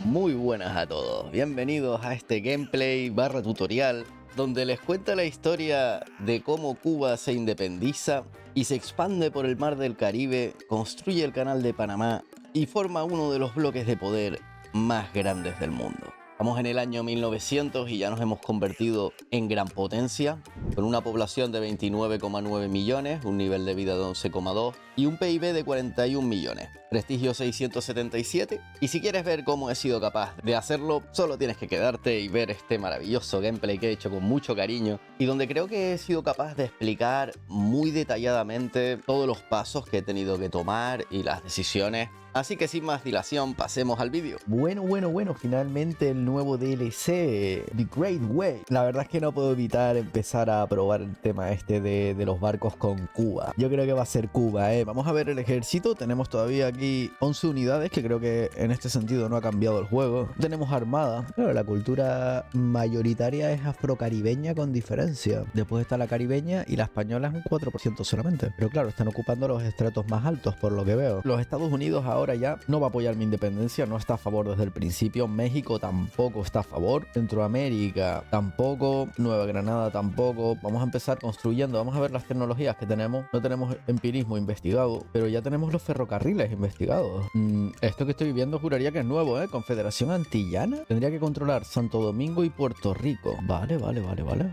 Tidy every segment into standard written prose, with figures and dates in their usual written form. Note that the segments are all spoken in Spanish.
Muy buenas a todos, bienvenidos a este gameplay barra tutorial donde les cuento la historia de cómo Cuba se independiza y se expande por el mar del Caribe, construye el canal de Panamá y forma uno de los bloques de poder más grandes del mundo. Estamos en el año 1900 y ya nos hemos convertido en gran potencia, con una población de 29,9 millones, un nivel de vida de 11,2 y un PIB de 41 millones, prestigio 677. Y si quieres ver cómo he sido capaz de hacerlo, solo tienes que quedarte y ver este maravilloso gameplay que he hecho con mucho cariño y donde creo que he sido capaz de explicar muy detalladamente todos los pasos que he tenido que tomar y las decisiones. Así que sin más dilación, pasemos al vídeo. Bueno, finalmente el nuevo DLC, The Great Way. La verdad es que no puedo evitar empezar a probar el tema este de los barcos con Cuba. Yo creo que va a ser Cuba, ¿eh? Vamos a ver el ejército. Tenemos todavía aquí 11 unidades, que creo que en este sentido no ha cambiado el juego. Tenemos armada. Claro, la cultura mayoritaria es afrocaribeña con diferencia. Después está la caribeña y la española es un 4% solamente. Pero claro, están ocupando los estratos más altos por lo que veo. Los Estados Unidos ahora ya no va a apoyar mi independencia, no está a favor desde el principio. México tampoco está a favor. Centroamérica tampoco. Nueva Granada tampoco. Vamos a empezar construyendo. Vamos a ver las tecnologías que tenemos. No tenemos empirismo investigado, pero ya tenemos los ferrocarriles investigados. Esto que estoy viendo juraría que es nuevo, ¿eh? Confederación Antillana. Tendría que controlar Santo Domingo y Puerto Rico. Vale.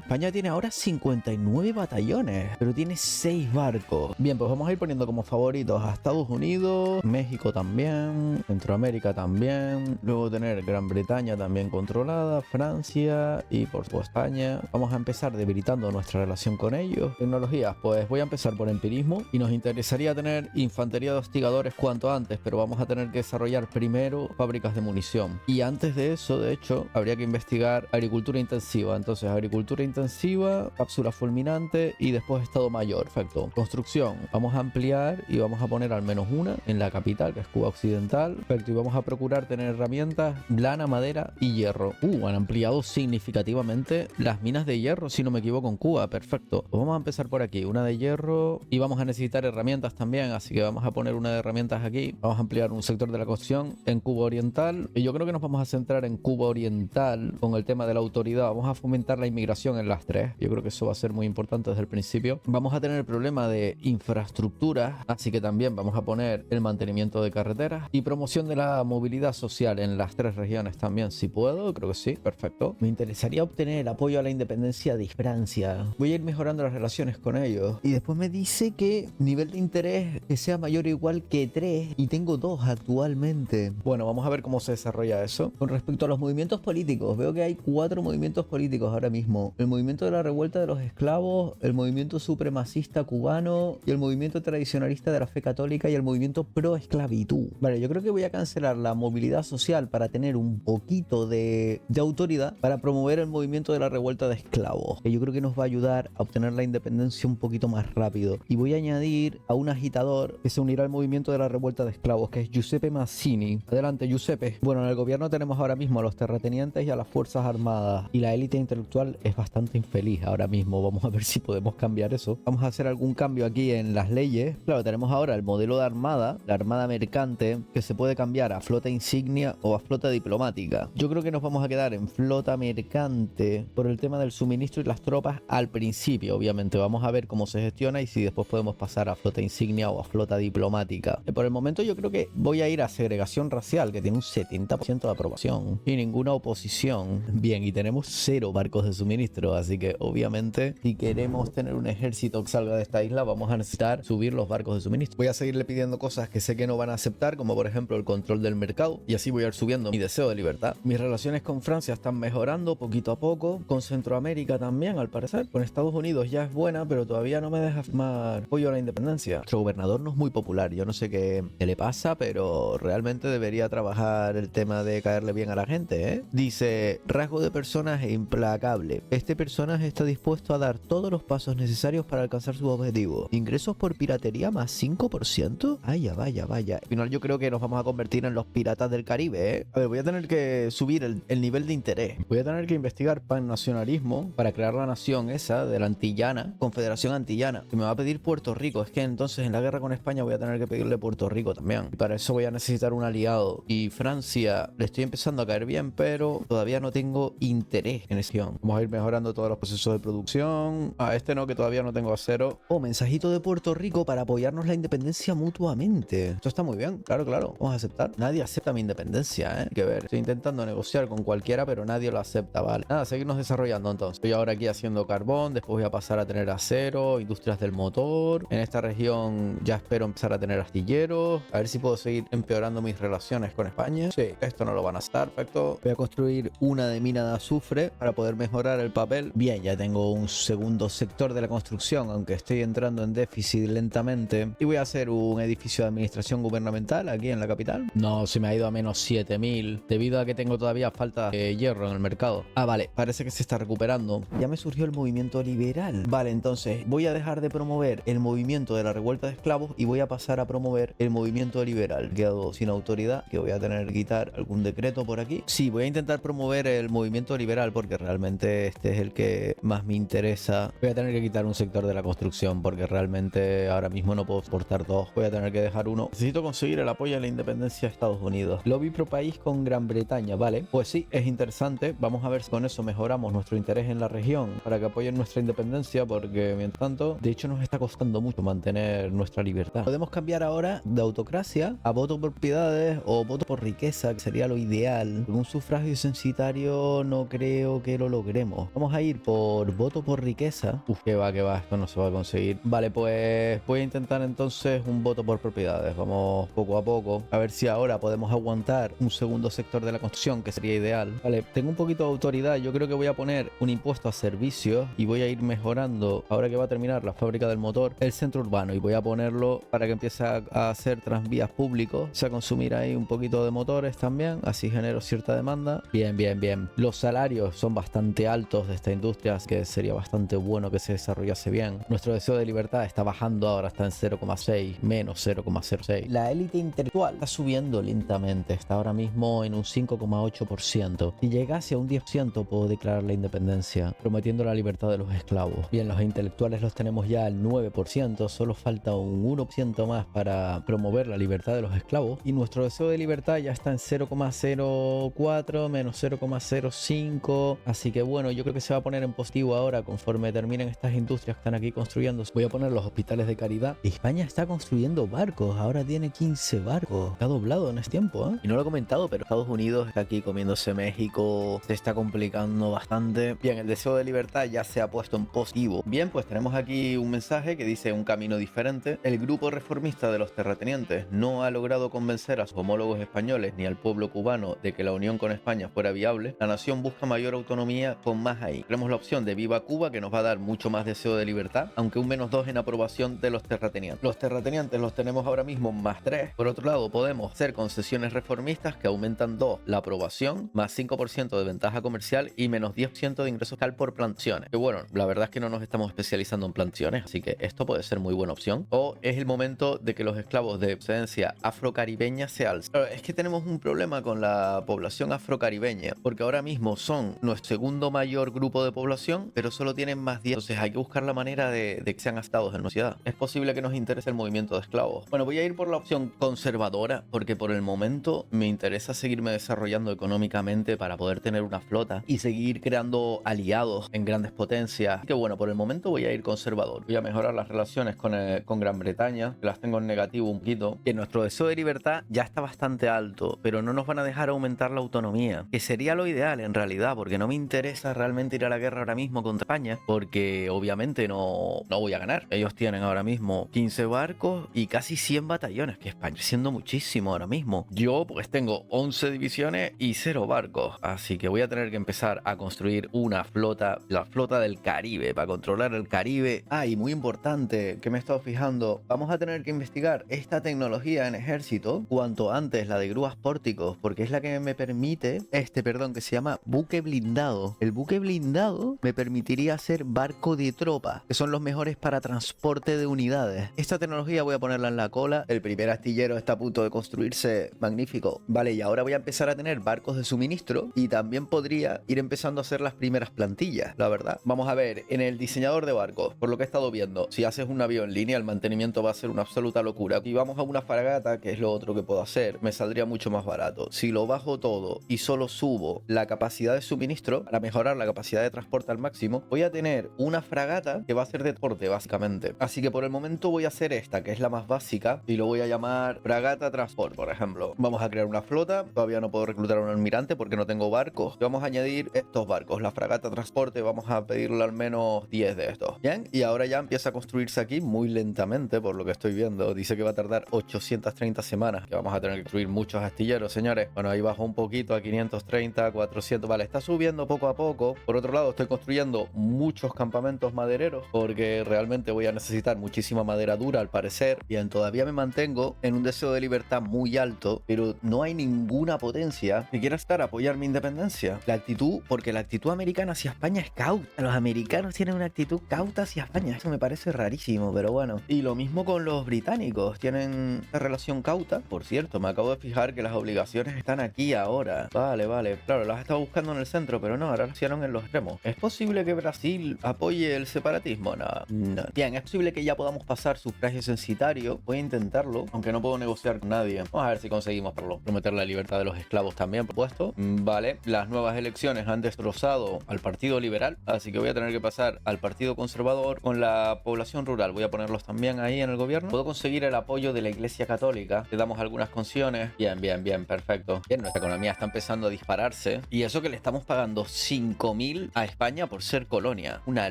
España tiene ahora 59 batallones, pero tiene 6 barcos. Bien, pues vamos a ir poniendo como favoritos a Estados Unidos, México también, Centroamérica también, luego tener Gran Bretaña también controlada, Francia y por supuesto España. Vamos a empezar debilitando nuestra relación con ellos. Tecnologías, pues voy a empezar por empirismo y nos interesaría tener infantería de hostigadores cuanto antes, pero vamos a tener que desarrollar primero fábricas de munición. Y antes de eso, de hecho, habría que investigar agricultura intensiva. Entonces, agricultura intensiva, cápsula fulminante y después estado mayor. Perfecto. Construcción. Vamos a ampliar y vamos a poner al menos una en la capital, que es Cuba Occidental. Perfecto. Y vamos a procurar tener herramientas, lana, madera y hierro. Han ampliado significativamente las minas de hierro, si no me equivoco, en Cuba. Perfecto. Pues vamos a empezar por aquí. Una de hierro y vamos a necesitar herramientas también, así que vamos a poner una de herramientas aquí. Vamos a ampliar un sector de la construcción en Cuba Oriental y yo creo que nos vamos a centrar en Cuba Oriental con el tema de la autoridad. Vamos a fomentar la inmigración en las tres. Yo creo que eso va a ser muy importante desde el principio. Vamos a tener el problema de infraestructuras, así que también vamos a poner el mantenimiento de carreteras y promoción de la movilidad social en las tres regiones también, si puedo. Creo que sí, perfecto. Me interesaría obtener el apoyo a la independencia de Francia. Voy a ir mejorando las relaciones con ellos. Y después me dice que nivel de interés que sea mayor o igual que 3 y tengo 2 actualmente. Bueno, vamos a ver cómo se desarrolla eso. Con respecto a los movimientos políticos, veo que hay 4 movimientos políticos ahora mismo. El movimiento de la revuelta de los esclavos, el movimiento supremacista cubano y el movimiento tradicionalista de la fe católica y el movimiento pro esclavitud. Vale, yo creo que voy a cancelar la movilidad social para tener un poquito de autoridad para promover el movimiento de la revuelta de esclavos, que yo creo que nos va a ayudar a obtener la independencia un poquito más rápido. Y voy a añadir a un agitador que se unirá al movimiento de la revuelta de esclavos, que es Giuseppe Mazzini. Adelante, Giuseppe. Bueno, en el gobierno tenemos ahora mismo a los terratenientes y a las fuerzas armadas, y la élite intelectual es bastante infeliz ahora mismo. Vamos a ver si podemos cambiar eso. Vamos a hacer algún cambio aquí en las leyes. Claro, tenemos ahora el modelo de armada, la armada mercante, que se puede cambiar a flota insignia o a flota diplomática. Yo creo que nos vamos a quedar en flota mercante por el tema del suministro y las tropas al principio. Obviamente vamos a ver cómo se gestiona y si después podemos pasar a flota insignia o a flota diplomática. Por el momento yo creo que voy a ir a segregación racial, que tiene un 70% de aprobación y ninguna oposición. Bien, y tenemos 0 barcos de suministro, así que obviamente si queremos tener un ejército que salga de esta isla vamos a necesitar subir los barcos de suministro. Voy a seguirle pidiendo cosas que sé que no van a aceptar, como por ejemplo el control del mercado, y así voy a ir subiendo mi deseo de libertad. Mis relaciones con Francia están mejorando poquito a poco, con Centroamérica también al parecer. Con Estados Unidos ya es buena, pero todavía no me deja firmar apoyo a la independencia. Nuestro gobernador no es muy popular, yo no sé qué le pasa, pero realmente debería trabajar el tema de caerle bien a la gente, ¿eh? Dice, rasgo de personaje implacable. Este personaje está dispuesto a dar todos los pasos necesarios para alcanzar su objetivo. Ingresos por piratería más 5%. Vaya. final yo creo que nos vamos a convertir en los piratas del Caribe, ¿eh? A ver, voy a tener que subir el nivel de interés. Voy a tener que investigar pannacionalismo para crear la nación esa de la Antillana, Confederación Antillana, que me va a pedir Puerto Rico. Es que entonces en la guerra con España voy a tener que pedirle Puerto Rico también. Y para eso voy a necesitar un aliado. Y Francia le estoy empezando a caer bien, pero todavía no tengo interés en esa región. Vamos a ir mejorando todos los procesos de producción. Este no, que todavía no tengo acero. Oh, mensajito de Puerto Rico para apoyarnos la independencia mutuamente. Esto está muy bien, claro, claro. Vamos a aceptar. Nadie acepta mi independencia, ¿eh? Hay que ver. Estoy intentando negociar con cualquiera, pero nadie lo acepta, vale. Nada, seguirnos desarrollando entonces. Estoy ahora aquí haciendo carbón, después voy a pasar a tener acero, industrias del motor. En esta región ya espero empezar a tener astilleros. A ver si puedo seguir empeorando mis relaciones con España. Sí, esto no lo van a estar, perfecto. Voy a construir una de mina de azufre para poder mejorar el papel. Bien, ya tengo un segundo sector de la construcción, aunque estoy entrando en déficit lentamente. Y voy a hacer un edificio de administración gubernamental aquí en la capital. No, se me ha ido a menos 7000 debido a que tengo todavía falta de hierro en el mercado. Ah, vale, parece que se está recuperando. Ya me surgió el movimiento liberal. Vale, entonces voy a dejar de promover el movimiento de la revuelta de esclavos y voy a pasar a promover el movimiento liberal. Quedo sin autoridad, que voy a tener que quitar algún decreto por aquí. Sí, voy a intentar promover el movimiento liberal porque realmente este es el que más me interesa. Voy a tener que quitar un sector de la construcción porque realmente ahora mismo no puedo soportar dos. Voy a tener que dejar uno. Necesito conseguir el apoyo a la independencia de Estados Unidos. Lobby pro país con Gran Bretaña, vale. Pues sí, es interesante. Vamos a ver si con eso mejoramos nuestro interés en la región para que apoyen nuestra independencia, porque mientras tanto, de hecho nos está costando mucho mantener nuestra libertad. Podemos cambiar ahora de autocracia a voto por propiedades o voto por riqueza, que sería lo ideal. Con un sufragio censitario no creo que lo logremos. Vamos a ir por voto por riqueza. Uf, que va, esto no se va a conseguir. Vale, pues voy a intentar entonces un voto por propiedades. Vamos poco a poco. A ver si ahora podemos aguantar un segundo sector de la construcción, que sería ideal. Vale, tengo un poquito de autoridad. Yo creo que voy a poner un impuesto a servicios y voy a ir mejorando, ahora que va a terminar la fábrica del motor, el centro urbano, y voy a ponerlo para que empiece a hacer tranvías públicos, o sea, consumir ahí un poquito de motores también, así genero cierta demanda. Bien, bien, bien. Los salarios son bastante altos de esta industria, así que sería bastante bueno que se desarrollase bien. Nuestro deseo de libertad está bajando, ahora está en 0,6, menos 0,06. La élite intelectual está subiendo lentamente, está ahora mismo en un 5,8%. Si llegase a un 10% puedo declarar la independencia, prometiendo la libertad de los esclavos. Bien, los intelectuales los tenemos ya al 9%, solo falta un 1% más para promover la libertad de los esclavos, y nuestro deseo de libertad ya está en 0,04 menos 0,05, así que bueno, yo creo que se va a poner en positivo ahora conforme terminen estas industrias que están aquí construyendo. Voy a poner los hospitales de caridad. España está construyendo barcos, ahora tiene 15 barcos. Ha doblado en este tiempo, ¿eh? Y no lo he comentado, pero Estados Unidos está aquí comiéndose México, se está complicando bastante. Bien, el deseo de libertad ya se ha puesto en positivo. Bien, pues tenemos aquí un mensaje que dice un camino diferente. El grupo reformista de los terratenientes no ha logrado convencer a sus homólogos españoles ni al pueblo cubano de que la unión con España fuera viable. La nación busca mayor autonomía con más ahí. Tenemos la opción de Viva Cuba, que nos va a dar mucho más deseo de libertad, aunque un -2 en aprobación de los terratenientes. Los terratenientes los tenemos ahora mismo +3. Por otro lado, podemos hacer concesiones reformistas que aumentan 2 la aprobación, más 5% de ventaja comercial y menos 10% de ingresos tal por plantaciones. Que bueno, la verdad es que no nos estamos especializando en plantaciones, así que esto puede ser muy buena opción. O es el momento de que los esclavos de procedencia afrocaribeña se alcen. Pero es que tenemos un problema con la población afrocaribeña, porque ahora mismo son nuestro segundo mayor grupo de población, pero solo tienen más 10. Entonces hay que buscar la manera de que sean astados en nuestra ciudad. Es posible que nos interese el movimiento de esclavos. Bueno, voy a ir por la opción conservadora, porque por el momento me interesa seguirme desarrollando económicamente para poder tener una flota y seguir creando aliados en grandes potencias. Así que bueno, por el momento voy a ir conservador. Voy a mejorar las relaciones con Gran Bretaña, que las tengo en negativo un poquito. Que nuestro deseo de libertad ya está bastante alto, pero no nos van a dejar aumentar la autonomía, que sería lo ideal en realidad, porque no me interesa realmente ir a la guerra ahora mismo contra España, porque obviamente no voy a ganar. Ellos tienen ahora mismo 15 barcos y casi 100 batallones, que España siendo muchísimo ahora mismo. Yo pues tengo 11 divisiones y 0 barcos, así que voy a tener que empezar a construir una flota, la flota del Caribe, para controlar el Caribe. Y muy importante, que me he estado fijando, vamos a tener que investigar esta tecnología en ejército cuanto antes, la de grúas pórticos, porque es la que me permite, que se llama buque blindado. El buque blindado me permitiría hacer barco de tropa, que son los mejores para transporte de unidades. Esta tecnología voy a ponerla en la cola. El primer astillero está a punto de construirse. Magnífico. Vale, y ahora voy a empezar a tener barcos de suministro y también podría ir empezando a hacer las primeras plantillas, la verdad. Vamos a ver, en el diseñador de barcos, por lo que he estado viendo, si haces un navío en línea, el mantenimiento va a ser una absoluta locura. Y vamos a una fragata, que es lo otro que puedo hacer, me saldría mucho más barato. Si lo bajo todo y solo subo la capacidad de suministro para mejorar la capacidad de transporte al máximo, voy a tener una fragata que va a ser de transporte, básicamente. Así que por el momento voy a hacer esta, que es la más básica, y lo voy a llamar fragata transport, por ejemplo. Vamos a crear una flota. Todavía no puedo reclutar a un almirante porque no tengo barcos. Vamos a añadir estos barcos. La fragata transporte, vamos a pedirle al menos 10 de estos. Bien, y ahora ya empieza a construirse aquí muy lentamente, por lo que estoy viendo. Dice que va a tardar 830 semanas, que vamos a tener que construir muchos astilleros, señores. Bueno, ahí bajó un poquito a 530, 400. Vale, está subiendo poco a poco. Por otro lado, estoy construyendo muchos campamentos madereros porque realmente voy a necesitar muchísima madera dura, al parecer. Bien, todavía me mantengo en un deseo de libertad muy alto, pero no hay ninguna potencia que quiera estar a apoyar mi independencia. La actitud, porque la actitud americana hacia España es cauta. Los americanos tienen una actitud cauta hacia España. Eso me parece rarísimo, pero bueno. Y lo mismo con los británicos. Tienen una relación cauta. Por cierto, me acabo de fijar que las obligaciones están aquí ahora. Vale, vale. Claro, las estaba buscando en el centro, pero no, ahora las hicieron en los extremos. ¿Es posible que Brasil apoye el separatismo? No, no. Bien, es posible que ya podamos pasar sufragio censitario. Voy a intentarlo, aunque no puedo negociar con nadie. Vamos a ver si conseguimos prometer la libertad de los esclavos también, por supuesto. Vale, las nuevas elecciones han destrozado al Partido Liberal, así que voy a tener que pasar al Partido Conservador con la población rural. Voy a ponerlos también ahí en el gobierno. Puedo conseguir el apoyo de la Iglesia Católica. Le damos algunas concesiones. Bien, bien, bien, perfecto. Bien, nuestra economía está empezando a dispararse. Y eso que le estamos pagando 5.000 a España por ser colonia. Una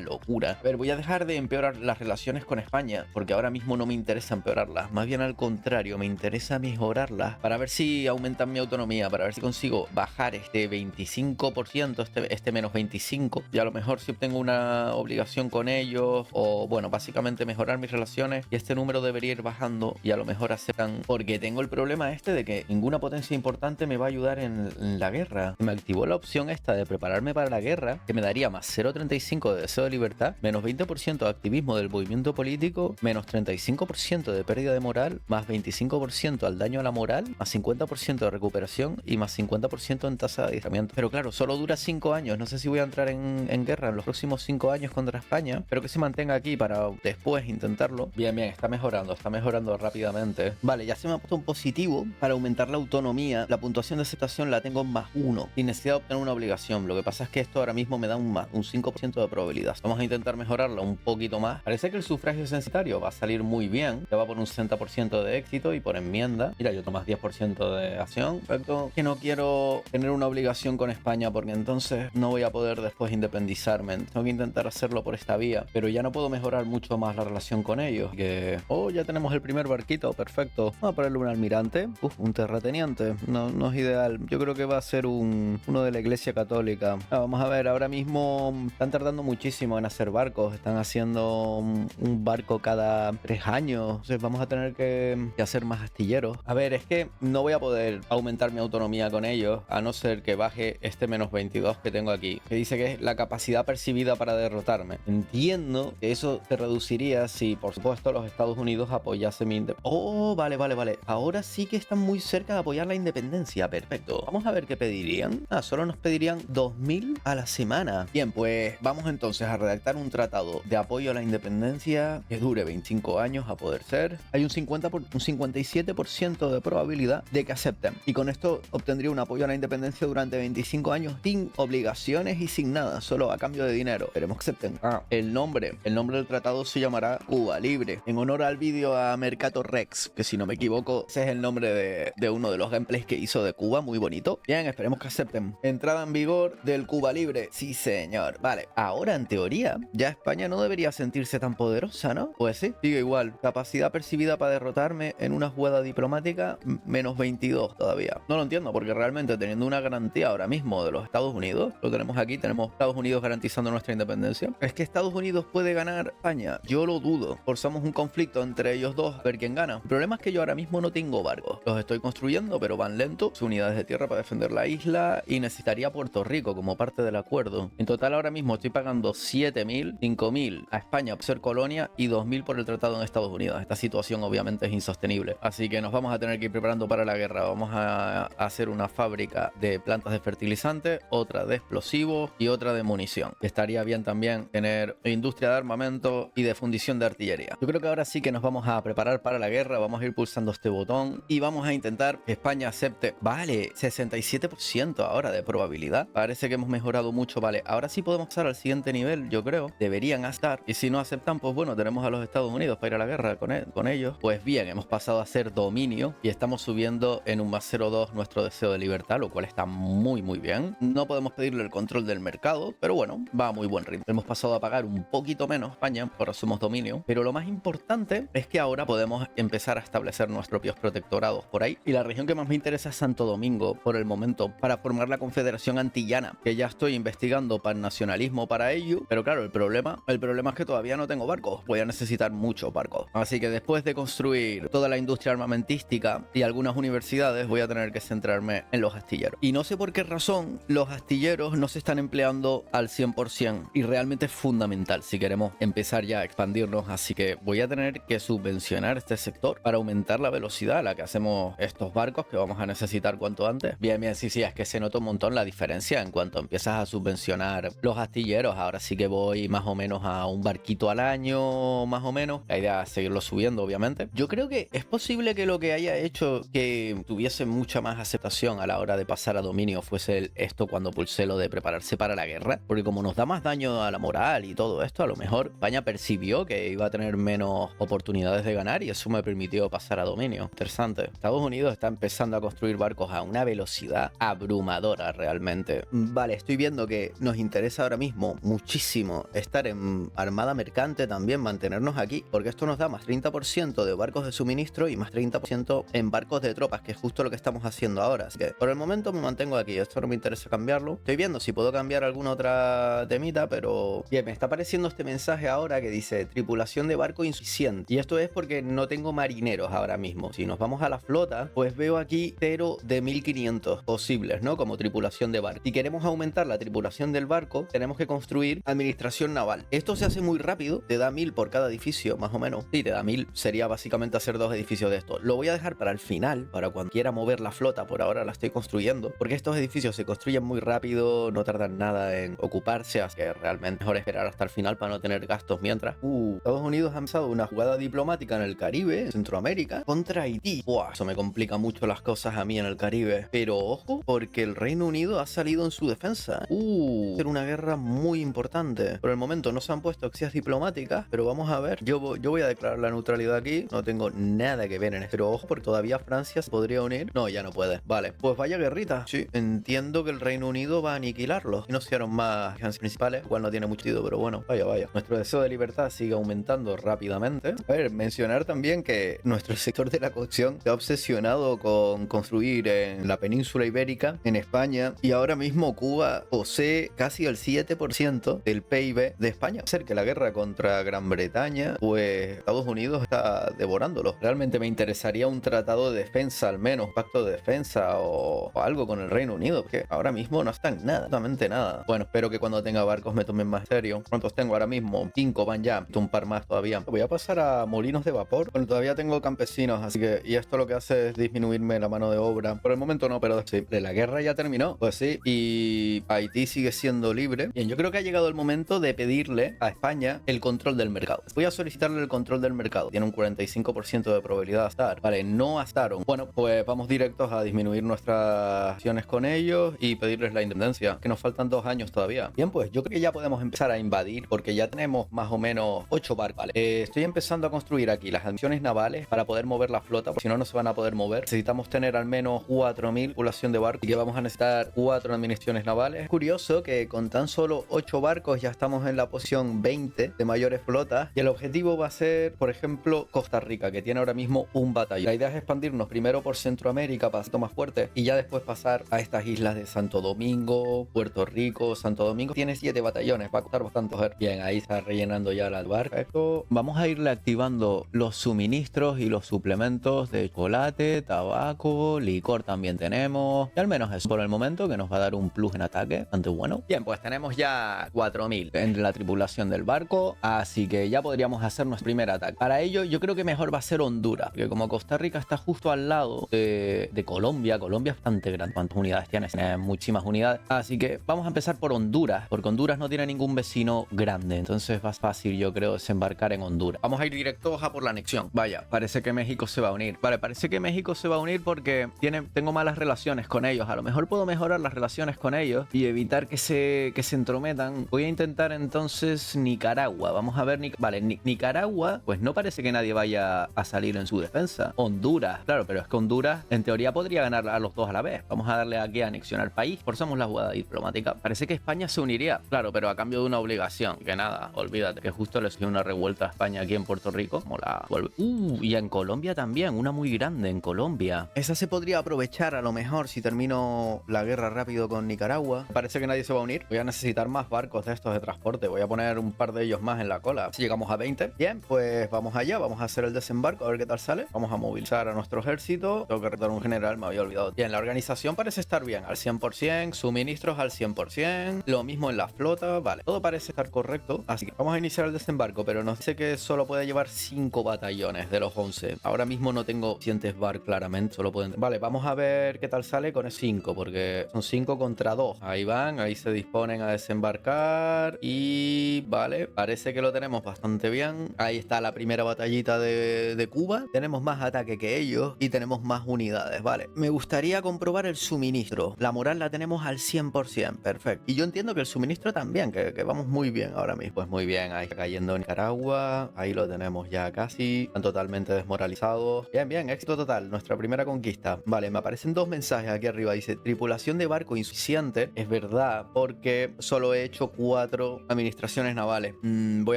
locura. A ver, voy a dejar de empeorar las relaciones con España, porque ahora mismo no me interesa empeorarlas. Más bien al contrario, me interesa mejorarlas para ver si aumentan mi autonomía, para ver si consigo bajar este 25%, este menos 25%, y a lo mejor si obtengo una obligación con ellos, o bueno, básicamente mejorar mis relaciones, y este número debería ir bajando, y a lo mejor aceptan, porque tengo el problema este de que ninguna potencia importante me va a ayudar en la guerra. Me activó la opción esta de prepararme para la guerra, que me daría más 0,35 de deseo de libertad, menos 20% de activismo del movimiento político, menos 35% de pérdida de moral, más 25% al daño a la moral, más 50% de recuperación y más 50% en tasa de adiestramiento. Pero claro, solo dura 5 años. No sé si voy a entrar en guerra en los próximos 5 años contra España, pero que se mantenga aquí para después intentarlo. Bien, bien, está mejorando rápidamente. Vale, ya se me ha puesto un positivo para aumentar la autonomía. La puntuación de aceptación la tengo en +1, sin necesidad de obtener una obligación. Lo que pasa es que esto ahora mismo me da un 5% de probabilidad. Vamos a intentar mejorarlo un poquito más. Parece que el sufragio censitario va a salir muy bien. Ya va por un 60% de éxito y por enmienda. Mira, yo tomo más 10% de acción. Perfecto. Que no quiero tener una obligación con España porque entonces no voy a poder después independizarme. Tengo que intentar hacerlo por esta vía, pero ya no puedo mejorar mucho más la relación con ellos. Que, ya tenemos el primer barquito. Perfecto. Vamos a ponerle un almirante. Un terrateniente. No es ideal. Yo creo que va a ser uno de la Iglesia Católica. Vamos a ver, ahora mismo están tardando muchísimo en hacer barcos. Están haciendo un barco cada 3 años. Entonces vamos a tener que hacer más astilleros. A ver, es que no voy a poder aumentar mi autonomía con ellos, a no ser que baje este menos 22 que tengo aquí, que dice que es la capacidad percibida para derrotarme. Entiendo que eso se reduciría si, por supuesto, los Estados Unidos apoyasen mi independencia. Vale. Ahora sí que están muy cerca de apoyar la independencia. Perfecto. Vamos a ver qué pedirían. Solo nos pedirían 2.000 a la semana. Bien, pues vamos entonces a redactar un tratado de apoyo a la independencia que dure 25 años a poder ser. Hay un 57% de probabilidad de que acepten. Y con esto obtendría un apoyo a la independencia durante 25 años sin obligaciones y sin nada, solo a cambio de dinero. Esperemos que acepten. El nombre del tratado se llamará Cuba Libre, en honor al vídeo a Mercato Rex, que si no me equivoco, ese es el nombre de uno de los gameplays que hizo de Cuba, muy bonito. Bien, esperemos que acepten. Entrada en vigor del Cuba Libre. Sí, señor. Vale, ahora en teoría, ya España no debería sentirse tan poderosa, ¿no? Pues sí, sigue igual. Capacidad percibida para derrotarme en una jugada diplomática, menos 22 todavía. No lo entiendo, porque realmente teniendo una garantía ahora mismo de los Estados Unidos, lo tenemos aquí, tenemos Estados Unidos garantizando nuestra independencia. ¿Es que Estados Unidos puede ganar España? Yo lo dudo. Forzamos un conflicto entre ellos dos a ver quién gana. El problema es que yo ahora mismo no tengo barcos. Los estoy construyendo, pero van lento. Unidades de tierra para defender la isla y necesitaría Puerto Rico como parte del acuerdo. En total ahora mismo estoy pagando 7.000, 5.000 a España por ser colonia y 2.000 por el tratado en Estados Unidos. Esta situación obviamente es insostenible. insostenible. Así que nos vamos a tener que ir preparando para la guerra. Vamos a hacer una fábrica de plantas de fertilizante, otra de explosivos y otra de munición. Estaría bien también tener industria de armamento y de fundición de artillería. Yo creo que ahora sí que nos vamos a preparar para la guerra. Vamos a ir pulsando este botón y vamos a intentar que España acepte. Vale, 67% ahora de probabilidad. Parece que hemos mejorado mucho. Vale, ahora sí podemos pasar al siguiente nivel, yo creo. Deberían estar. Y si no aceptan, pues bueno, tenemos a los Estados Unidos para ir a la guerra con ellos. Pues bien, hemos pasado a ser dominio y estamos subiendo en un +0,2 nuestro deseo de libertad, lo cual está muy bien. No podemos pedirle el control del mercado, pero bueno, va a muy buen ritmo. Hemos pasado a pagar un poquito menos España, ahora somos dominio, pero lo más importante es que ahora podemos empezar a establecer nuestros propios protectorados por ahí. Y la región que más me interesa es Santo Domingo por el momento, para formar la Confederación Antillana, que ya estoy investigando pannacionalismo para ello, pero claro, el problema es que todavía no tengo barcos, voy a necesitar muchos barcos. Así que después de construir toda la industria armamentística y algunas universidades, voy a tener que centrarme en los astilleros. Y no sé por qué razón los astilleros no se están empleando al 100% y realmente es fundamental si queremos empezar ya a expandirnos. Así que voy a tener que subvencionar este sector para aumentar la velocidad a la que hacemos estos barcos, que vamos a necesitar cuanto antes. Bien, sí, es que se nota un montón la diferencia en cuanto empiezas a subvencionar los astilleros. Ahora sí que voy más o menos a un barquito al año, más o menos. La idea es seguirlo subiendo, obviamente. Yo creo que es posible que lo que haya hecho que tuviese mucha más aceptación a la hora de pasar a dominio fuese esto cuando pulsé lo de prepararse para la guerra, porque como nos da más daño a la moral y todo esto, a lo mejor España percibió que iba a tener menos oportunidades de ganar y eso me permitió pasar a dominio. Interesante. Estados Unidos está empezando a construir barcos a una velocidad abrumadora realmente. Vale, estoy viendo que nos interesa ahora mismo muchísimo estar en armada mercante también, mantenernos aquí, porque esto nos da más 30% de barcos de suministro y más 30% en barcos de tropas, que es justo lo que estamos haciendo ahora. Así que por el momento me mantengo aquí, esto no me interesa cambiarlo. Estoy viendo si puedo cambiar alguna otra temita, pero bien, me está apareciendo este mensaje ahora que dice tripulación de barco insuficiente, y esto es porque no tengo marineros ahora mismo. Si nos vamos a la flota, pues veo aquí 0 de 1500 posibles, ¿no? Como tripulación de barco. Si queremos aumentar la tripulación del barco, tenemos que construir administración naval. Esto se hace muy rápido, te da 1000 por cada edificio, más o menos. Sí, te da 1000, sería básicamente hacer 2 edificios de esto. Lo voy a dejar para el final, para cuando quiera mover la flota. Por ahora la estoy construyendo, porque estos edificios se construyen muy rápido, no tardan nada en ocuparse, así que realmente mejor esperar hasta el final para no tener gastos mientras. Estados Unidos ha empezado una jugada diplomática en el Caribe, en Centroamérica, contra Haití. Buah, eso me complica mucho las cosas a mí en el Caribe. Pero ojo, porque el Reino Unido ha salido en su defensa. Ser una guerra muy importante. Por el momento no se han puesto acciones diplomáticas, pero vamos a ver. Yo voy a declarar la neutralidad aquí. No tengo nada que ver en esto. Pero ojo, porque todavía Francia se podría unir. No, ya no puede. Vale, pues vaya guerrita. Sí, entiendo que el Reino Unido va a aniquilarlos. Y no se hicieron más agencias principales, lo cual no tiene mucho sentido, pero bueno, vaya. Nuestro deseo de libertad sigue aumentando rápidamente. A ver, mencionar también que nuestro sector de la construcción se ha obsesionado con construir en la península ibérica, en España, y ahora mismo Cuba posee casi el 7% del PIB de España. Ser que la guerra contra Gran Bretaña, pues Estados Unidos está devorándolo. Realmente me interesaría un tratado de defensa, al menos, pacto de defensa o algo con el Reino Unido, porque ahora mismo no están nada, absolutamente nada. Bueno, espero que cuando tenga barcos me tomen más en serio. ¿Cuántos tengo ahora mismo? 5 van ya, un par más todavía. Voy a pasar a molinos de vapor. Bueno, todavía tengo campesinos, así que, y esto lo que hace es disminuirme la mano de obra. Por el momento no, pero sí, la guerra ya terminó, pues sí, y Haití sigue siendo libre. Bien, yo creo que ha llegado el momento de pedirle a España el control del mercado. Voy a solicitarle el control del mercado. Tiene un 45% de probabilidad de estar. Vale, no astaron. Bueno, pues vamos directos a disminuir nuestras acciones con ellos y pedirles la independencia, que nos faltan 2 años todavía. Bien, pues yo creo que ya podemos empezar a invadir, porque ya tenemos más o menos 8 barcos. Vale, estoy empezando a construir aquí las acciones navales para poder mover la flota, porque si no, no se van a poder mover. Necesitamos tener al menos 4000 población de barcos y que vamos a necesitar 4 administraciones navales. Es curioso que con tan solo 8 barcos ya estamos en la posición 20 de mayores flotas, y el objetivo va a ser, por ejemplo, Costa Rica, que tiene ahora mismo un batallón. La idea es expandirnos primero por Centroamérica para ser más fuerte y ya después pasar a estas islas de Santo Domingo, Puerto Rico. Santo Domingo tiene 7 batallones, va a costar bastante. Bien, ahí está rellenando ya la barca. Esto, vamos a irle activando los suministros y los suplementos de chocolate, tabaco, licor también tenemos, y al menos eso por el momento, que nos va a dar un plus en ataque bastante bueno. Bien, pues tenemos ya 4000 en la tripulación del barco, así que ya podríamos hacer nuestro primer ataque. Para ello yo creo que mejor va a ser Honduras, porque como Costa Rica está justo al lado de Colombia, Colombia es bastante grande. ¿Cuántas unidades tienes? Tiene muchísimas unidades. Así que vamos a empezar por Honduras, porque Honduras no tiene ningún vecino grande, entonces va fácil, yo creo, desembarcar en Honduras. Vamos a ir directos a por la anexión. Vaya, parece que México se va a unir. Vale, parece que México se va a unir porque tengo malas relaciones con ellos. A lo mejor puedo mejorar las relaciones con ellos y evitar que se entrometan. Voy a intentar entonces Nicaragua. Vamos a ver, vale, Nicaragua, pues no parece que nadie vaya a salir en su defensa. Honduras, claro, pero es que Honduras en teoría podría ganar a los dos a la vez. Vamos a darle aquí a anexionar país. Forzamos la jugada diplomática. Parece que España se uniría, claro, pero a cambio de una obligación. Que nada, olvídate, que justo le sigue una revuelta a España aquí en Puerto Rico, como la vuelve. Y en Colombia también, una muy grande en Colombia. Esa se podría aprovechar a lo mejor si termino la guerra rápido con Nicaragua. Parece que nadie se va a unir. Voy a necesitar más barcos de estos de transporte. Voy a poner un par de ellos más en la cola. Si llegamos a 20. Bien, pues vamos allá. Vamos a hacer el desembarco, a ver qué tal sale. Vamos a movilizar a nuestro ejército. Tengo que retar un general, me había olvidado. Bien, la organización parece estar bien, al 100%. Suministros al 100%. Lo mismo en la flota. Vale, todo parece estar correcto. Así que vamos a iniciar el desembarco, pero nos dice que solo puede llevar 5 batallones de los 11. Ahora mismo no tengo suficientes bar claramente. Solo pueden... Vale, vamos a ver qué tal sale con esos 5, porque son 5 contra 2. Ahí van, ahí se disponen a desembarcar. Y vale, parece que lo tenemos bastante bien. Ahí está la primera batallita de Cuba. Tenemos más ataque que ellos y tenemos más unidades. Vale, me gustaría comprobar el suministro. La moral la tenemos al 100%. Perfecto. Y yo entiendo que el suministro también, que vamos muy bien ahora mismo. Pues muy bien, ahí está cayendo Nicaragua. Ahí lo tenemos ya casi. Están totalmente desmoralizados. Bien, bien, éxito total. Nuestra primera conquista. Vale, me aparecen 2 mensajes aquí arriba. Dice, tripulación de barco insuficiente. Es verdad, porque solo he hecho 4 administraciones navales. Voy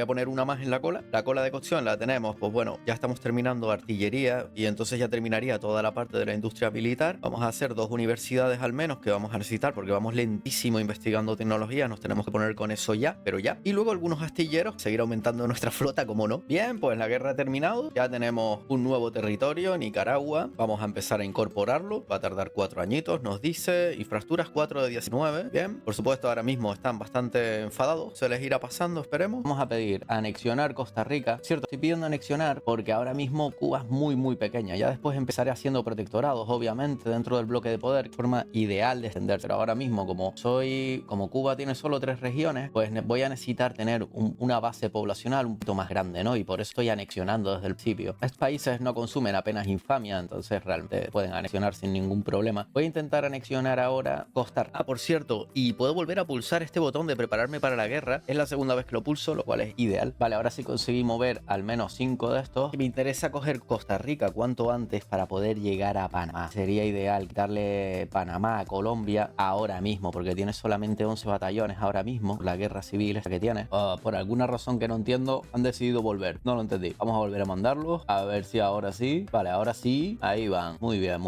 a poner una más en la cola. La cola de cocción la tenemos. Pues bueno, ya estamos terminando artillería y entonces ya terminaría toda la parte de la industria militar. Vamos a hacer 2 universidades al menos que vamos a necesitar porque vamos lentísimo investigando tecnología. Nos tenemos que poner con eso ya, pero ya. Y luego algunos astilleros, seguir aumentando nuestra flota, como no. Bien, pues la guerra ha terminado. Ya tenemos un nuevo territorio, Nicaragua. Vamos a empezar a incorporarlo. Va a tardar 4 añitos, nos dice. Infraestructuras 4 de 19. Bien, por supuesto ahora mismo están bastante enfadados. Se les irá pasando, esperemos. Vamos a pedir anexionar Costa Rica. Cierto, estoy pidiendo anexionar porque ahora mismo Cuba es muy pequeña. Ya después empezaré haciendo protectorados, obviamente, dentro del bloque de poder. Forma ideal de extender. Pero ahora mismo, como Cuba tiene solo 3 regiones, pues voy a necesitar tener una base poblacional un poquito más grande, ¿no? Y por eso estoy anexionando desde el principio. Estos países no consumen apenas infamia, entonces realmente pueden anexionar sin ningún problema. Voy a intentar anexionar ahora Costa Rica. Ah, por cierto, y puedo volver a pulsar este botón de prepararme para la guerra. Es la segunda vez que lo pulso, lo cual es ideal. Vale, ahora sí conseguí mover al menos 5 de estos. Me interesa coger Costa Rica cuanto antes para poder llegar a Panamá. Sería ideal quitarle Panamá a Colombia ahora mismo, porque tiene solamente 11 batallones ahora mismo. La guerra civil esta que tiene. Por alguna razón que no entiendo, han decidido volver. No lo entendí. Vamos a volver a mandarlos. A ver si ahora sí. Vale, ahora sí. Ahí van. Muy bien.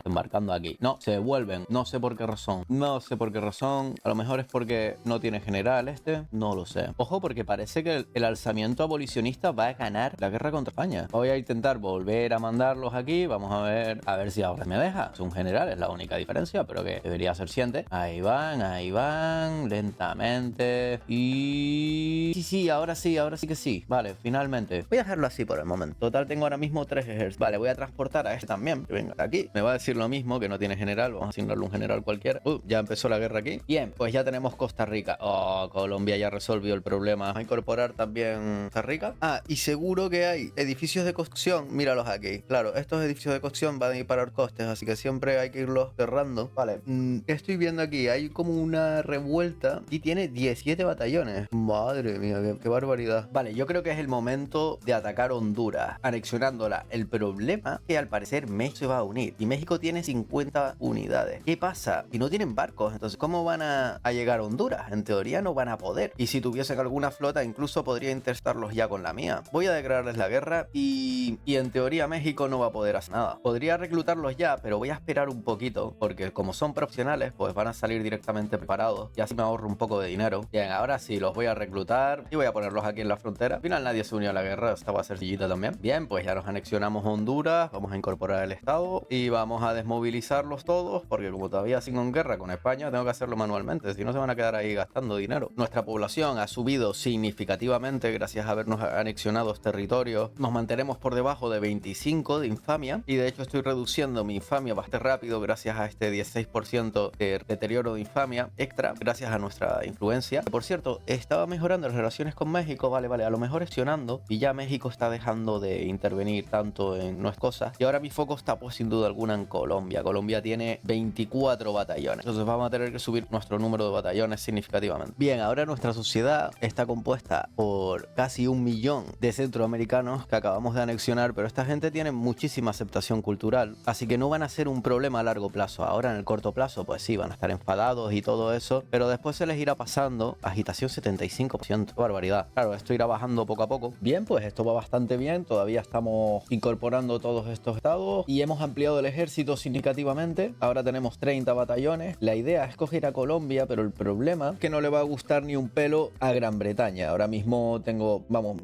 Embarcando aquí. No, se vuelven. No sé por qué razón. A lo mejor es porque no tiene general este. No lo sé. Ojo, porque parece que el alzamiento abolicionista va a ganar la guerra contra España. Voy a intentar volver a mandarlos aquí. Vamos a ver si ahora me deja. Es un general, es la única diferencia, pero que debería ser siente. Ahí van. Lentamente. Y... Sí, ahora sí que sí. Vale, finalmente. Voy a dejarlo así por el momento. Total, tengo ahora mismo 3 ejércitos. Vale, voy a transportar a este también. Que venga aquí. Me va a decir lo mismo, que no tiene general. Vamos a asignarle un general cualquiera. Ya empezó la guerra aquí. Bien, pues ya tenemos Costa Rica. Colombia ya resolvió el problema. Vamos a incorporar también Costa Rica. Y seguro que hay edificios de construcción. Míralos aquí. Claro, estos edificios de construcción van a ir para costes, así que siempre hay que irlos cerrando. Vale, ¿qué estoy viendo aquí? Hay como una revuelta y tiene 17 batallones. Madre mía, qué barbaridad. Vale, yo creo que es el momento de atacar Honduras, anexionándola. El problema es que al parecer México se va a unir y México tiene 50 unidades. ¿Qué pasa? Si no tienen barcos, entonces ¿cómo van a llegar a Honduras? En teoría no van a poder. Y si tuviesen alguna flota, incluso podría interceptarlos ya con la mía. Voy a declararles la guerra y en teoría México no va a poder hacer nada. Podría reclutarlos ya, pero voy a esperar un poquito, porque como son profesionales, pues van a salir directamente preparados y así me ahorro un poco de dinero. Bien, ahora sí, los voy a reclutar y voy a ponerlos aquí en la frontera. Al final nadie se unió a la guerra, esta va a ser sencillita también. Bien, pues ya nos anexionamos Honduras, vamos a incorporar el estado y vamos a desmovilizarlos todos, porque como todavía siguen en guerra con España, tengo que hacerlo manualmente, si no se van a quedar ahí gastando dinero. Nuestra población ha subido significativamente gracias a habernos anexionado territorios. Nos mantenemos tenemos por debajo de 25 de infamia, y de hecho estoy reduciendo mi infamia bastante rápido gracias a este 16% de deterioro de infamia extra, gracias a nuestra influencia. Por cierto, estaba mejorando las relaciones con México, vale, a lo mejor accionando, y ya México está dejando de intervenir tanto en nuestras cosas, y ahora mi foco está pues sin duda alguna en Colombia. Colombia tiene 24 batallones, entonces vamos a tener que subir nuestro número de batallones significativamente. Bien, ahora nuestra sociedad está compuesta por casi 1 millón de centroamericanos que acabamos de anexionar, pero esta gente tiene muchísima aceptación cultural, así que no van a ser un problema a largo plazo. Ahora en el corto plazo pues sí, van a estar enfadados y todo eso, pero después se les irá pasando. Agitación 75%, barbaridad. Claro, esto irá bajando poco a poco. Bien, pues esto va bastante bien, todavía estamos incorporando todos estos estados y hemos ampliado el ejército significativamente. Ahora tenemos 30 batallones. La idea es coger a Colombia, pero el problema es que no le va a gustar ni un pelo a Gran Bretaña. Ahora mismo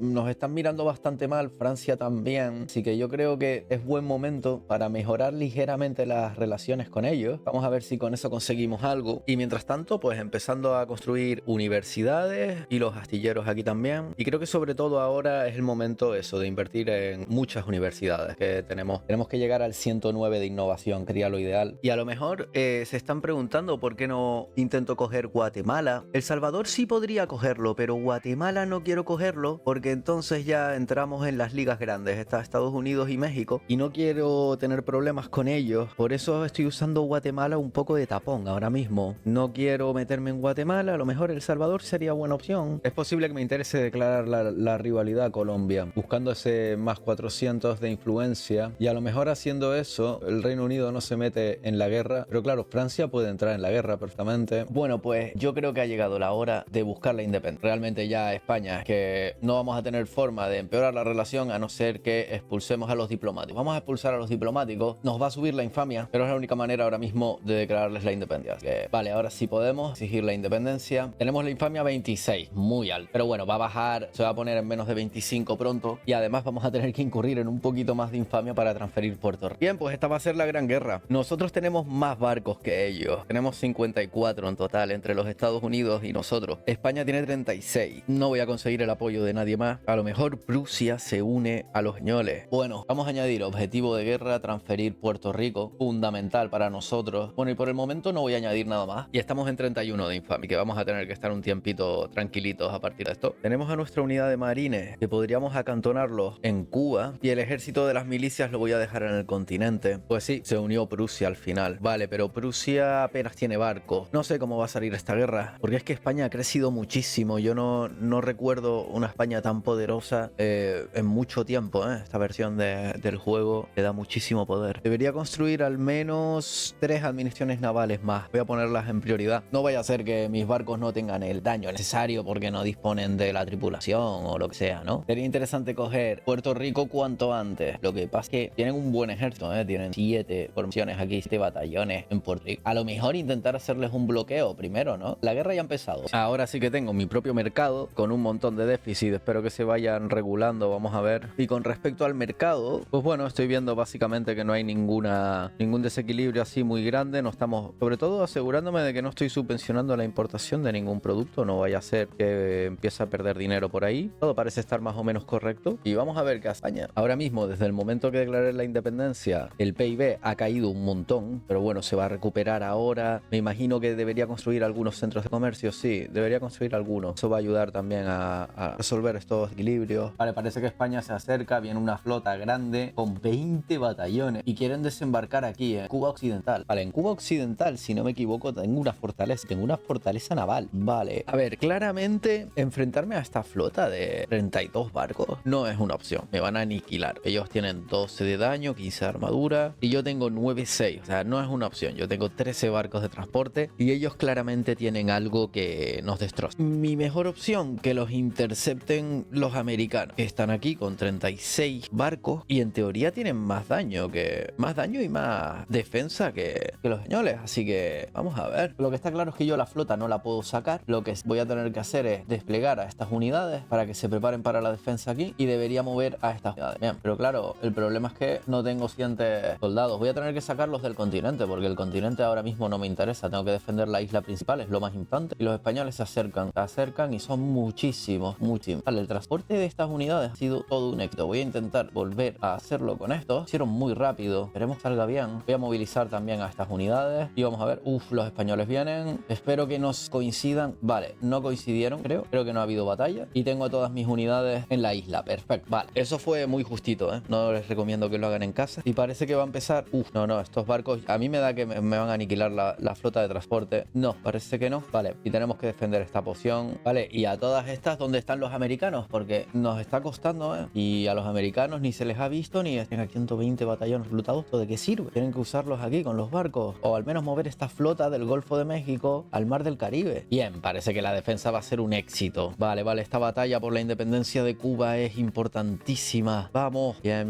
nos están mirando bastante mal, Francia también, así que yo creo que es buen momento para mejorar ligeramente las relaciones con ellos. Vamos a ver si con eso conseguimos algo, y mientras tanto pues empezando a construir universidades y los astilleros aquí también, y creo que sobre todo ahora es el momento eso de invertir en muchas universidades, que tenemos que llegar al 109 de innovación, que sería lo ideal. Y a lo mejor se están preguntando por qué no intento coger Guatemala. El Salvador sí podría cogerlo, pero Guatemala no quiero cogerlo porque entonces ya entramos en las ligas grandes. Está Estados Unidos y México y no quiero tener problemas con ellos. Por eso estoy usando Guatemala un poco de tapón ahora mismo. No quiero meterme en Guatemala. A lo mejor El Salvador sería buena opción. Es posible que me interese declarar la rivalidad a Colombia, buscando ese más 400 de influencia, y a lo mejor haciendo eso el Reino Unido no se mete en la guerra, pero claro, Francia puede entrar en la guerra perfectamente. Bueno, pues yo creo que ha llegado la hora de buscar la independencia. Realmente ya España, que no vamos a tener forma de empeorar la relación a no ser que expulsemos a los diplomáticos. Vamos a expulsar a los diplomáticos, nos va a subir la infamia, pero es la única manera ahora mismo de declararles la independencia. Que, vale, ahora sí podemos exigir la independencia. Tenemos la infamia 26, muy alta, pero bueno, va a bajar, se va a poner en menos de 25 pronto, y además vamos a tener que incurrir en un poquito más de infamia para transferir Puerto Rico. Bien, pues esta va a ser la gran guerra. Nosotros tenemos más barcos que ellos, tenemos 54 en total entre los Estados Unidos y nosotros. España tiene 36. No voy a conseguir el apoyo de nadie más. A lo mejor Prusia se une a los españoles. Bueno, vamos a añadir objetivo de guerra, transferir Puerto Rico, fundamental para nosotros. Bueno, y por el momento no voy a añadir nada más. Y estamos en 31 de infamia, que vamos a tener que estar un tiempito tranquilitos a partir de esto. Tenemos a nuestra unidad de marines, que podríamos acantonarlos en Cuba, y el ejército de las milicias lo voy a dejar en el continente. Pues sí, se unió Prusia al final. Vale, pero Prusia apenas tiene barcos. No sé cómo va a salir esta guerra, porque es que España ha crecido muchísimo. Yo no recuerdo una España tan poderosa en mucho tiempo. Esta versión del juego le da muchísimo poder. Debería construir al menos 3 administraciones navales más. Voy a ponerlas en prioridad. No vaya a ser que mis barcos no tengan el daño necesario porque no disponen de la tripulación o lo que sea, ¿no? Sería interesante coger Puerto Rico cuanto antes. Lo que pasa es que tienen un buen ejército, tienen 7 formaciones aquí, 7 batallones en Puerto Rico. A lo mejor intentar hacerles un bloqueo primero, ¿no? La guerra ya ha empezado. Ahora sí que tengo mi propio mercado con un montón de déficit. Espero que se vayan regulando, vamos a ver. Y con respecto al mercado, pues bueno, estoy viendo básicamente que no hay ningún desequilibrio así muy grande. No estamos, sobre todo asegurándome de que no estoy subvencionando la importación de ningún producto. No vaya a ser que empiece a perder dinero por ahí. Todo parece estar más o menos correcto. Y vamos a ver qué hace España. Ahora mismo, desde el momento que declaré la independencia, el PIB ha caído un montón, pero bueno, se va a recuperar ahora. Me imagino que debería construir algunos centros de comercio. Sí, debería construir algunos. Eso va a ayudar también a resolver estos equilibrios. Vale, parece que España se acerca. Viene una flota grande con 20 batallones y quieren desembarcar aquí en Cuba Occidental. Vale, en Cuba Occidental, si no me equivoco, tengo una fortaleza naval. Vale, a ver, claramente enfrentarme a esta flota de 32 barcos no es una opción. Me van a aniquilar. Ellos tienen 12 de daño, 15 de armadura y yo tengo 9-6. O sea, no es una opción. Yo tengo 13 barcos de transporte y ellos claramente tienen algo que nos destroza. Mi mejor opción, que los intercepten los americanos, que están aquí con 36 barcos y en teoría tienen más daño y más defensa que los españoles. Así que vamos a ver. Lo que está claro es que yo la flota no la puedo sacar. Lo que voy a tener que hacer es desplegar a estas unidades para que se preparen para la defensa aquí y debería mover a estas unidades. Bien, pero claro, el problema es que no tengo suficientes soldados. Voy a tener que sacarlos del continente porque el continente ahora mismo no me interesa. Tengo que defender la isla principal, es lo más importante. Y los españoles se acercan y son muchísimos. Vale, el transporte de estas unidades ha sido todo un éxito. Perfecto, voy a intentar volver a hacerlo con esto. Hicieron muy rápido, esperemos que salga bien. Voy a movilizar también a estas unidades y vamos a ver. Los españoles vienen. Espero que nos coincidan. Vale, no coincidieron, creo que no ha habido batalla y tengo a todas mis unidades en la isla. Perfecto, vale, eso fue muy justito, no les recomiendo que lo hagan en casa y parece que va a empezar. No, estos barcos a mí me da que me van a aniquilar la flota de transporte. No, parece que no. Vale, y tenemos que defender esta poción. Vale, y a todas estas, ¿dónde están los americanos? Porque nos está costando, y a los americanos ni se les ha visto ni estén aquí 120 batallones lutados. ¿Esto de qué sirve? Tienen que usarlos aquí con los barcos o al menos mover esta flota del Golfo de México al Mar del Caribe. Bien, parece que la defensa va a ser un éxito. Vale, esta batalla por la independencia de Cuba es importantísima. Vamos, bien.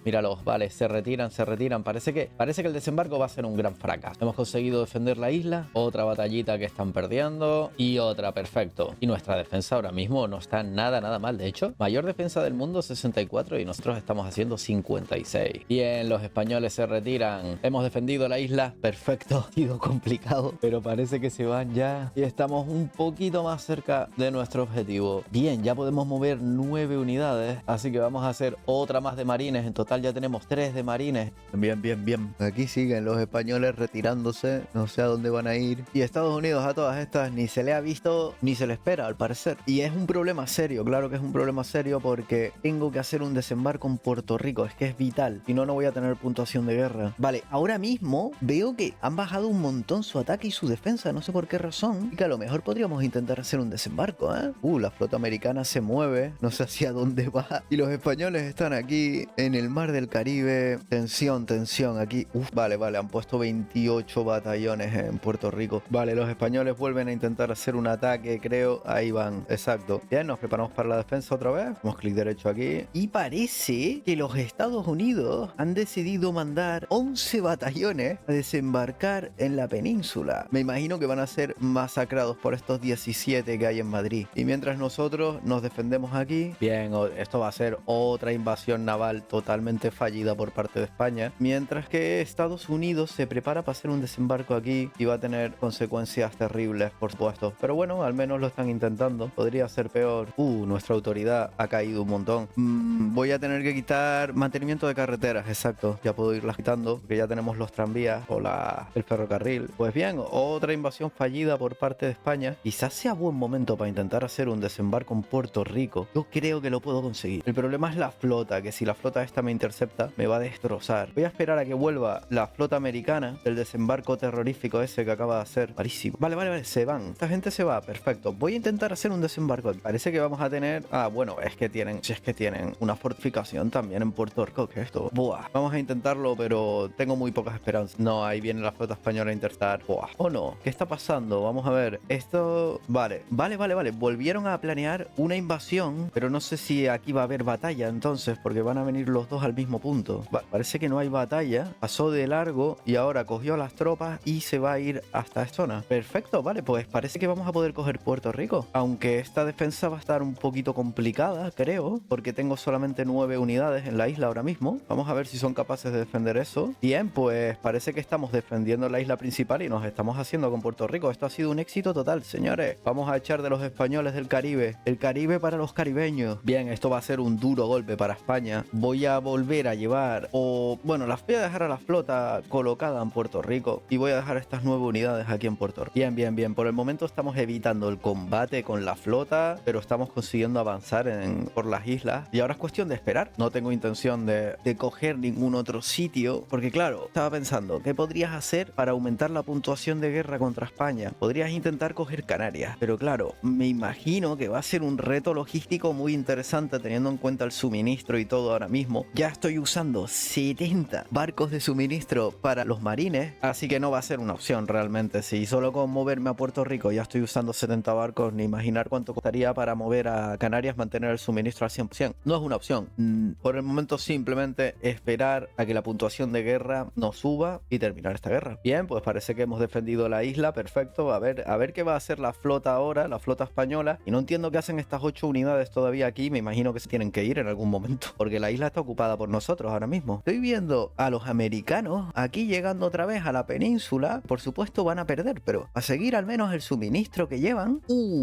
Míralos, vale, se retiran. Parece que el desembarco va a ser un gran fracaso. Hemos conseguido defender la isla, otra batallita que están perdiendo y otra, perfecto. Y nuestra defensa ahora mismo no está nada mal. De hecho, mayor defensa del mundo 64 y nosotros estamos haciendo 56. Bien, los españoles se retiran. Hemos defendido la isla, perfecto. Ha sido complicado, pero parece que se van ya y estamos un poquito más cerca de nuestro objetivo. Bien, ya podemos mover 9 unidades, así que vamos a hacer otra más de marines. En total ya tenemos 3 de marines. Bien. Aquí siguen los españoles retirándose, no sé a dónde van a ir. Y Estados Unidos a todas estas ni se le ha visto ni se le espera, al parecer. Y es un problema serio, claro que es un problema serio porque tengo que hacer un desembarco en Puerto Rico, es que es vital, si no, no voy a tener puntuación de guerra. Vale, ahora mismo veo que han bajado un montón su ataque y su defensa, no sé por qué razón, y que a lo mejor podríamos intentar hacer un desembarco, la flota americana se mueve, no sé hacia dónde va, y los españoles están aquí en el Mar del Caribe. Tensión aquí. Vale, han puesto 28 batallones en Puerto Rico. Vale, los españoles vuelven a intentar hacer un ataque, creo. Ahí van, exacto. Bien, nos preparamos para la defensa otra vez. Hacemos clic derecho aquí. Y parece que los Estados Unidos han decidido mandar 11 batallones a desembarcar en la península. Me imagino que van a ser masacrados por estos 17 que hay en Madrid. Y mientras nosotros nos defendemos aquí, bien, esto va a ser otra invasión naval totalmente fallida por parte de España. Mientras que Estados Unidos se prepara para hacer un desembarco aquí y va a tener consecuencias terribles, por supuesto. Pero bueno, al menos lo están intentando. Podría ser peor. Nuestra autoridad ha caído un montón. Voy a tener que quitar mantenimiento de carreteras, exacto. Ya puedo irlas quitando porque ya tenemos los tranvías o el ferrocarril. Pues bien, otra invasión fallida por parte de España. Quizás sea buen momento para intentar hacer un desembarco en Puerto Rico. Yo creo que lo puedo conseguir. El problema es la flota, que si la flota esta me intercepta, me va a destrozar. Voy a esperar a que vuelva la flota americana del desembarco terrorífico ese que acaba de hacer. Parísimo. Vale, se van. Esta gente se va, perfecto. Voy a intentar hacer un desembarco. Parece que vamos a tener... bueno, es que tienen una fortificación también en Puerto Rico. ¿Qué es esto? Buah. Vamos a intentarlo, pero tengo muy pocas esperanzas. No, ahí viene la flota española a intentar. Buah. ¿O no? ¿Qué está pasando? Vamos a ver. Esto... Vale. Volvieron a planear una invasión, pero no sé si aquí va a haber batalla entonces, porque van a venir los dos al mismo punto. Parece que no hay batalla. Pasó de largo y ahora cogió a las tropas y se va a ir hasta esta zona. Perfecto, vale, pues parece que vamos a poder coger Puerto Rico. Aunque esta defensa va a estar un poquito complicada, creo, porque tengo solamente 9 unidades en la isla ahora mismo. Vamos a ver si son capaces de defender eso. Bien, pues parece que estamos defendiendo la isla principal y nos estamos haciendo con Puerto Rico. Esto ha sido un éxito total, señores. Vamos a echar de los españoles del Caribe. El Caribe para los caribeños. Bien, esto va a ser un duro golpe para España. Voy a volver a llevar, voy a dejar a la flota colocada en Puerto Rico y voy a dejar estas 9 unidades aquí en Puerto Rico. Bien. Por el momento estamos evitando el combate con la flota, pero estamos consiguiendo avanzar por las islas y ahora es cuestión de esperar. No tengo intención de coger ningún otro sitio porque claro, estaba pensando, ¿qué podrías hacer para aumentar la puntuación de guerra contra España? Podrías intentar coger Canarias, pero claro, me imagino que va a ser un reto logístico muy interesante teniendo en cuenta el suministro y todo ahora mismo. Ya estoy usando 70 barcos de suministro para los marines, así que no va a ser una opción realmente. Si solo con moverme a Puerto Rico ya estoy usando 70 barcos, ni imaginar cuánto costaría para mover a Canarias mantener el suministro al 100%. No es una opción. Por el momento simplemente esperar a que la puntuación de guerra nos suba y terminar esta guerra. Bien, pues parece que hemos defendido la isla, perfecto. A ver qué va a hacer la flota ahora, la flota española. Y no entiendo qué hacen estas 8 unidades todavía aquí. Me imagino que se tienen que ir en algún momento, porque la isla está ocupada por nosotros ahora mismo. Estoy viendo a los americanos aquí llegando otra vez a la península. Por supuesto van a perder, pero a seguir al menos el suministro que llevan.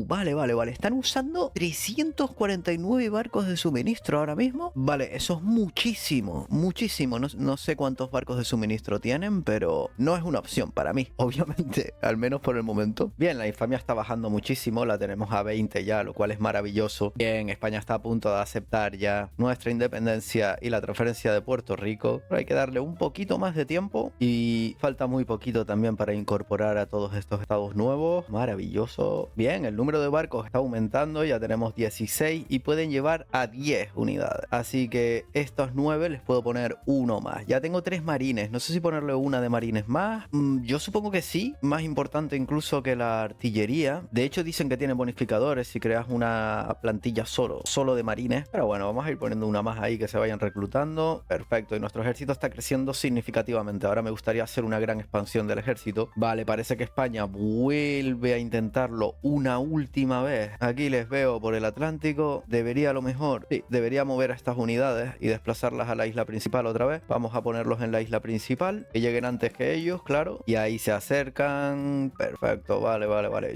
Vale. Están usando 349 barcos de suministro suministro ahora mismo. Vale, eso es muchísimo, muchísimo. No sé cuántos barcos de suministro tienen, pero no es una opción para mí, obviamente, al menos por el momento. Bien, la infamia está bajando muchísimo, la tenemos a 20 ya, lo cual es maravilloso. Bien, España está a punto de aceptar ya nuestra independencia y la transferencia de Puerto Rico, pero hay que darle un poquito más de tiempo y falta muy poquito también para incorporar a todos estos estados nuevos. Maravilloso. Bien, el número de barcos está aumentando, ya tenemos 16 y pueden llevar a 10 unidades, así que estos 9 les puedo poner uno más. Ya tengo 3 marines, no sé si ponerle una de marines más. Yo supongo que sí, más importante incluso que la artillería. De hecho dicen que tiene bonificadores si creas una plantilla solo de marines, pero bueno, vamos a ir poniendo una más ahí que se vayan reclutando. Perfecto, y nuestro ejército está creciendo significativamente. Ahora me gustaría hacer una gran expansión del ejército. Vale, parece que España vuelve a intentarlo una última vez. Aquí les veo por el Atlántico. Debería a lo mejor, sí, debería mover a estas unidades y desplazarlas a la isla principal otra vez. Vamos a ponerlos en la isla principal, que lleguen antes que ellos, claro, y ahí se acercan. Perfecto, vale.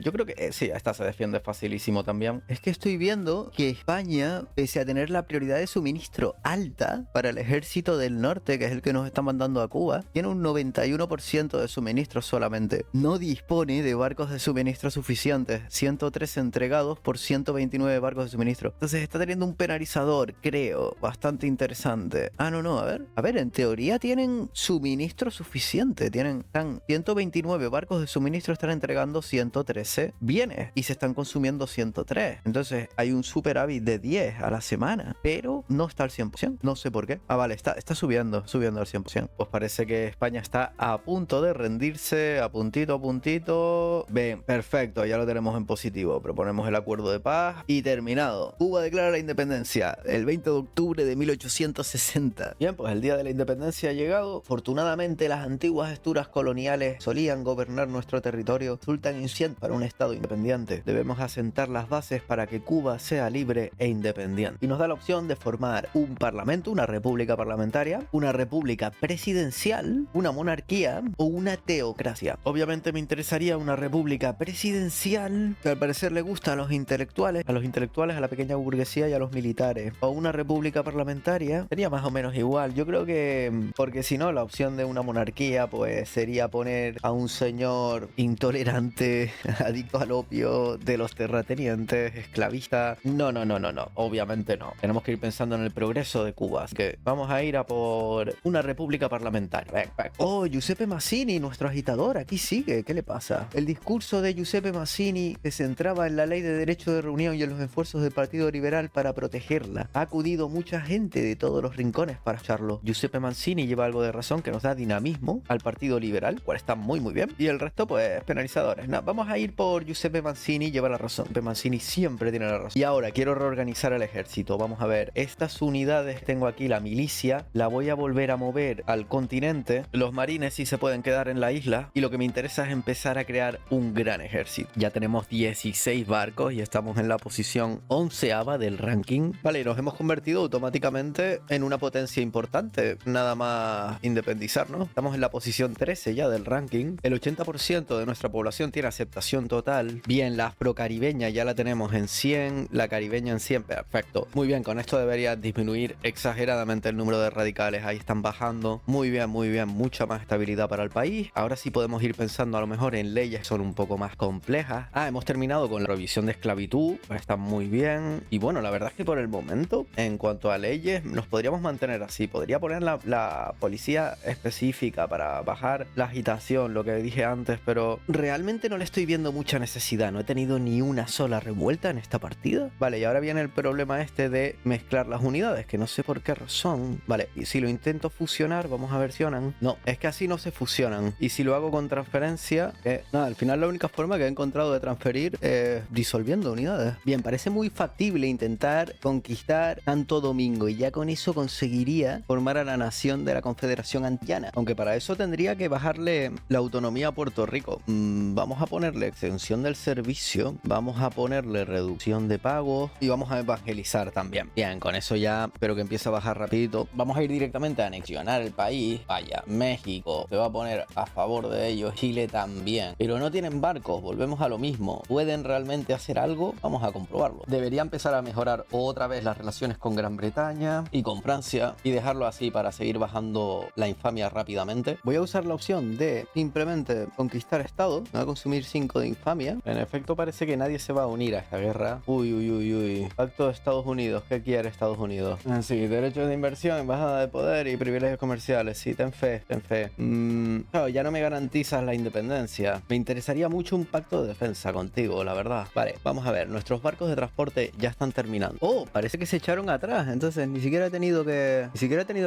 Yo creo que sí, esta se defiende facilísimo también. Es que estoy viendo que España, pese a tener la prioridad de suministro alta para el ejército del norte, que es el que nos está mandando a Cuba, tiene un 91% de suministro solamente. No dispone de barcos de suministro suficientes, 103 entregados por 129 barcos de suministro. Entonces está teniendo un penalizador, creo, bastante interesante. No, a ver, en teoría tienen suministro suficiente, están 129 barcos de suministro, están entregando 113 bienes y se están consumiendo 103. Entonces hay un superávit de 10 a la semana, pero no está al 100%, no sé por qué. Vale, está subiendo al 100%. Pues parece que España está a punto de rendirse, a puntito. Bien, perfecto, ya lo tenemos en positivo. Proponemos el acuerdo de paz y terminado. Cuba declara la independencia el 20 de octubre de 1860. Bien, pues el día de la independencia ha llegado. Afortunadamente las antiguas estructuras coloniales solían gobernar nuestro territorio, resultan insuficientes para un estado independiente. Debemos asentar las bases para que Cuba sea libre e independiente. Y nos da la opción de formar un parlamento, una república parlamentaria, una república presidencial, una monarquía o una teocracia. Obviamente me interesaría una república presidencial, que al parecer le gusta a los intelectuales, a la pequeña burguesía y a los militares. O una república parlamentaria sería más o menos igual. Yo creo que, porque si no, la opción de una monarquía pues sería poner a un señor intolerante, adicto al opio, de los terratenientes, esclavista. No, obviamente no. Tenemos que ir pensando en el progreso de Cuba. Así que vamos a ir a por una república parlamentaria. Ven. Oh, Giuseppe Mazzini, nuestro agitador, aquí sigue. ¿Qué le pasa? El discurso de Giuseppe Mazzini se centraba en la ley de derecho de reunión y en los esfuerzos del Partido Liberal para protegerla. Ha acudido mucha gente de todos los rincones para escucharlo. Giuseppe Mazzini lleva algo de razón que nos da dinamismo al Partido Liberal, cual está muy bien. Y el resto, pues, penalizadores. No, vamos a ir por Giuseppe Mazzini, lleva la razón. Giuseppe Mazzini siempre tiene la razón. Y ahora quiero reorganizar el ejército. Vamos a ver, estas unidades, tengo aquí la milicia, la voy a volver a mover al continente. Los marines sí se pueden quedar en la isla. Y lo que me interesa es empezar a crear un gran ejército. Ya tenemos 16 barcos y estamos en la posición 11ª del ranking. Vale, nos hemos convertido automáticamente en una potencia importante. Nada más independizarnos. Estamos en la posición 13 ya del ranking. El 80% de nuestra población tiene aceptación total. Bien, la afrocaribeña ya la tenemos en 100. La caribeña en 100. Perfecto. Muy bien, con esto debería disminuir exageradamente el número de radicales. Ahí están bajando. Muy bien. Mucha más estabilidad para el país. Ahora sí podemos ir pensando a lo mejor en leyes que son un poco más complejas. Hemos terminado con la revisión de esclavitud. Está muy bien. Y bueno, la verdad es que por el momento, en cuanto a leyes, nos podríamos mantener así. Podría poner la policía específica para bajar la agitación, lo que dije antes, pero realmente no le estoy viendo mucha necesidad. No he tenido ni una sola revuelta en esta partida. Vale, y ahora viene el problema este de mezclar las unidades, que no sé por qué razón. Vale, y si lo intento fusionar, vamos a ver si fusionan. No, es que así no se fusionan. Y si lo hago con transferencia, nada, al final la única forma que he encontrado de transferir es disolviendo unidades. Bien, parece muy factible intentar conquistar Santo Domingo y ya con eso conseguiría formar a la nación de la Confederación Antillana. Aunque para eso tendría que bajarle la autonomía a Puerto Rico. Vamos a ponerle extensión del servicio, vamos a ponerle reducción de pagos y vamos a evangelizar también. Bien, con eso ya espero que empiece a bajar rapidito. Vamos a ir directamente a anexionar el país. Vaya, México se va a poner a favor de ellos, Chile también. Pero no tienen barcos, volvemos a lo mismo. ¿Pueden realmente hacer algo? Vamos a comprobarlo. Debería empezar a mejorar otra vez vez las relaciones con Gran Bretaña y con Francia y dejarlo así para seguir bajando la infamia rápidamente. Voy a usar la opción de simplemente conquistar estados. Me va a consumir 5 de infamia. En efecto parece que nadie se va a unir a esta guerra. Uy. Pacto de Estados Unidos. ¿Qué quiere Estados Unidos? Sí, derechos de inversión, embajada de poder y privilegios comerciales. Sí, ten fe. Claro, ya no me garantizas la independencia. Me interesaría mucho un pacto de defensa contigo, la verdad. Vale, vamos a ver. Nuestros barcos de transporte ya están terminando. Oh, parece que se echaron atrás. Entonces ni siquiera he tenido que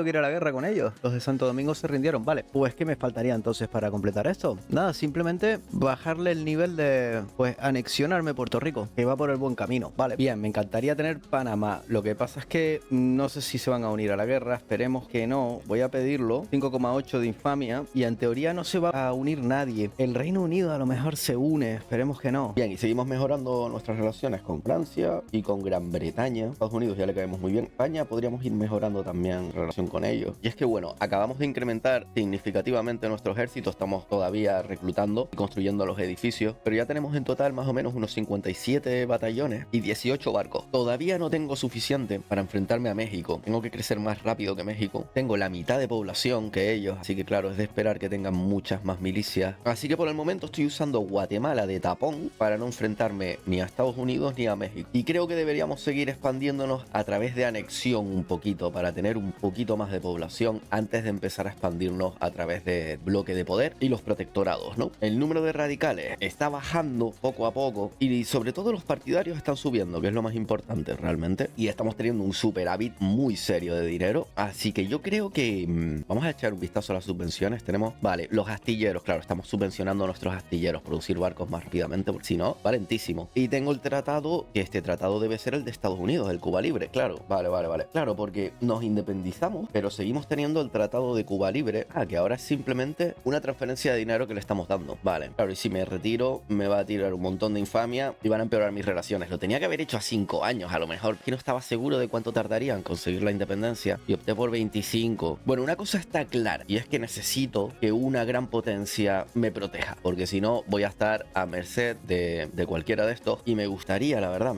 ir a la guerra con ellos. Los de Santo Domingo se rindieron. Vale, pues ¿qué me faltaría entonces para completar esto? Nada, simplemente bajarle el nivel de, pues, anexionarme Puerto Rico, que va por el buen camino. Vale, bien, me encantaría tener Panamá. Lo que pasa es que no sé si se van a unir a la guerra. Esperemos que no. Voy a pedirlo. 5,8 de infamia. Y en teoría no se va a unir nadie. El Reino Unido a lo mejor se une. Esperemos que no. Bien, y seguimos mejorando nuestras relaciones con Francia y con Gran Bretaña. Estados Unidos ya le caemos muy bien. España podríamos ir mejorando también relación con ellos. Y es que bueno, acabamos de incrementar significativamente nuestro ejército. Estamos todavía reclutando y construyendo los edificios, pero ya tenemos en total más o menos unos 57 batallones y 18 barcos. Todavía no tengo suficiente para enfrentarme a México. Tengo que crecer más rápido que México. Tengo la mitad de población que ellos, así que claro, es de esperar que tengan muchas más milicias. Así que por el momento estoy usando Guatemala de tapón para no enfrentarme ni a Estados Unidos ni a México. Y creo que deberíamos seguir expandiéndonos a través de anexión un poquito para tener un poquito más de población antes de empezar a expandirnos a través de bloque de poder y los protectorados, ¿no? El número de radicales está bajando poco a poco y sobre todo los partidarios están subiendo, que es lo más importante realmente, y estamos teniendo un superávit muy serio de dinero, así que yo creo que vamos a echar un vistazo a las subvenciones. Tenemos, vale, los astilleros, claro, estamos subvencionando a nuestros astilleros, producir barcos más rápidamente, porque si no, valentísimo. Y tengo el tratado, que este tratado debe ser el de Estados Unidos, el Cuba Libre, claro, vale. Claro, porque nos independizamos, pero seguimos teniendo el tratado de Cuba Libre, que ahora es simplemente una transferencia de dinero que le estamos dando, vale. Claro, y si me retiro, me va a tirar un montón de infamia y van a empeorar mis relaciones. Lo tenía que haber hecho a 5 años, a lo mejor, que no estaba seguro de cuánto tardaría en conseguir la independencia y opté por 25. Bueno, una cosa está clara, y es que necesito que una gran potencia me proteja, porque si no voy a estar a merced de cualquiera de estos, y me gustaría, la verdad,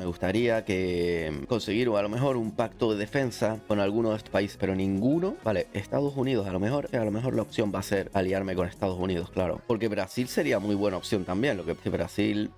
que conseguir a lo mejor un pacto de defensa con alguno de estos países, pero ninguno. Vale, Estados Unidos, a lo mejor la opción va a ser aliarme con Estados Unidos, claro, porque Brasil sería muy buena opción también. Lo que Brasil,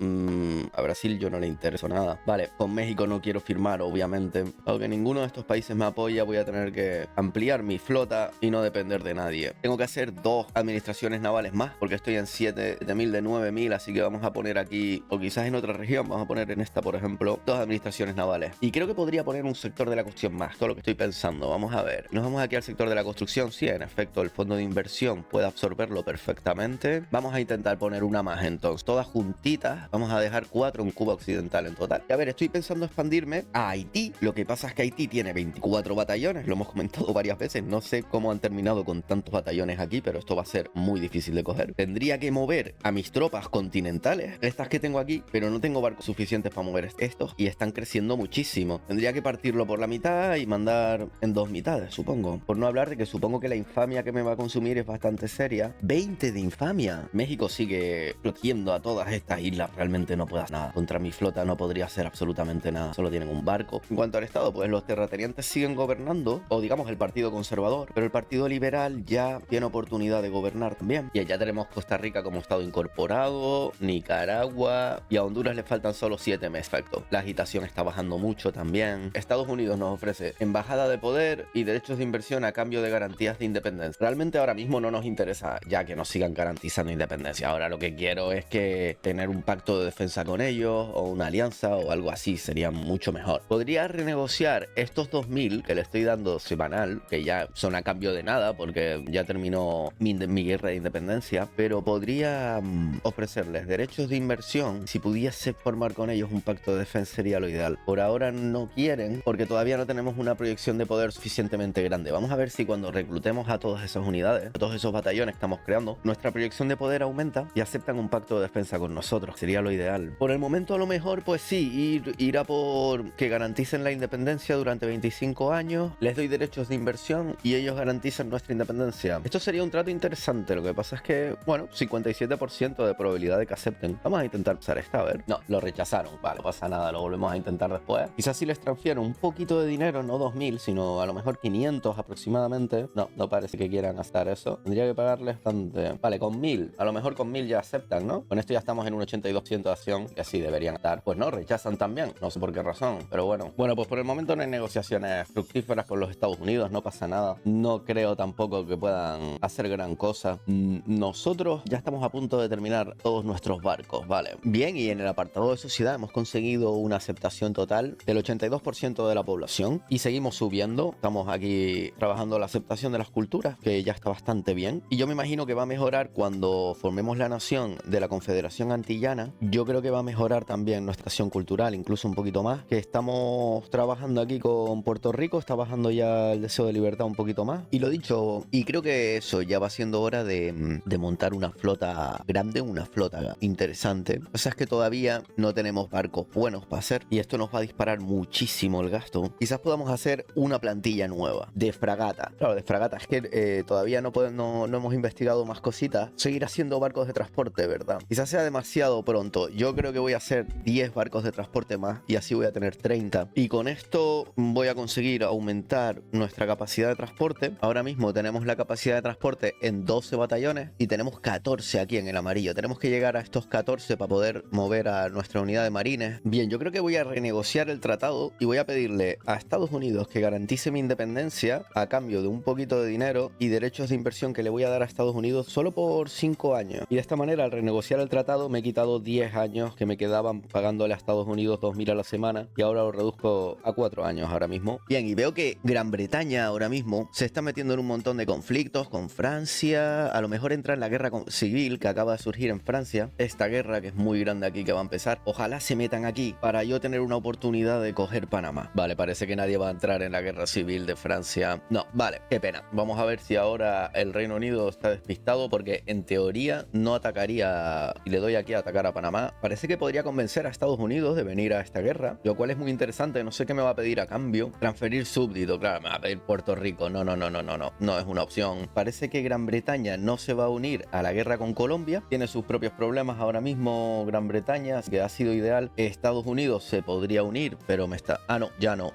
a Brasil yo no le intereso nada. Vale, con México no quiero firmar, obviamente. Aunque ninguno de estos países me apoya, voy a tener que ampliar mi flota y no depender de nadie. Tengo que hacer 2 administraciones navales más, porque estoy en 7.000 de 9.000, así que vamos a poner aquí, o quizás en otra región, vamos a poner en esta, por ejemplo, 2 administraciones navales. Y creo que podría poner un sector de la construcción más, todo lo que estoy pensando. Vamos a ver, nos vamos aquí al sector de la construcción. Sí, en efecto, el fondo de inversión puede absorberlo perfectamente. Vamos a intentar poner una más entonces, todas juntitas. Vamos a dejar 4 en Cuba Occidental en total. Y a ver, estoy pensando expandirme a Haití. Lo que pasa es que Haití tiene 24 batallones, lo hemos comentado varias veces. No sé cómo han terminado con tantos batallones aquí, pero esto va a ser muy difícil de coger. Tendría que mover a mis tropas continentales, estas que tengo aquí, pero no tengo barcos suficientes para mover estos y están creciendo muchísimo. Tendría que partirlo por la mitad y mandar en 2 mitades, supongo. Por no hablar de que supongo que la infamia que me va a consumir es bastante seria. 20 de infamia. México sigue protegiendo a todas estas islas. Realmente no puedo hacer nada. Contra mi flota no podría hacer absolutamente nada. Solo tienen un barco. En cuanto al Estado, pues los terratenientes siguen gobernando, o digamos el Partido Conservador, pero el Partido Liberal ya tiene oportunidad de gobernar también. Y allá tenemos Costa Rica como Estado incorporado, Nicaragua, y a Honduras le faltan solo 7 meses. Perfecto. La agitación está bajando mucho también. Estados Unidos nos ofrece embajada de poder y derechos de inversión a cambio de garantías de independencia. Realmente ahora mismo no nos interesa ya que nos sigan garantizando independencia. Ahora lo que quiero es que tener un pacto de defensa con ellos o una alianza o algo así sería mucho mejor. Podría renegociar estos 2.000 que le estoy dando semanal, que ya son a cambio de nada porque ya terminó mi guerra de independencia, pero podría ofrecerles derechos de inversión. Si pudiese formar con ellos un pacto de defensa sería lo ideal. Por ahora no quieren porque todavía no tenemos una proyección de poder suficientemente grande. Vamos a ver si cuando reclutemos a todas esas unidades, a todos esos batallones que estamos creando, nuestra proyección de poder aumenta y aceptan un pacto de defensa con nosotros. Sería lo ideal. Por el momento a lo mejor pues sí, ir a por que garanticen la independencia durante 25 años, les doy derechos de inversión y ellos garantizan nuestra independencia. Esto sería un trato interesante. Lo que pasa es que, bueno, 57% de probabilidad de que acepten. Vamos a intentar usar esta, a ver. No, lo rechazaron. Vale, no pasa nada, lo volvemos a intentar después. Quizás si les transfiero un poquito de dinero, no 2.000, sino a lo mejor 500 aproximadamente. No parece que quieran gastar eso. Tendría que pagarles bastante. Vale, con 1.000. A lo mejor con 1.000 ya aceptan, ¿no? Con esto ya estamos en un 82% de acción, que así deberían estar. Pues no, rechazan también. No sé por qué razón, pero bueno. Bueno, pues por el momento no hay negociaciones fructíferas con los Estados Unidos, no pasa nada. No creo tampoco que puedan hacer gran cosa. Nosotros ya estamos a punto de terminar todos nuestros barcos, ¿vale? Bien, y en el apartado de sociedad hemos conseguido una aceptación total del 82% de la población y seguimos subiendo. Estamos aquí trabajando la aceptación de las culturas, que ya está bastante bien. Y yo me imagino que va a mejorar cuando formemos la nación de la Confederación Antillana. Yo creo que va a mejorar también nuestra acción cultural, incluso un poquito más. Que estamos trabajando aquí con Puerto Rico, está bajando ya el deseo de libertad un poquito más. Y lo dicho, y creo que eso ya va siendo hora de montar una flota grande, una flota interesante. O sea, es que todavía no tenemos barcos buenos para hacer y esto nos va a disparar muchísimo el gasto. Quizás podamos hacer una plantilla nueva de fragata. Claro, de fragata, es que todavía no hemos investigado más cositas. Seguir haciendo barcos de transporte, ¿verdad? Quizás sea demasiado pronto. Yo creo que voy a hacer 10 barcos de transporte más y así voy a tener 30. Y con esto voy a conseguir aumentar nuestra capacidad de transporte. Ahora mismo tenemos la capacidad de transporte en 12 batallones y tenemos 14 aquí en el amarillo. Tenemos que llegar a estos 14 para poder mover a nuestra unidad de marines. Bien, yo creo que voy a renegociar el tratado y voy a pedirle a Estados Unidos que garantice mi independencia a cambio de un poquito de dinero y derechos de inversión que le voy a dar a Estados Unidos solo por 5 años. Y de esta manera, al renegociar el tratado, me he quitado 10 años que me quedaban pagándole a Estados Unidos 2.000 a la semana y ahora lo reduzco a 4 años ahora mismo. Bien, y veo que Gran Bretaña ahora mismo se está metiendo en un montón de conflictos con Francia. A lo mejor entra en la guerra civil que acaba de surgir en Francia. Esta guerra que es muy grande aquí que va a empezar. Ojalá se metan aquí para yo tener una oportunidad de coger Panamá. Vale, parece que nadie va a entrar en la guerra civil de Francia. No, vale, qué pena. Vamos a ver si ahora el Reino Unido está despistado porque en teoría no atacaría y le doy aquí a atacar a Panamá. Parece que podría convencer a Estados Unidos de venir a esta guerra, lo cual es muy interesante. No sé qué me va a pedir a cambio. Transferir súbdito, claro, me va a pedir Puerto Rico. No es una opción. Parece que Gran Bretaña no se va a unir a la guerra con Colombia. Tiene sus propios problemas ahora mismo Gran Bretaña, que ha sido ideal. Estados Unidos se podría unir, pero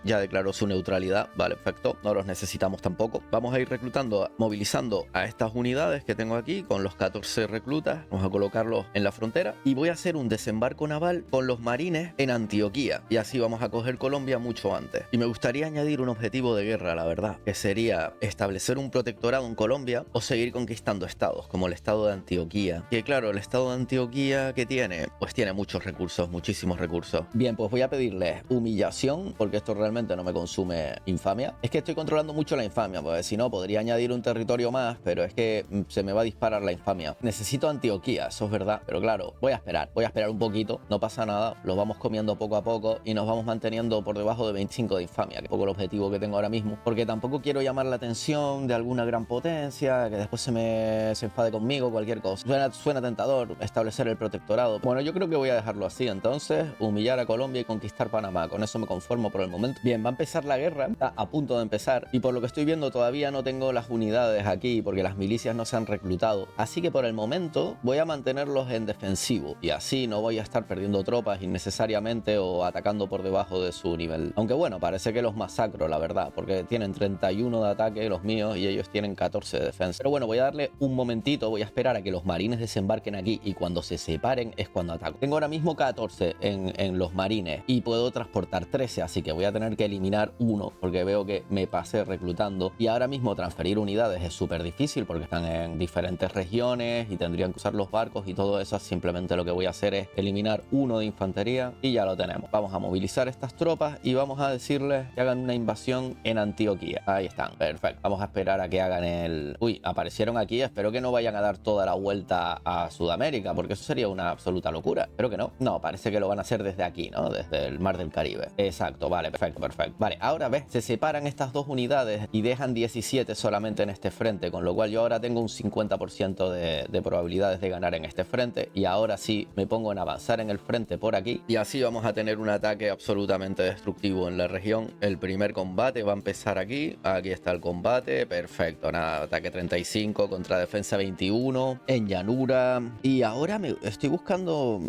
ya declaró su neutralidad. Vale, perfecto, no los necesitamos tampoco. Vamos a ir reclutando, movilizando a estas unidades que tengo aquí con los 14 reclutas. Vamos a colocarlos en la frontera y voy a hacer un desembarco naval con los marines en Antioquía y así vamos a coger Colombia mucho antes. Y me gustaría añadir un objetivo de guerra, la verdad, que sería establecer un protectorado en Colombia o seguir conquistando estados como el estado de Antioquía. Que claro, el estado de Antioquía, ¿qué tiene? Pues tiene muchos recursos, muchísimos recursos. Bien, pues voy a pedirles humillación porque esto realmente no me consume infamia. Es que estoy controlando mucho la infamia, porque si no podría añadir un territorio más, pero es que se me va a disparar la infamia. Necesito Antioquía, eso es verdad, pero claro, voy a esperar un poquito, no pasa nada, lo vamos comiendo poco a poco y nos vamos manteniendo por debajo de 25 de infamia, que es poco el objetivo que tengo ahora mismo, porque tampoco quiero llamar la atención de alguna gran potencia, que después se enfade conmigo, cualquier cosa. Suena tentador establecer el protectorado. Bueno, yo creo que voy a dejarlo así, entonces, humillar a Colombia y conquistar Panamá, con eso me conformo por el momento. Bien, va a empezar la guerra, está a punto de empezar, y por lo que estoy viendo todavía no tengo las unidades aquí, porque las milicias no se han reclutado, así que por el momento voy a mantenerlos en defensivo, y así no voy a estar perdiendo tropas innecesariamente o atacando por debajo de su nivel. Aunque bueno, parece que los masacro, la verdad, porque tienen 31 de ataque los míos y ellos tienen 14 de defensa. Pero bueno, voy a darle un momentito, voy a esperar a que los marines desembarquen aquí y cuando se separen es cuando ataco. Tengo ahora mismo 14 en los marines y puedo transportar 13, así que voy a tener que eliminar uno porque veo que me pasé reclutando y ahora mismo transferir unidades es súper difícil porque están en diferentes regiones y tendrían que usar los barcos y todo eso. Simplemente lo que voy a hacer es eliminar uno de infantería y ya lo tenemos. Vamos a movilizar estas tropas y vamos a decirles que hagan una invasión en Antioquía. Ahí están, perfecto. Vamos a esperar a que hagan el... Uy, aparecieron aquí, espero que no vayan a dar toda la vuelta a Sudamérica porque eso sería una absoluta locura. Espero que no. No, parece que lo van a hacer desde aquí, ¿no? Desde el Mar del Caribe. Exacto, vale, perfecto. Vale, ahora ves, se separan estas dos unidades y dejan 17 solamente en este frente, con lo cual yo ahora tengo un 50% de probabilidades de ganar en este frente y ahora sí me pongo en avanzar en el frente por aquí y así vamos a tener un ataque absolutamente destructivo en la región. El primer combate va a empezar aquí. Aquí está el combate, perfecto, nada, ataque 35 contra defensa 21 en llanura y ahora estoy buscando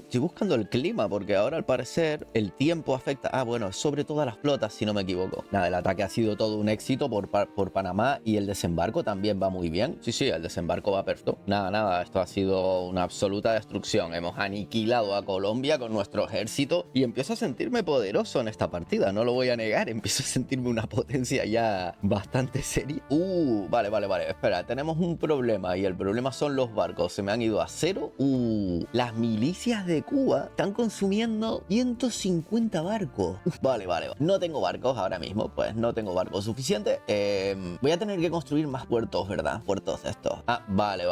el clima porque ahora al parecer el tiempo afecta. Ah, bueno, bueno, sobre todas las flotas, si no me equivoco. Nada, el ataque ha sido todo un éxito por Panamá y el desembarco también va muy bien. Sí, el desembarco va perfecto. Nada, esto ha sido una absoluta destrucción. Hemos aniquilado a Colombia con nuestro ejército y empiezo a sentirme poderoso en esta partida, no lo voy a negar. Empiezo a sentirme una potencia ya bastante seria. Vale, espera, tenemos un problema y el problema son los barcos. Se me han ido a cero. Las milicias de Cuba están consumiendo 150 barcos. Vale. No tengo barcos ahora mismo, pues no tengo barcos suficientes. Voy a tener que construir más puertos, ¿verdad? Puertos de estos. Vale.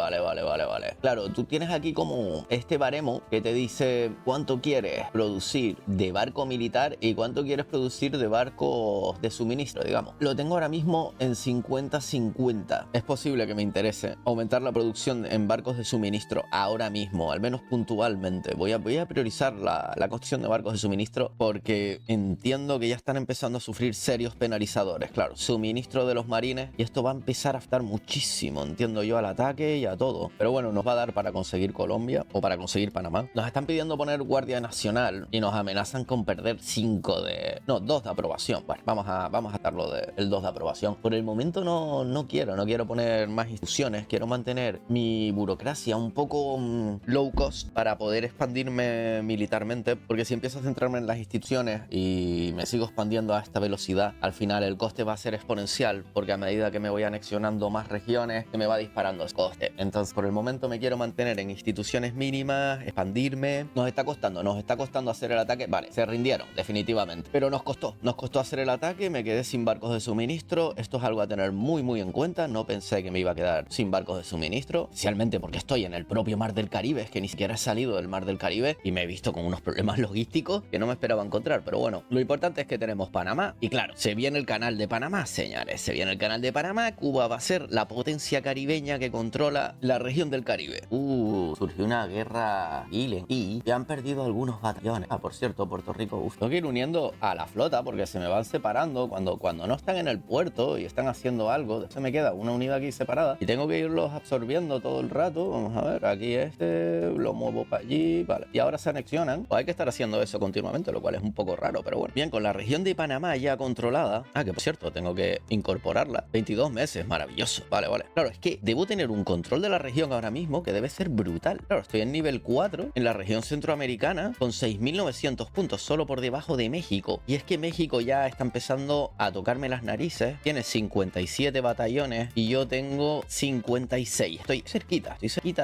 Claro, tú tienes aquí como este baremo que te dice cuánto quieres producir de barco militar y cuánto quieres producir de barcos de suministro, digamos. Lo tengo ahora mismo en 50-50. Es posible que me interese aumentar la producción en barcos de suministro ahora mismo, al menos puntualmente. Voy a priorizar la construcción de barcos de suministro porque entiendo que ya están empezando a sufrir serios penalizadores. Claro, suministro de los marines y esto va a empezar a afectar muchísimo, entiendo yo, al ataque y a todo. Pero bueno, nos va a dar para conseguir Colombia o para conseguir Panamá. Nos están pidiendo poner Guardia Nacional y nos amenazan con perder 2 de aprobación. Bueno, vamos a darlo del 2 de aprobación. Por el momento no quiero poner más instituciones. Quiero mantener mi burocracia un poco low cost para poder expandirme militarmente, porque si empiezo a centrarme en las instituciones y me sigo expandiendo a esta velocidad, al final el coste va a ser exponencial, porque a medida que me voy anexionando más regiones, que me va disparando el coste. Entonces, por el momento me quiero mantener en instituciones mínimas, expandirme. Nos está costando hacer el ataque. Vale, se rindieron, definitivamente. Pero nos costó hacer el ataque, me quedé sin barcos de suministro. Esto es algo a tener muy en cuenta. No pensé que me iba a quedar sin barcos de suministro, especialmente porque estoy en el propio Mar del Caribe. Es que ni siquiera he salido del Mar del Caribe y me he visto con unos problemas logísticos que no me esperaba encontrar. Pero bueno, lo importante es que tenemos Panamá y claro, se viene el canal de Panamá, señores. Se viene el canal de Panamá. Cuba va a ser la potencia caribeña que controla la región del Caribe. Surgió una guerra y ya han perdido algunos batallones. Por cierto, Puerto Rico, tengo que ir uniendo a la flota porque se me van separando cuando no están en el puerto y están haciendo algo. Se me queda una unidad aquí separada y tengo que irlos absorbiendo todo el rato. Vamos a ver, aquí lo muevo para allí, vale. Y ahora se anexionan. Pues hay que estar haciendo eso continuamente, lo cual es un poco raro, pero bueno. Bien, con la región de Panamá ya controlada. Que por cierto, tengo que incorporarla. 22 meses, maravilloso. Vale. Claro, es que debo tener un control de la región ahora mismo que debe ser brutal. Claro, estoy en nivel 4 en la región centroamericana con 6.900 puntos, solo por debajo de México. Y es que México ya está empezando a tocarme las narices. Tiene 57 batallones y yo tengo 56. Estoy cerquita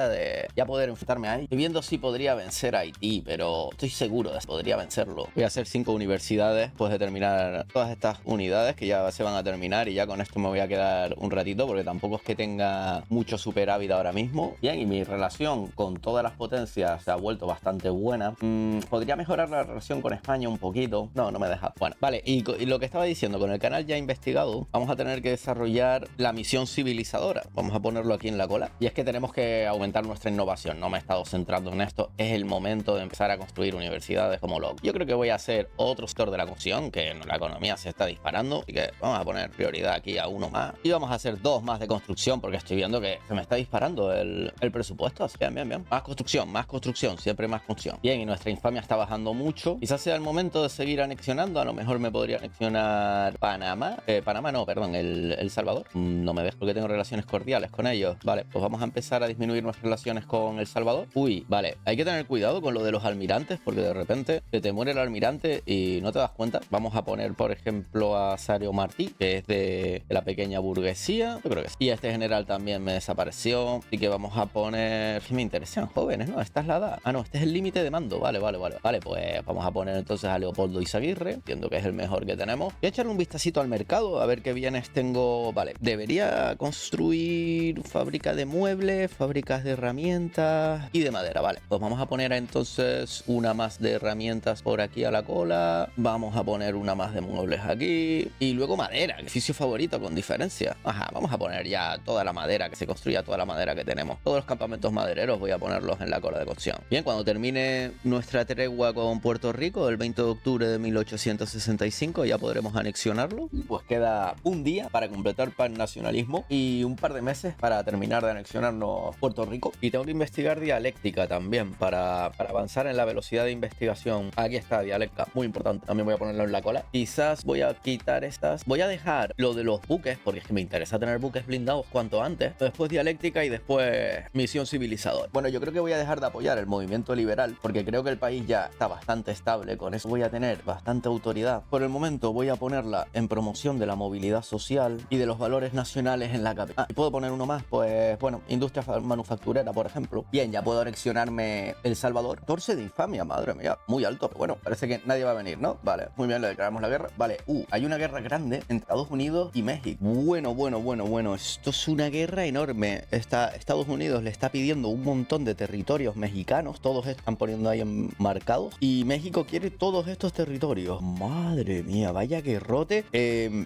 de ya poder enfrentarme ahí. Estoy viendo si podría vencer a Haití, pero estoy seguro de que podría vencerlo. Voy a hacer 5 universidades, pues de terminar todas estas unidades que ya se van a terminar y ya con esto me voy a quedar un ratito porque tampoco es que tenga mucho superávit ahora mismo. Bien, y mi relación con todas las potencias se ha vuelto bastante buena. Podría mejorar la relación con España un poquito. No me deja. Bueno, vale, y lo que estaba diciendo, con el canal ya investigado, vamos a tener que desarrollar la misión civilizadora. Vamos a ponerlo aquí en la cola. Y es que tenemos que aumentar nuestra innovación. No me he estado centrando en esto. Es el momento de empezar a construir universidades como loco. Yo creo que voy a hacer otro sector de la construcción, que la economía se está disparando. Así que vamos a poner prioridad aquí a uno más. Y vamos a hacer 2 más de construcción, porque estoy viendo que se me está disparando el presupuesto. Así que bien. Más construcción, siempre más construcción. Bien, y nuestra infamia está bajando mucho. Quizás sea el momento de seguir anexionando. A lo mejor me podría anexionar Panamá. El Salvador. No me dejo porque tengo relaciones cordiales con ellos. Vale, pues vamos a empezar a disminuir nuestras relaciones con El Salvador. Vale, hay que tener cuidado con lo de los almirantes, porque de repente se te muere el almirante y no te das cuenta. Vamos a poner, por ejemplo, a Sario Martí, que es de la pequeña burguesía. Yo creo que sí. Y este general también me desapareció. Así que vamos a poner... Que me interesan jóvenes, ¿no? Esta es la edad. No, este es el límite de mando. Vale, pues vamos a poner entonces a Leopoldo Izaguirre. Entiendo que es el mejor que tenemos. Voy a echarle un vistacito al mercado, a ver qué bienes tengo. Vale, debería construir fábrica de muebles, fábricas de herramientas y de madera. Vale, pues vamos a poner entonces una más de herramientas por aquí a la cola. Vamos a poner una más de muebles aquí. Y luego madera, edificio favorito con diferencia. Vamos a poner ya toda la madera, que se construya toda la madera que tenemos. Todos los campamentos madereros voy a ponerlos en la cola de cocción. Bien, cuando termine nuestra tregua con Puerto Rico, el 20 de octubre de 1865, ya podremos anexionarlo. Pues queda un día para completar pan-nacionalismo y un par de meses para terminar de anexionarnos Puerto Rico. Y tengo que investigar dialéctica también para avanzar en la velocidad de investigación. Aquí está, dialéctica, muy importante. también voy a ponerlo en la cola. Quizás voy a quitar estas. Voy a dejar lo de los buques, porque es que me interesa tener buques blindados cuanto antes. Después dialéctica y después misión civilizador. Bueno, yo creo que voy a dejar de apoyar el movimiento liberal, porque creo que el país ya está bastante estable. Con eso voy a tener bastante autoridad. Por el momento voy a ponerla en promoción de la movilidad social y de los valores nacionales en la capital. ¿Y puedo poner uno más? Pues bueno, industria manufacturera, por ejemplo. Bien, ya puedo anexionarme El Salvador. 14 de infamia, madre mía, muy alto. Pero bueno, parece que nadie va a venir, ¿no? Vale, muy bien, le declaramos la guerra. Vale, hay una guerra grande entre Estados Unidos y México. Bueno, esto es una guerra enorme. Estados Unidos le está pidiendo un montón de territorios mexicanos, todos están poniendo ahí marcados, y México quiere todos estos territorios. Madre mía, vaya guerrote.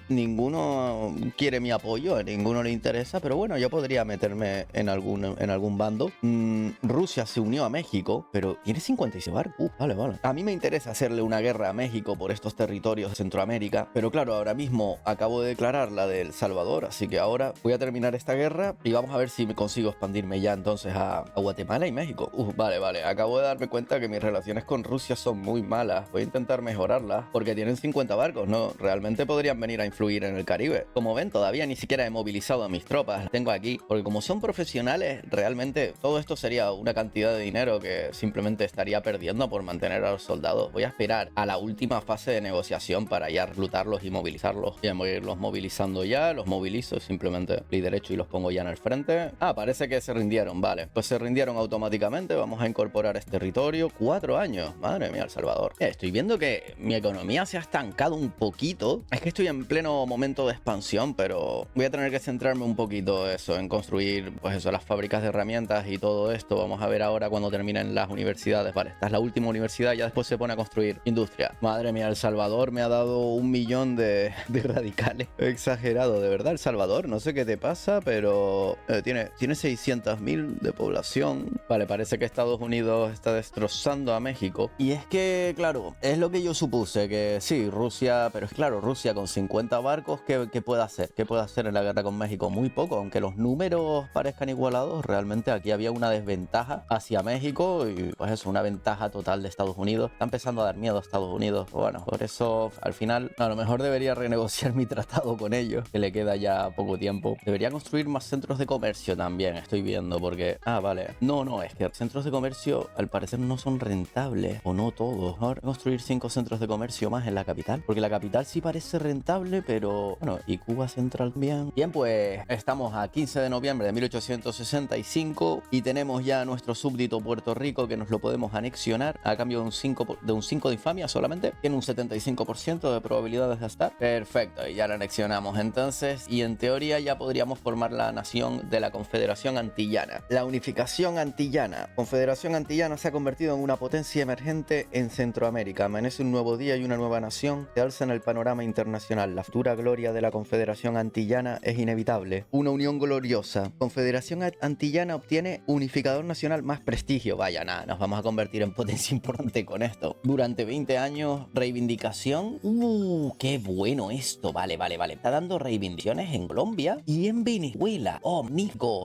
Ninguno quiere mi apoyo, a ninguno le interesa, pero bueno, yo podría meterme en algún bando. Rusia se unió a México, pero tiene 56 barcos. Vale. A mí me interesa hacerle una guerra a México por estos territorios de Centroamérica, pero claro, ahora mismo acabo de declarar la de El Salvador, así que ahora voy a terminar esta guerra y vamos a ver si me consigo expandirme ya entonces a Guatemala y México. Vale, acabo de darme cuenta que mis relaciones con Rusia son muy malas. Voy a intentar mejorarlas porque tienen 50 barcos, ¿no? Realmente podrían venir a influir en el Caribe. Como ven, todavía ni siquiera he movilizado a mis tropas, las tengo aquí, porque como son profesionales, realmente todo esto sería una cantidad de dinero que simplemente estaría perdiendo por mantener a los soldados. Voy a esperar a la última fase de negociación para ya reclutarlos y movilizarlos. Voy a irlos movilizando ya, los movilizo, simplemente clic derecho y los pongo ya en el frente. Parece que se rindieron, vale. Pues se rindieron automáticamente, vamos a incorporar este territorio. 4 años, madre mía, El Salvador. Estoy viendo que mi economía se ha estancado un poquito. Es que estoy en pleno momento de expansión, pero voy a tener que centrarme un poquito en construir, pues eso, las fábricas de herramientas y todo esto. Vamos a ver ahora cuando terminen las universidades. Vale, esta es la última universidad, ya después se pone a construir industria. Madre mía, El Salvador me ha dado 1 millón de radicales. Exagerado, de verdad, El Salvador, no sé qué te pasa, pero tiene 600.000 de población. Vale, parece que Estados Unidos está destrozando a México. Y es que, claro, es lo que yo supuse, que sí, Rusia, pero es claro, Rusia con 50 barcos, ¿qué puede hacer? ¿Qué puede hacer en la guerra con México? Muy poco, aunque los números parezcan igualados, realmente aquí había una desventaja hacia México y pues eso, una ventaja total de Estados Unidos. Está empezando a dar miedo a Estados Unidos. Bueno, por eso al final a lo mejor debería renegociar mi tratado con ellos, que le queda ya poco tiempo. Debería construir más centros de comercio también, estoy viendo, porque... vale. No, es que centros de comercio al parecer no son rentables, o no todos. Ahora construir 5 centros de comercio más en la capital, porque la capital sí parece rentable, pero bueno, y Cuba Central bien. Bien, pues estamos a 15 de noviembre de 1865 y tenemos ya nuestro súbdito Puerto Rico, que nos lo podemos anexionar a cambio de un 5 de infamia solamente. Tiene un 75% de probabilidades de estar. Perfecto, y ya lo anexionamos entonces, y en teoría ya podríamos formar la nación de la Confederación Antillana. La unificación antillana. Confederación Antillana se ha convertido en una potencia emergente en Centroamérica. Amanece un nuevo día y una nueva nación se alza en el panorama internacional. La futura gloria de la Confederación Antillana es inevitable. Una unión gloriosa. Confederación Antillana obtiene unificador nacional más prestigio. Vaya, nada, nos vamos a convertir en potencia importante con esto. Durante 20 años, reivindicación. Qué bueno esto. Vale. Está dando reivindicaciones en Colombia y en Venezuela. Oh,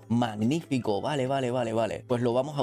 magnífico. Vale. Pues lo vamos a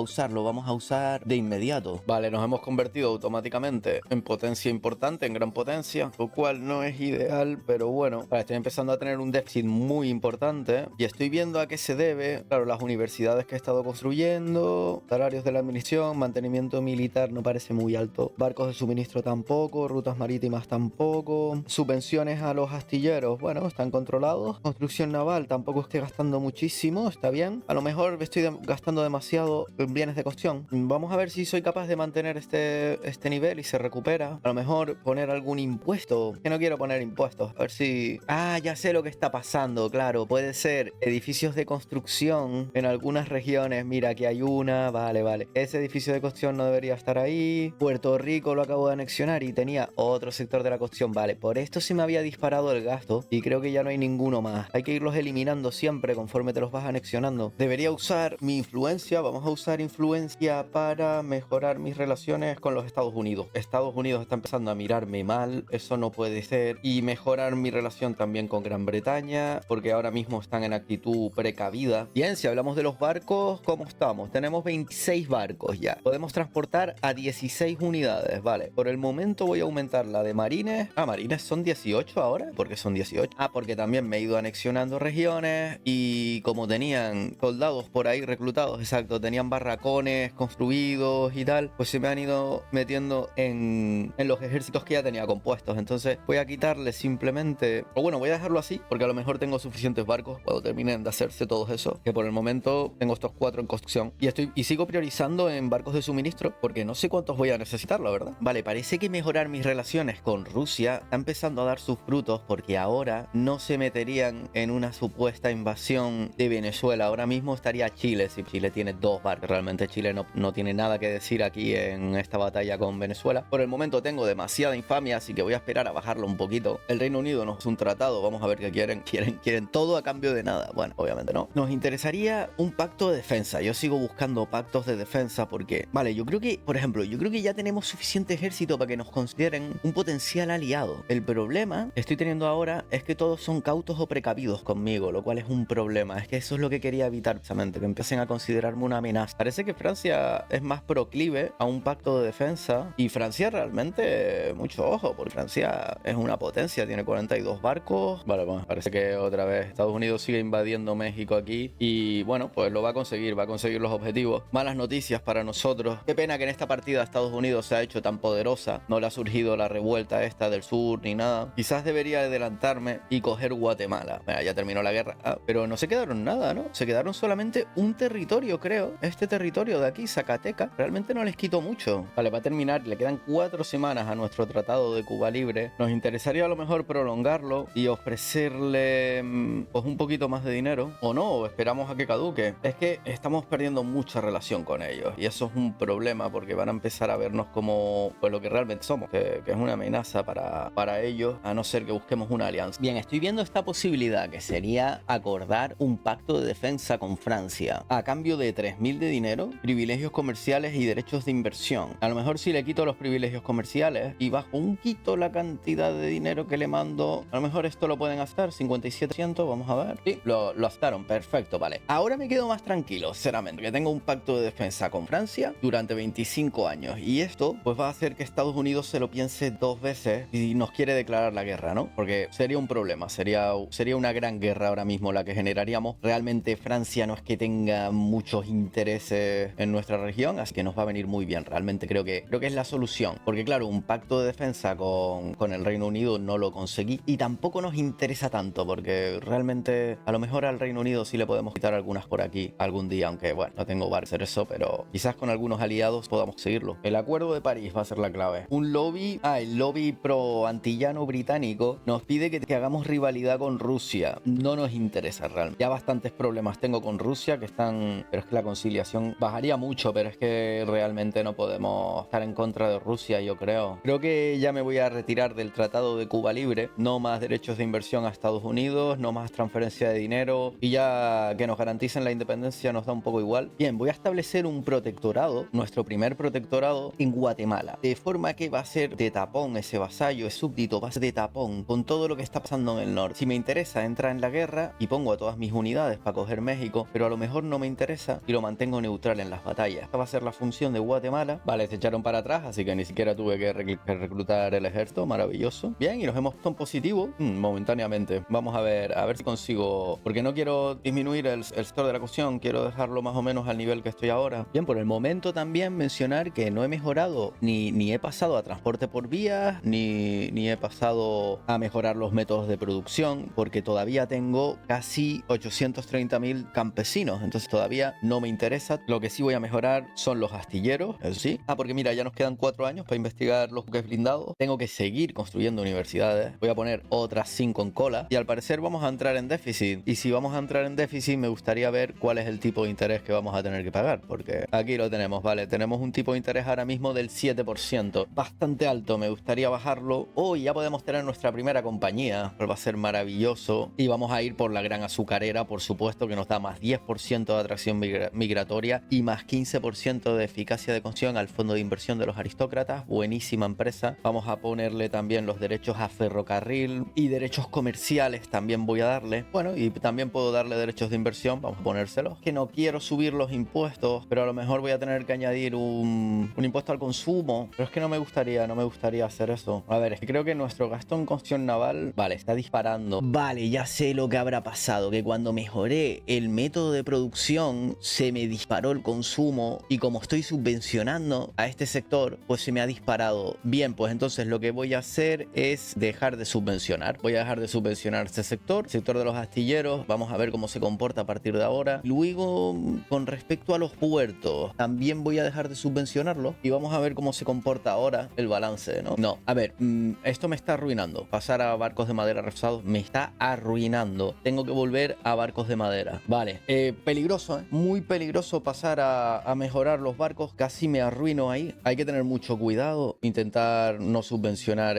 usar de inmediato. Vale, nos hemos convertido automáticamente en potencia importante, en gran potencia, lo cual no es ideal, pero bueno. Vale, estoy empezando a tener un déficit muy importante y estoy viendo a qué se debe. Claro, las universidades que he estado construyendo, salarios de la administración, mantenimiento militar no parece muy alto, barcos de suministro tampoco, rutas marítimas tampoco, subvenciones a los astilleros, bueno, están controlados, construcción naval tampoco estoy gastando muchísimo, está bien, a lo mejor estoy gastando demasiado en bienes de construcción. Vamos a ver si soy capaz de mantener este nivel y se recupera. A lo mejor poner algún impuesto, que no quiero poner impuestos, a ver si... ya sé lo que está pasando, claro, puede ser edificios de construcción en algunas regiones. Mira, aquí hay una, vale, ese edificio de construcción no debería estar ahí. Puerto Rico lo acabo de anexionar y tenía otro sector de la construcción, vale, por esto sí me había disparado el gasto y creo que ya no hay ninguno más. Hay que irlos eliminando siempre conforme te los vas anexionando. Debería usar mi influencia, vamos a usar influencia para mejorar mis relaciones con los Estados Unidos. Estados Unidos está empezando a mirarme mal, eso no puede ser, y mejorar mi relación también con Gran Bretaña, porque ahora mismo están en actitud precavida. Bien, si hablamos de los barcos, ¿cómo estamos? Tenemos 26 barcos ya. Podemos transportar a 16 unidades, vale. Por el momento momento voy a aumentar la de marines. Marines son 18 ahora. ¿Por qué son 18? Porque también me he ido anexionando regiones y como tenían soldados por ahí reclutados, exacto, tenían barracones construidos y tal, pues se me han ido metiendo en los ejércitos que ya tenía compuestos. Entonces voy a quitarle simplemente, o bueno, voy a dejarlo así porque a lo mejor tengo suficientes barcos cuando terminen de hacerse todos esos, que por el momento tengo estos 4 en construcción y sigo priorizando en barcos de suministro porque no sé cuántos voy a necesitar, la verdad. Vale, parece que mejorar mis relaciones con Rusia está empezando a dar sus frutos porque ahora no se meterían en una supuesta invasión de Venezuela. Ahora mismo estaría Chile, si Chile tiene 2 barcos. Realmente Chile no tiene nada que decir aquí en esta batalla con Venezuela. Por el momento tengo demasiada infamia, así que voy a esperar a bajarlo un poquito. El Reino Unido nos hace un tratado, vamos a ver qué quieren. Quieren todo a cambio de nada. Bueno, obviamente no. Nos interesaría un pacto de defensa. Yo sigo buscando pactos de defensa porque, vale, yo creo que, por ejemplo, ya tenemos suficiente ejército para que nos consideren un potencial aliado. El problema que estoy teniendo ahora es que todos son cautos o precavidos conmigo, lo cual es un problema. Es que eso es lo que quería evitar, precisamente, que empiecen a considerarme una amenaza. Parece que Francia es más proclive a un pacto de defensa y Francia realmente, mucho ojo, porque Francia es una potencia, tiene 42 barcos. Vale, pues parece que otra vez Estados Unidos sigue invadiendo México aquí y bueno, pues lo va a conseguir los objetivos. Malas noticias para nosotros. Qué pena que en esta partida Estados Unidos se ha hecho tan poderosa, no le ha surgido la revuelta esta del sur ni nada. Quizás debería adelantarme y coger Guatemala. Mira, ya terminó la guerra. Pero no se quedaron nada, ¿no? Se quedaron solamente un territorio, creo. Este territorio de aquí, Zacatecas, realmente no les quitó mucho. Vale, va a terminar. Le quedan 4 semanas a nuestro tratado de Cuba Libre. Nos interesaría a lo mejor prolongarlo y ofrecerle pues un poquito más de dinero. O no, o esperamos a que caduque. Es que estamos perdiendo mucha relación con ellos y eso es un problema porque van a empezar a vernos como pues lo que realmente somos, que es una amenaza para ellos, a no ser que busquemos una alianza. Bien, estoy viendo esta posibilidad que sería acordar un pacto de defensa con Francia a cambio de 3.000 de dinero, privilegios comerciales y derechos de inversión. A lo mejor si le quito los privilegios comerciales y bajo un quito la cantidad de dinero que le mando, a lo mejor esto lo pueden gastar 57%, vamos a ver. Sí, lo gastaron, perfecto, vale. Ahora me quedo más tranquilo, sinceramente, que tengo un pacto de defensa con Francia durante 25 años y esto pues va a hacer que Estados Unidos se lo piense 2 veces y nos quiere declarar la guerra, ¿no? Porque sería un problema, sería una gran guerra ahora mismo la que generaríamos. Realmente Francia no es que tenga muchos intereses en nuestra región, así que nos va a venir muy bien. Realmente creo que es la solución, porque claro, un pacto de defensa con el Reino Unido no lo conseguí y tampoco nos interesa tanto porque realmente a lo mejor al Reino Unido sí le podemos quitar algunas por aquí algún día, aunque bueno, no tengo bar hacer eso, pero quizás con algunos aliados podamos seguirlo. El acuerdo de París va a ser la clave. Un lobby, el lobby pro antillano británico nos pide que hagamos rivalidad con Rusia. No nos interesa realmente. Ya bastantes problemas tengo con Rusia que están, pero es que la conciliación bajaría mucho, pero es que realmente no podemos estar en contra de Rusia, yo creo. Creo que ya me voy a retirar del Tratado de Cuba Libre. No más derechos de inversión a Estados Unidos, no más transferencia de dinero y ya que nos garanticen la independencia nos da un poco igual. Bien, voy a establecer un protectorado, nuestro primer protectorado en Guatemala, de forma que va a ser de tapón ese vasallo, ese súbdito, va a ser de tapón con todo lo que está pasando en el norte. Si me interesa, entra en la guerra y pongo a todas mis unidades para coger México, pero a lo mejor no me interesa y lo mantengo neutral en las batallas. Esta va a ser la función de Guatemala. Vale, se echaron para atrás, así que ni siquiera tuve que reclutar el ejército, maravilloso. Bien, y nos hemos puesto en positivo momentáneamente. Vamos a ver si consigo, porque no quiero disminuir el sector de la cuestión, quiero dejarlo más o menos al nivel que estoy ahora. Bien, por el momento también mencionar que no he mejorado ni he pasado a transporte por vías, ni he pasado a mejorar los métodos de producción, porque todavía tengo casi 830.000 campesinos, entonces todavía no me interesa. Lo que sí voy a mejorar son los astilleros, eso sí. Porque mira, ya nos quedan 4 años para investigar los buques blindados. Tengo que seguir construyendo universidades. Voy a poner otras 5 en cola y al parecer vamos a entrar en déficit. Y si vamos a entrar en déficit, me gustaría ver cuál es el tipo de interés que vamos a tener que pagar, porque aquí lo tenemos, ¿vale? Tenemos un tipo de interés ahora mismo del 7%, bastante alto, me gustaría bajarlo. Hoy ya podemos tener nuestra primera compañía, va a ser maravilloso. Y vamos a ir por la gran azucarera, por supuesto, que nos da más 10% de atracción migratoria y más 15% de eficacia de construcción al fondo de inversión de los aristócratas. Buenísima empresa. Vamos a ponerle también los derechos a ferrocarril y derechos comerciales también voy a darle. Bueno, y también puedo darle derechos de inversión, vamos a ponérselos. Que no quiero subir los impuestos, pero a lo mejor voy a tener que añadir un impuesto al consumo, pero es que no me gusta gustaría hacer eso. A ver, es que creo que nuestro gasto en construcción naval, vale, está disparando. Vale, ya sé lo que habrá pasado, que cuando mejoré el método de producción se me disparó el consumo y como estoy subvencionando a este sector, pues se me ha disparado. Bien, pues entonces lo que voy a hacer es dejar de subvencionar. Voy a dejar de subvencionar este sector, el sector de los astilleros. Vamos a ver cómo se comporta a partir de ahora. Luego, con respecto a los puertos, también voy a dejar de subvencionarlo y vamos a ver cómo se comporta ahora el balance, ¿no? No, a ver, esto me está arruinando. Pasar a barcos de madera reforzados me está arruinando. Tengo que volver a barcos de madera. Vale, peligroso, ¿eh? Muy peligroso pasar a mejorar los barcos. Casi me arruino ahí. Hay que tener mucho cuidado. Intentar no subvencionar.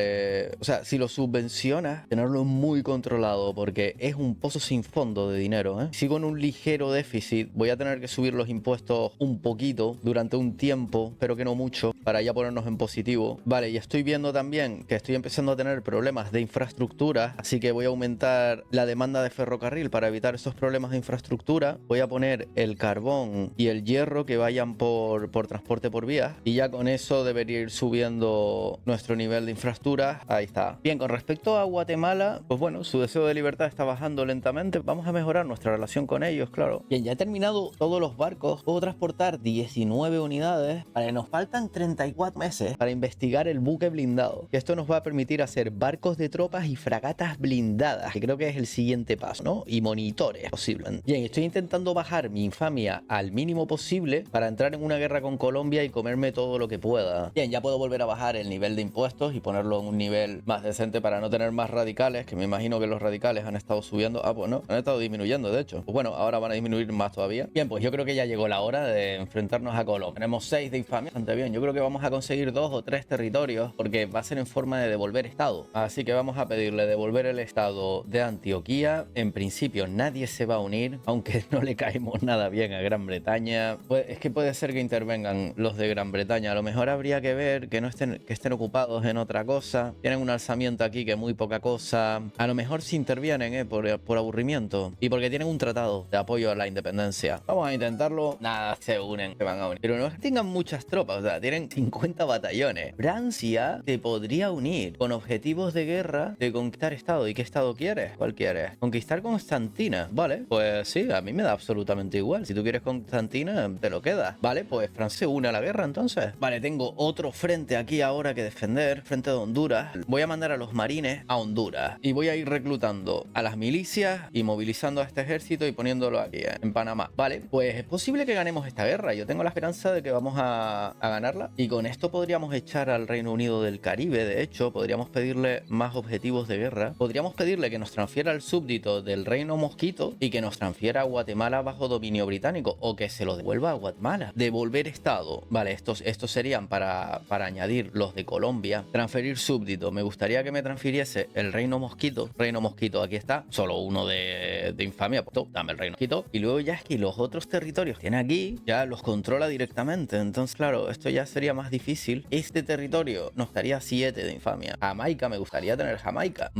O sea, si lo subvencionas, tenerlo muy controlado porque es un pozo sin fondo de dinero, ¿eh? Sigo en un ligero déficit. Voy a tener que subir los impuestos un poquito durante un tiempo, pero que no mucho, para ya ponernos en positivo. Vale, y estoy viendo también que estoy empezando a tener problemas de infraestructura, así que voy a aumentar la demanda de ferrocarril para evitar esos problemas de infraestructura. Voy a poner el carbón y el hierro que vayan por transporte por vías y ya con eso debería ir subiendo nuestro nivel de infraestructura. Ahí está. Bien, con respecto a Guatemala, pues bueno, su deseo de libertad está bajando lentamente. Vamos a mejorar nuestra relación con ellos, claro. Bien, ya he terminado todos los barcos. Puedo transportar 19 unidades. Vale, nos faltan 34 meses para investigar el buque blindado. Esto nos va a permitir hacer barcos de tropas y fragatas blindadas, que creo que es el siguiente paso, ¿no? Y monitores posibles. Bien, estoy intentando bajar mi infamia al mínimo posible para entrar en una guerra con Colombia y comerme todo lo que pueda. Bien, ya puedo volver a bajar el nivel de impuestos y ponerlo en un nivel más decente para no tener más radicales, que me imagino que los radicales han estado subiendo. Ah, pues no, han estado disminuyendo, de hecho. Pues bueno, ahora van a disminuir más todavía. Bien, pues yo creo que ya llegó la hora de enfrentarnos a Colombia. Tenemos 6 de infamia, bastante bien. Yo creo que vamos a conseguir 2 o 3 territorios porque va a ser en forma de devolver estado. Así que vamos a pedirle devolver el estado de Antioquía. En principio nadie se va a unir, aunque no le caemos nada bien a Gran Bretaña. Pues es que puede ser que intervengan los de Gran Bretaña. A lo mejor habría que ver que estén ocupados en otra cosa. Tienen un alzamiento aquí que es muy poca cosa. A lo mejor si intervienen, por aburrimiento y porque tienen un tratado de apoyo a la independencia. Vamos a intentarlo. Nada, se unen, se van a unir. Pero no tengan muchas tropas, o sea, tienen 50 batallones. Francia se podría unir con objetivos de guerra de conquistar estado. ¿Y qué estado quieres? ¿Cuál quieres? Conquistar Constantina. Vale, pues sí, a mí me da absolutamente igual. Si tú quieres Constantina, te lo quedas. Vale, pues Francia se une a la guerra entonces. Vale, tengo otro frente aquí ahora que defender, frente de Honduras. Voy a mandar a los marines a Honduras y voy a ir reclutando a las milicias y movilizando a este ejército y poniéndolo aquí en Panamá. Vale, pues es posible que ganemos esta guerra. Yo tengo la esperanza de que vamos a ganarla y con esto podríamos echar al Reino Unido del Caribe. De hecho, podríamos pedirle más objetivos de guerra. Podríamos pedirle que nos transfiera el súbdito del Reino Mosquito y que nos transfiera a Guatemala bajo dominio británico o que se lo devuelva a Guatemala. Devolver estado. Vale, estos serían para añadir los de Colombia. Transferir súbdito. Me gustaría que me transfiriese el Reino Mosquito. Reino Mosquito, aquí está. Solo uno de infamia. Pues, dame el Reino Mosquito. Y luego ya es que los otros territorios que tiene aquí ya los controla directamente. Entonces, claro, esto ya sería más difícil. Este territorio nos daría 7 de infamia. Jamaica, me gustaría tener Jamaica.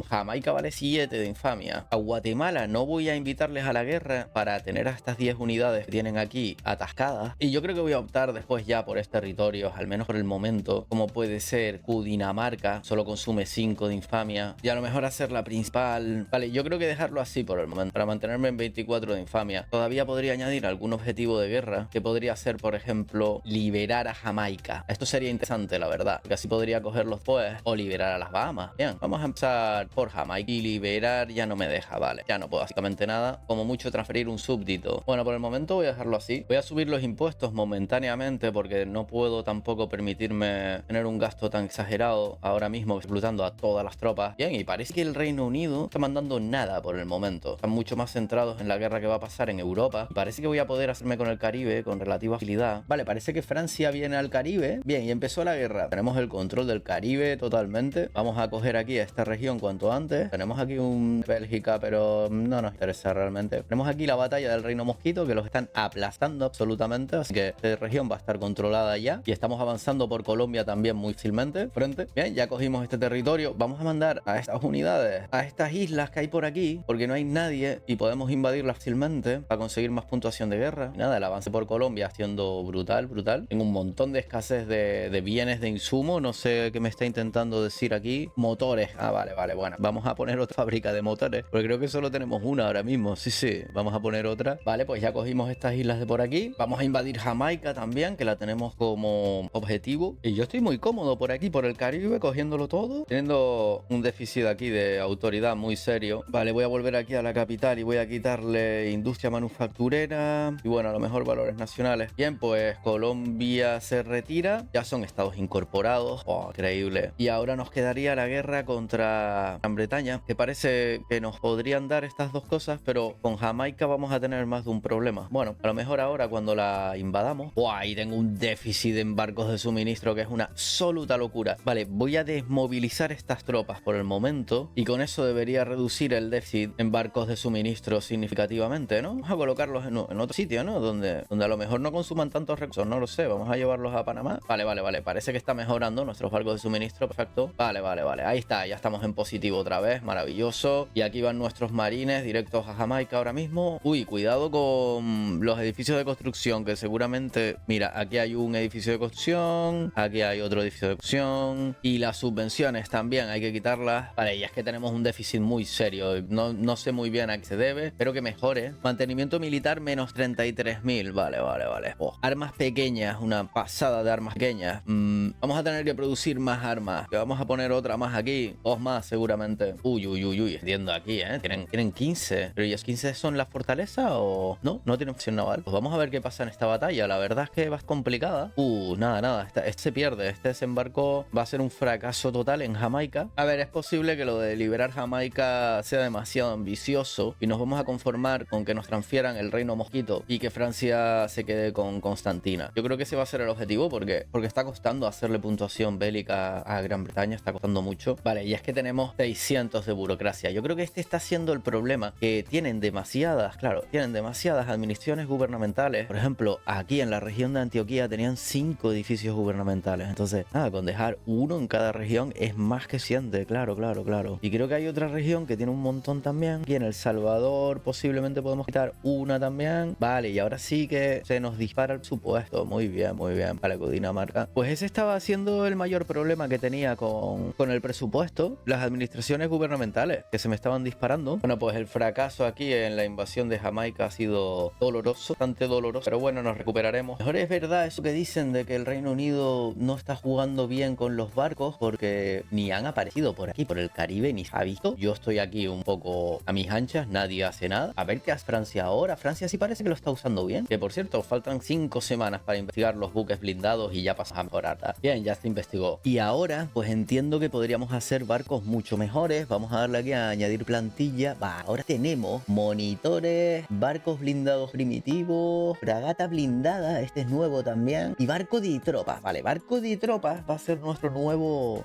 Jamaica vale 7 de infamia. A Guatemala no voy a invitarles a la guerra para tener a estas 10 unidades que tienen aquí atascadas. Y yo creo que voy a optar después ya por estos territorios, al menos por el momento, como puede ser Cundinamarca, solo consume 5 de infamia. Y a lo mejor hacer la principal. Vale, yo creo que dejarlo así por el momento, para mantenerme en 24 de infamia. Todavía podría añadir algún objetivo de guerra, que podría ser, por ejemplo, liberar a Jamaica. Esto sería interesante, la verdad, porque así podría cogerlos pues, o liberar a las Bahamas. Bien, vamos a empezar por Jamaica. Y liberar ya no me deja, vale. Ya no puedo básicamente nada. Como mucho transferir un súbdito. Bueno, por el momento voy a dejarlo así. Voy a subir los impuestos momentáneamente porque no puedo tampoco permitirme tener un gasto tan exagerado ahora mismo explotando a todas las tropas. Bien, y parece que el Reino Unido está mandando nada por el momento. Están mucho más centrados en la guerra que va a pasar en Europa. Y parece que voy a poder hacerme con el Caribe con relativa agilidad. Vale, parece que Francia viene al Caribe. Bien, y empezó la guerra. Tenemos el control del Caribe totalmente. Vamos a coger aquí esta región cuando cuanto antes. Tenemos aquí un Bélgica, pero no nos interesa realmente. Tenemos aquí la batalla del Reino Mosquito, que los están aplastando absolutamente, así que esta región va a estar controlada ya. Y estamos avanzando por Colombia también muy fácilmente. Frente. Bien, ya cogimos este territorio. Vamos a mandar a estas unidades a estas islas que hay por aquí, porque no hay nadie y podemos invadirlas fácilmente para conseguir más puntuación de guerra. Y nada, el avance por Colombia siendo brutal, brutal. Tengo un montón de escasez de bienes de insumo. No sé qué me está intentando decir aquí. Motores. Ah, vale, vale, bueno. Vamos a poner otra fábrica de motores, porque creo que solo tenemos una ahora mismo. Sí, sí, vamos a poner otra. Vale, pues ya cogimos estas islas de por aquí. Vamos a invadir Jamaica también, que la tenemos como objetivo. Y yo estoy muy cómodo por aquí, por el Caribe, cogiéndolo todo, teniendo un déficit aquí de autoridad muy serio. Vale, voy a volver aquí a la capital y voy a quitarle industria manufacturera y bueno, a lo mejor valores nacionales. Bien, pues Colombia se retira. Ya son estados incorporados. Oh, increíble. Y ahora nos quedaría la guerra contra Gran Bretaña, que parece que nos podrían dar estas dos cosas, pero con Jamaica vamos a tener más de un problema. Bueno, a lo mejor ahora cuando la invadamos... ¡Buah! Ahí tengo un déficit en barcos de suministro que es una absoluta locura. Vale, voy a desmovilizar estas tropas por el momento y con eso debería reducir el déficit en barcos de suministro significativamente, ¿no? Vamos a colocarlos en otro sitio, ¿no? Donde a lo mejor no consuman tantos recursos, no lo sé. Vamos a llevarlos a Panamá. Vale, vale, vale. Parece que está mejorando nuestros barcos de suministro. Perfecto. Vale, vale, vale. Ahí está. Ya estamos en positivo otra vez. Maravilloso. Y aquí van nuestros marines directos a Jamaica ahora mismo. Uy, cuidado con los edificios de construcción, que seguramente... Mira, aquí hay un edificio de construcción, aquí hay otro edificio de construcción y las subvenciones también hay que quitarlas. Vale, y es que tenemos un déficit muy serio. No sé muy bien a qué se debe. Espero que mejore. Mantenimiento militar menos 33.000. Vale, vale, vale. Oh, armas pequeñas, una pasada de armas pequeñas. Vamos a tener que producir más armas. Que vamos a poner otra más aquí. Dos más seguramente. Uy, uy, uy, uy. Entiendo aquí, ¿eh? Tienen 15. ¿Pero ellos 15 son la fortaleza o no? No tienen opción naval. Pues vamos a ver qué pasa en esta batalla. La verdad es que va complicada. Nada, nada. Este se pierde. Este desembarco va a ser un fracaso total en Jamaica. A ver, es posible que lo de liberar Jamaica sea demasiado ambicioso y nos vamos a conformar con que nos transfieran el Reino Mosquito y que Francia se quede con Constantina. Yo creo que ese va a ser el objetivo porque está costando hacerle puntuación bélica a Gran Bretaña. Está costando mucho. Vale, y es que tenemos 600 de burocracia. Yo creo que este está siendo el problema, que tienen demasiadas administraciones gubernamentales. Por ejemplo, aquí en la región de Antioquía tenían 5 edificios gubernamentales. Entonces, nada, con dejar uno en cada región es más que suficiente. Claro, claro, claro. Y creo que hay otra región que tiene un montón también. Y en El Salvador posiblemente podemos quitar una también. Vale, y ahora sí que se nos dispara el presupuesto. Muy bien, muy bien. Vale, con Dinamarca. Pues ese estaba siendo el mayor problema que tenía con el presupuesto. Las administraciones gubernamentales que se me estaban disparando. Bueno, pues el fracaso aquí en la invasión de Jamaica ha sido doloroso, bastante doloroso, pero bueno, nos recuperaremos. Mejor es verdad eso que dicen de que el Reino Unido no está jugando bien con los barcos porque ni han aparecido por aquí, por el Caribe, ni se ha visto. Yo estoy aquí un poco a mis anchas, nadie hace nada. A ver qué hace Francia ahora. Francia sí parece que lo está usando bien, que por cierto, faltan 5 semanas para investigar los buques blindados y ya pasa a mejorar. Bien, ya se investigó. Y ahora, pues entiendo que podríamos hacer barcos mucho mejores. Vamos a darle aquí a añadir plantilla. Va, ahora tenemos monitores, barcos blindados primitivos, fragata blindada, este es nuevo también, y barco de tropas. Vale, barco de tropas va a ser nuestro nuevo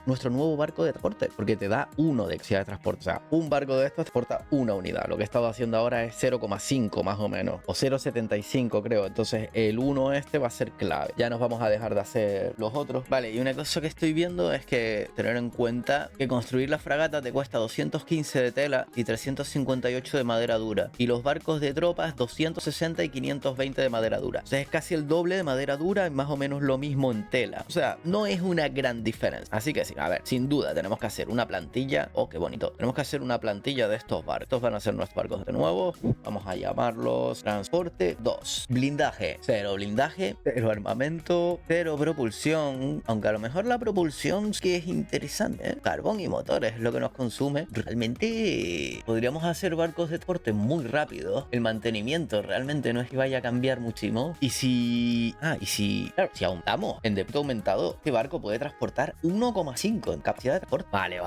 barco de transporte, porque te da uno de capacidad de transporte. O sea, un barco de estos transporta una unidad. Lo que he estado haciendo ahora es 0,5 más o menos, o 0,75 creo. Entonces el 1 este va a ser clave. Ya nos vamos a dejar de hacer los otros. Vale, y una cosa que estoy viendo es que tener en cuenta que construir la fragata te cuesta 215 de tela y 358 de madera dura, y los barcos de tropas 260 y 520 de madera dura. O sea, es casi el doble de madera dura y más o menos lo mismo en tela. O sea, no es una gran diferencia. Así que sí, a ver, sin duda tenemos que hacer una plantilla. Oh, qué bonito. Tenemos que hacer una plantilla de estos barcos. Estos van a ser nuestros barcos de nuevo. Vamos a llamarlos transporte 2. Blindaje 0, blindaje 0, armamento 0, propulsión. Aunque a lo mejor la propulsión sí que es interesante, ¿eh? Carbón y motores es lo que nos consume. Realmente podríamos hacer barcos de transporte muy rápidos. El mantenimiento realmente no es que vaya a cambiar muchísimo. Y si aumentamos en depósito aumentado, este barco puede transportar 1,5 en capacidad de transporte. Vale.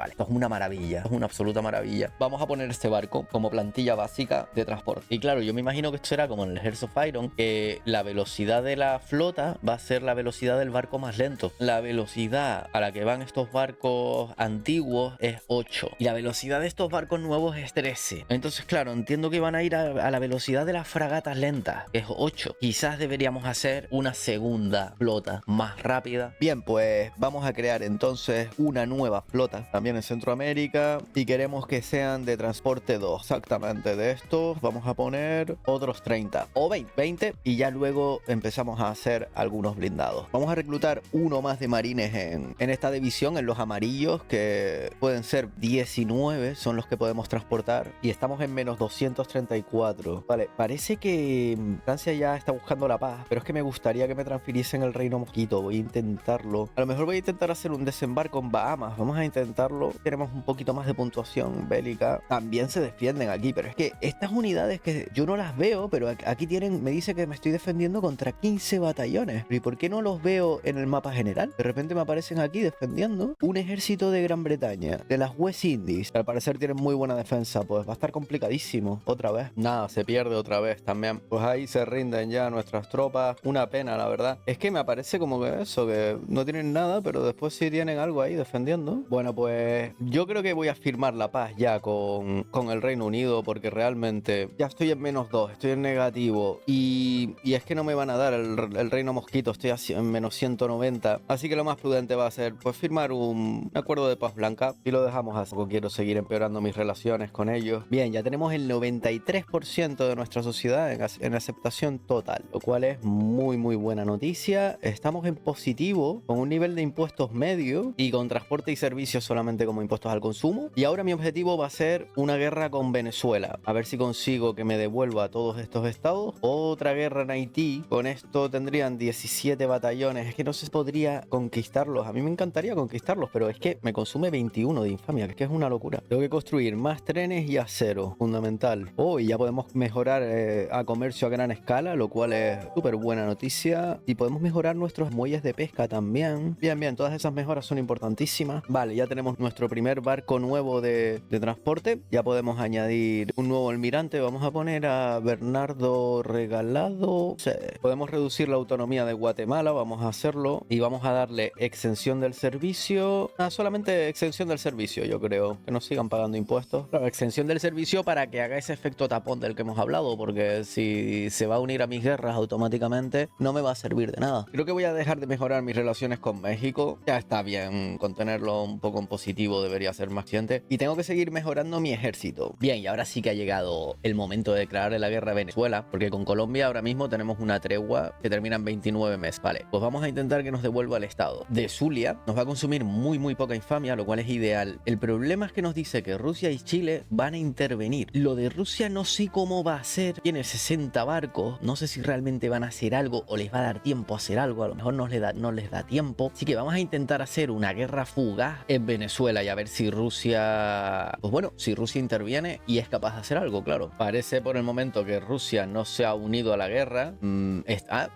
Esto es una maravilla. Esto es una absoluta maravilla. Vamos a poner este barco como plantilla básica de transporte. Y claro, yo me imagino que esto será como en el Hearts of Iron, que la velocidad de la flota va a ser la velocidad del barco más lento. La velocidad a la que van estos barcos antiguos nuevos es 8 y la velocidad de estos barcos nuevos es 13. Entonces, claro, entiendo que van a ir a la velocidad de las fragatas lentas, que es 8. Quizás deberíamos hacer una segunda flota más rápida. Bien, pues vamos a crear entonces una nueva flota también en Centroamérica y queremos que sean de transporte 2. Exactamente, de estos vamos a poner otros 30 o 20 y ya luego empezamos a hacer algunos blindados. Vamos a reclutar uno más de marines en esta división, en los amarillos, que pueden ser 19, son los que podemos transportar y estamos en menos 234. Vale, parece que Francia ya está buscando la paz, pero es que me gustaría que me transfiriesen el Reino Mosquito. Voy a intentarlo. A lo mejor voy a intentar hacer un desembarco en Bahamas. Vamos a intentarlo. Tenemos un poquito más de puntuación bélica. También se defienden aquí, pero es que estas unidades que yo no las veo, pero aquí tienen, me dice que me estoy defendiendo contra 15 batallones. ¿Y por qué no los veo en el mapa general? De repente me aparecen aquí defendiendo un ejército de Gran Bretaña, de las West Indies. Al parecer tienen muy buena defensa, pues va a estar complicadísimo. Otra vez. Nada, se pierde otra vez también. Pues ahí se rinden ya nuestras tropas. Una pena, la verdad. Es que me aparece como que eso, que no tienen nada, pero después sí tienen algo ahí defendiendo. Bueno, pues yo creo que voy a firmar la paz ya con el Reino Unido, porque realmente ya estoy en menos 2, estoy en negativo y es que no me van a dar el Reino Mosquito, estoy en menos 190, así que lo más prudente va a ser pues firmar un acuerdo de paz blanca y lo dejamos así. No quiero seguir empeorando mis relaciones con ellos. Bien, ya tenemos el 93% de nuestra sociedad en aceptación total, lo cual es muy buena noticia. Estamos en positivo con un nivel de impuestos medio y con transporte y servicios solamente como impuestos al consumo. Y ahora mi objetivo va a ser una guerra con Venezuela, a ver si consigo que me devuelva a todos estos estados. Otra guerra en Haití, con esto tendrían 17 batallones. Es que no se podría conquistarlos, a mí me encantaría conquistarlos, pero es que me consume 21 de infamia, que es una locura. Tengo que construir más trenes y acero, fundamental. Y ya podemos mejorar a comercio a gran escala, lo cual es súper buena noticia. Y podemos mejorar nuestros muelles de pesca también. Bien, todas esas mejoras son importantísimas. Vale, ya tenemos nuestro primer barco nuevo de transporte. Ya podemos añadir un nuevo almirante. Vamos a poner a Bernardo Regalado. Sí. Podemos reducir la autonomía de Guatemala, vamos a hacerlo. Y vamos a darle exención del servicio. Solamente exención del servicio, yo creo. Que nos sigan pagando impuestos. Claro, exención del servicio para que haga ese efecto tapón del que hemos hablado, porque si se va a unir a mis guerras automáticamente, no me va a servir de nada. Creo que voy a dejar de mejorar mis relaciones con México. Ya está bien, con tenerlo un poco en positivo debería ser más eficiente. Y tengo que seguir mejorando mi ejército. Bien, y ahora sí que ha llegado el momento de declararle la guerra a Venezuela, porque con Colombia ahora mismo tenemos una tregua que termina en 29 meses. Vale, pues vamos a intentar que nos devuelva el estado de Zulia. Nos va a consumir muy poca infamia, lo cual es ideal. El problema es que nos dice que Rusia y Chile van a intervenir. Lo de Rusia no sé cómo va a ser. Tiene 60 barcos. No sé si realmente van a hacer algo o les va a dar tiempo a hacer algo. A lo mejor no les da tiempo. Así que vamos a intentar hacer una guerra fugaz en Venezuela y a ver si Rusia... Pues bueno, si Rusia interviene y es capaz de hacer algo, claro. Parece por el momento que Rusia no se ha unido a la guerra.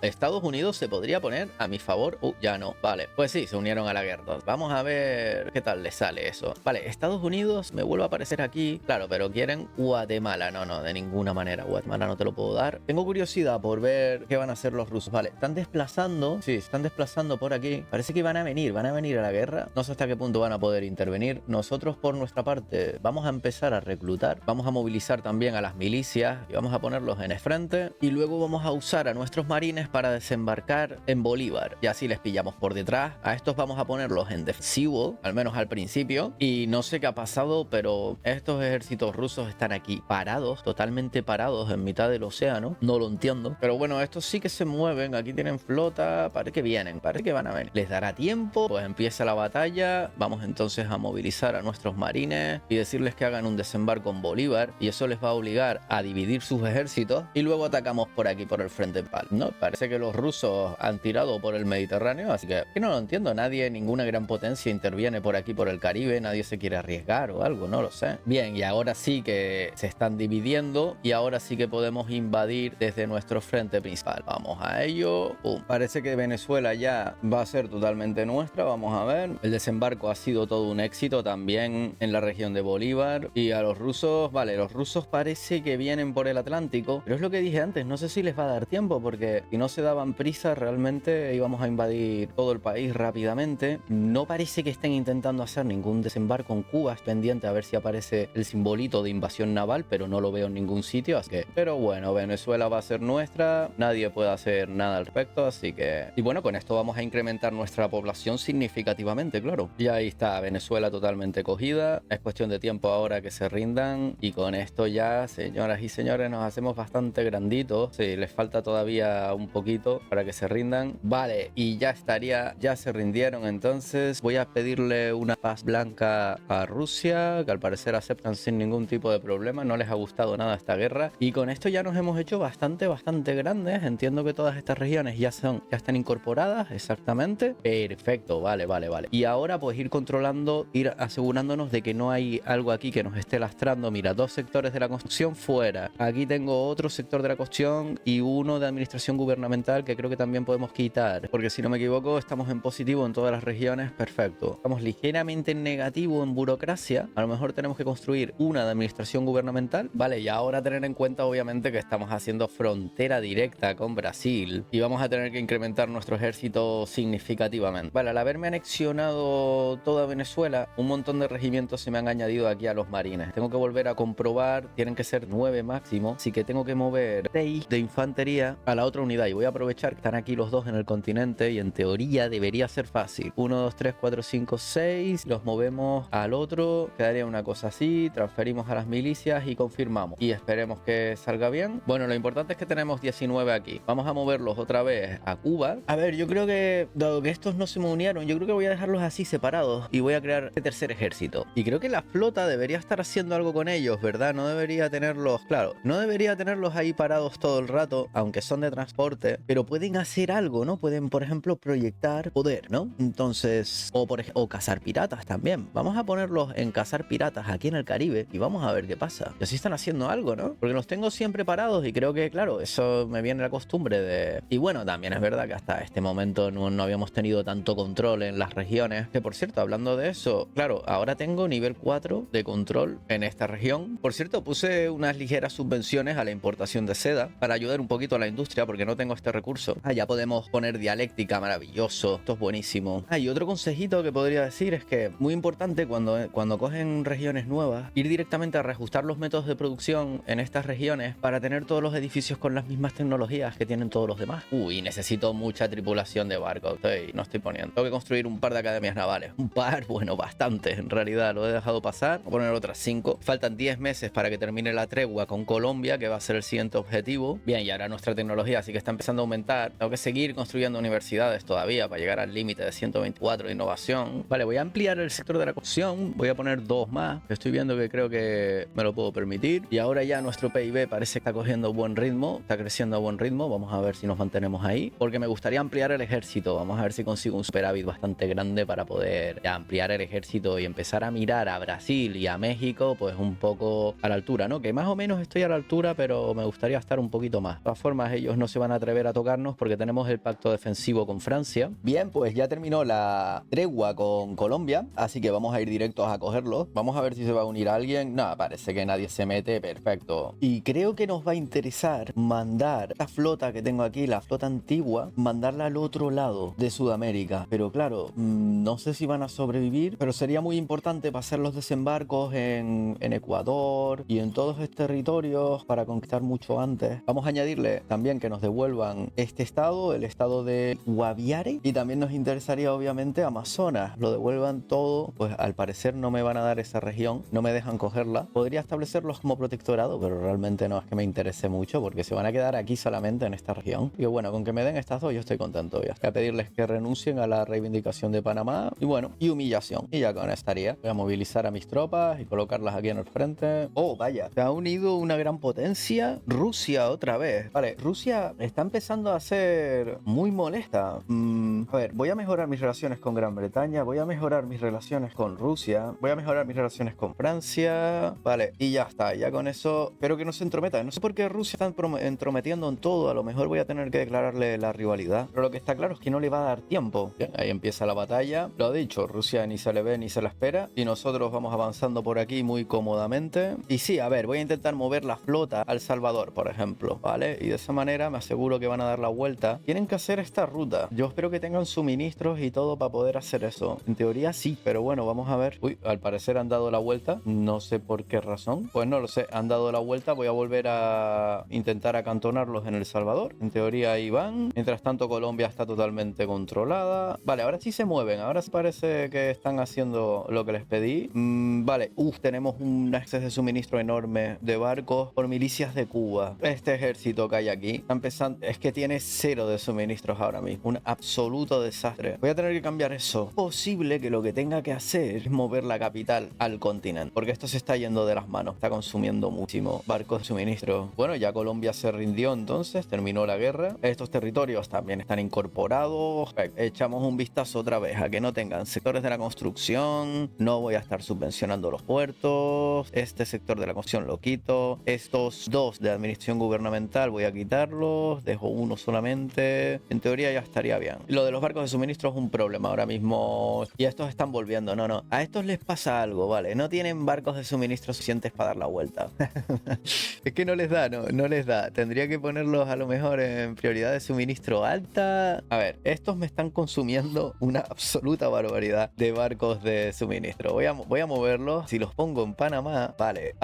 Estados Unidos se podría poner a mi favor. Ya no. Vale, pues sí, se unieron a la guerra. Vamos a ver qué tal les sale eso. Vale, Estados Unidos me vuelve a aparecer aquí. Claro, pero quieren Guatemala. No, de ninguna manera. Guatemala no te lo puedo dar. Tengo curiosidad por ver qué van a hacer los rusos. Vale, están desplazando. Sí, están desplazando por aquí. Parece que van a venir a la guerra. No sé hasta qué punto van a poder intervenir. Nosotros por nuestra parte vamos a empezar a reclutar. Vamos a movilizar también a las milicias y vamos a ponerlos en el frente. Y luego vamos a usar a nuestros marines para desembarcar en Bolívar. Y así les pillamos por detrás. A estos vamos a ponerlos en defensivo, al menos al principio. Y no sé qué ha pasado, pero estos ejércitos rusos están aquí parados, totalmente parados en mitad del océano. No lo entiendo. Pero bueno, estos sí que se mueven. Aquí tienen flota. Parece que vienen, parece que van a venir. Les dará tiempo, pues empieza la batalla. Vamos entonces a movilizar a nuestros marines y decirles que hagan un desembarco en Bolívar. Y eso les va a obligar a dividir sus ejércitos. Y luego atacamos por aquí, por el frente pal. No, parece que los rusos han tirado por el Mediterráneo, así que no lo entiendo. Nadie, ninguna gran potencia interviene por aquí, por el Caribe. Nadie se quiere arriesgar o algo, no lo sé. Bien, y ahora sí que se están dividiendo y ahora sí que podemos invadir desde nuestro frente principal. Vamos a ello. ¡Pum! Parece que Venezuela ya va a ser totalmente nuestra. Vamos a ver. El desembarco ha sido todo un éxito también en la región de Bolívar. Y a los rusos, vale, los rusos parece que vienen por el Atlántico, pero es lo que dije antes, no sé si les va a dar tiempo, porque si no se daban prisa realmente íbamos a invadir todo el país rápidamente. No parece que estén intentando hacer ningún ningún desembarco en Cuba. Es pendiente a ver si aparece el simbolito de invasión naval, pero no lo veo en ningún sitio, así que... Pero bueno, Venezuela va a ser nuestra, nadie puede hacer nada al respecto, así que... Y bueno, con esto vamos a incrementar nuestra población significativamente, claro. Y ahí está, Venezuela totalmente cogida. Es cuestión de tiempo ahora que se rindan, y con esto ya, señoras y señores, nos hacemos bastante granditos. Sí, les falta todavía un poquito para que se rindan. Vale, y ya estaría, ya se rindieron, entonces voy a pedirle una paz blanca a Rusia, que al parecer aceptan sin ningún tipo de problema. No les ha gustado nada esta guerra, y con esto ya nos hemos hecho bastante grandes. Entiendo que todas estas regiones ya están incorporadas, exactamente. Perfecto, vale. Y ahora pues ir controlando, ir asegurándonos de que no hay algo aquí que nos esté lastrando. Mira, 2 sectores de la construcción fuera. Aquí tengo otro sector de la construcción y uno de administración gubernamental que creo que también podemos quitar, porque si no me equivoco estamos en positivo en todas las regiones. Perfecto. Estamos ligeramente en negativo en burocracia. A lo mejor tenemos que construir una de administración gubernamental. Vale, y ahora tener en cuenta obviamente que estamos haciendo frontera directa con Brasil y vamos a tener que incrementar nuestro ejército significativamente. Vale, al haberme anexionado toda Venezuela, un montón de regimientos se me han añadido aquí a los marines. Tengo que volver a comprobar, tienen que ser 9 máximo, así que tengo que mover 6 de infantería a la otra unidad, y voy a aprovechar que están aquí los dos en el continente y en teoría debería ser fácil. 1, 2, 3, 4, 5, 6, los movemos al otro, quedaría una cosa así, transferimos a las milicias y confirmamos y esperemos que salga bien. Bueno, lo importante es que tenemos 19 aquí. Vamos a moverlos otra vez a Cuba. A ver, yo creo que dado que estos no se me unieron, yo creo que voy a dejarlos así separados y voy a crear este tercer ejército. Y creo que la flota debería estar haciendo algo con ellos, ¿verdad? No debería tenerlos, claro, no debería tenerlos ahí parados todo el rato, aunque son de transporte, pero pueden hacer algo, ¿no? Pueden, por ejemplo, proyectar poder, ¿no? Entonces, o cazar piratas también. Vamos a ponerlos en cazar piratas aquí en el Caribe y vamos a ver qué pasa. Y así están haciendo algo, ¿no? Porque los tengo siempre parados y creo que, claro, eso me viene la costumbre de... Y bueno, también es verdad que hasta este momento no habíamos tenido tanto control en las regiones. Que por cierto, hablando de eso, claro, ahora tengo nivel 4 de control en esta región. Por cierto, puse unas ligeras subvenciones a la importación de seda para ayudar un poquito a la industria porque no tengo este recurso. Ya podemos poner dialéctica, maravilloso. Esto es buenísimo. Y otro consejito que podría decir es que muy importante cuando cogen regiones nuevas, ir directamente a reajustar los métodos de producción en estas regiones para tener todos los edificios con las mismas tecnologías que tienen todos los demás. Uy, necesito mucha tripulación de barcos. No estoy poniendo. Tengo que construir un par de academias navales. Un par, bueno, bastantes en realidad. Lo he dejado pasar. Voy a poner otras 5. Faltan 10 meses para que termine la tregua con Colombia, que va a ser el siguiente objetivo. Bien, y ahora nuestra tecnología sí que está empezando a aumentar. Tengo que seguir construyendo universidades todavía para llegar al límite de 124 de innovación. Vale, voy a ampliar el sector de la construcción. Voy a poner 2 más. Estoy viendo que creo que me lo puedo permitir. Y ahora ya nuestro PIB parece que está cogiendo buen ritmo. Está creciendo a buen ritmo. Vamos a ver si nos mantenemos ahí. Porque me gustaría ampliar el ejército. Vamos a ver si consigo un superávit bastante grande para poder ya ampliar el ejército y empezar a mirar a Brasil y a México, pues un poco a la altura, ¿no? Que más o menos estoy a la altura, pero me gustaría estar un poquito más. De todas formas, ellos no se van a atrever a tocarnos porque tenemos el pacto defensivo con Francia. Bien, pues ya terminó la tregua con Colombia, así que vamos a ir directos a cogerlos. Vamos a ver si se va a unir alguien. No, parece que nadie se mete. Perfecto. Y creo que nos va a interesar mandar esta flota que tengo aquí, la flota antigua, mandarla al otro lado de Sudamérica. Pero claro, no sé si van a sobrevivir, pero sería muy importante para hacer los desembarcos en Ecuador y en todos estos territorios para conquistar mucho antes. Vamos a añadirle también que nos devuelvan este estado, el estado de Guaviare, y también nos interesaría obviamente Amazonas. Lo devuelvan todo, pues al parecer no me van a dar esa región, no me dejan cogerla. Podría establecerlos como protectorado, pero realmente no es que me interese mucho porque se van a quedar aquí solamente en esta región. Y bueno, con que me den estas dos yo estoy contento. Voy a pedirles que renuncien a la reivindicación de Panamá y bueno, y humillación. Y ya con estaría. Voy a movilizar a mis tropas y colocarlas aquí en el frente. Oh, vaya, se ha unido una gran potencia. Rusia otra vez. Vale, Rusia está empezando a ser muy molesta. A ver, voy a mejorar mis relaciones con Gran Bretaña, voy a mejorar mis relaciones con Rusia, voy a mejorar mis relaciones con Francia. Vale, y ya está, ya con eso espero que no se entrometa. No sé por qué Rusia está entrometiendo en todo. A lo mejor voy a tener que declararle la rivalidad, pero lo que está claro es que no le va a dar tiempo. Bien, ahí empieza la batalla. Lo dicho, Rusia ni se le ve ni se la espera y nosotros vamos avanzando por aquí muy cómodamente. Y sí, a ver, voy a intentar mover la flota al Salvador, por ejemplo, ¿vale? Y de esa manera me aseguro que van a dar la vuelta. Tienen que hacer esta ruta. Yo espero que tengan suministros y todo para poder hacer eso. En teoría sí pero bueno, vamos a ver. Uy, al parecer han dado la vuelta, no sé por qué razón. Pues no lo sé, han dado la vuelta. Voy a volver a intentar acantonarlos en El Salvador. En teoría ahí van. Mientras tanto Colombia está totalmente controlada. Vale, ahora sí se mueven, ahora sí parece que están haciendo lo que les pedí. Vale, tenemos un exceso de suministro enorme de barcos por milicias de Cuba. Este ejército que hay aquí está empezando, es que tiene cero de suministros ahora mismo, un absoluto desastre. Voy a tener que cambiar eso. Es posible que lo que tenga que hacer es mover la capital al continente, porque esto se está yendo de las manos, está consumiendo muchísimo barcos de suministro. Bueno, ya Colombia se rindió, entonces terminó la guerra. Estos territorios también están incorporados. Echamos un vistazo otra vez a que no tengan sectores de la construcción. No voy a estar subvencionando los puertos. Este sector de la construcción lo quito. Estos dos de administración gubernamental voy a quitarlos. Dejo uno solamente. En teoría ya estaría bien. Lo de los barcos de suministro es un problema ahora mismo. Y estos están volviendo. No. A estos les pasa algo, ¿vale? No tienen barcos de suministro suficientes para dar la vuelta. Es que no les da, no les da. Tendría que ponerlos a lo mejor en prioridad de suministro alta. A ver, estos me están consumiendo una absoluta barbaridad de barcos de suministro. Voy a moverlos. Si los pongo en Panamá, vale.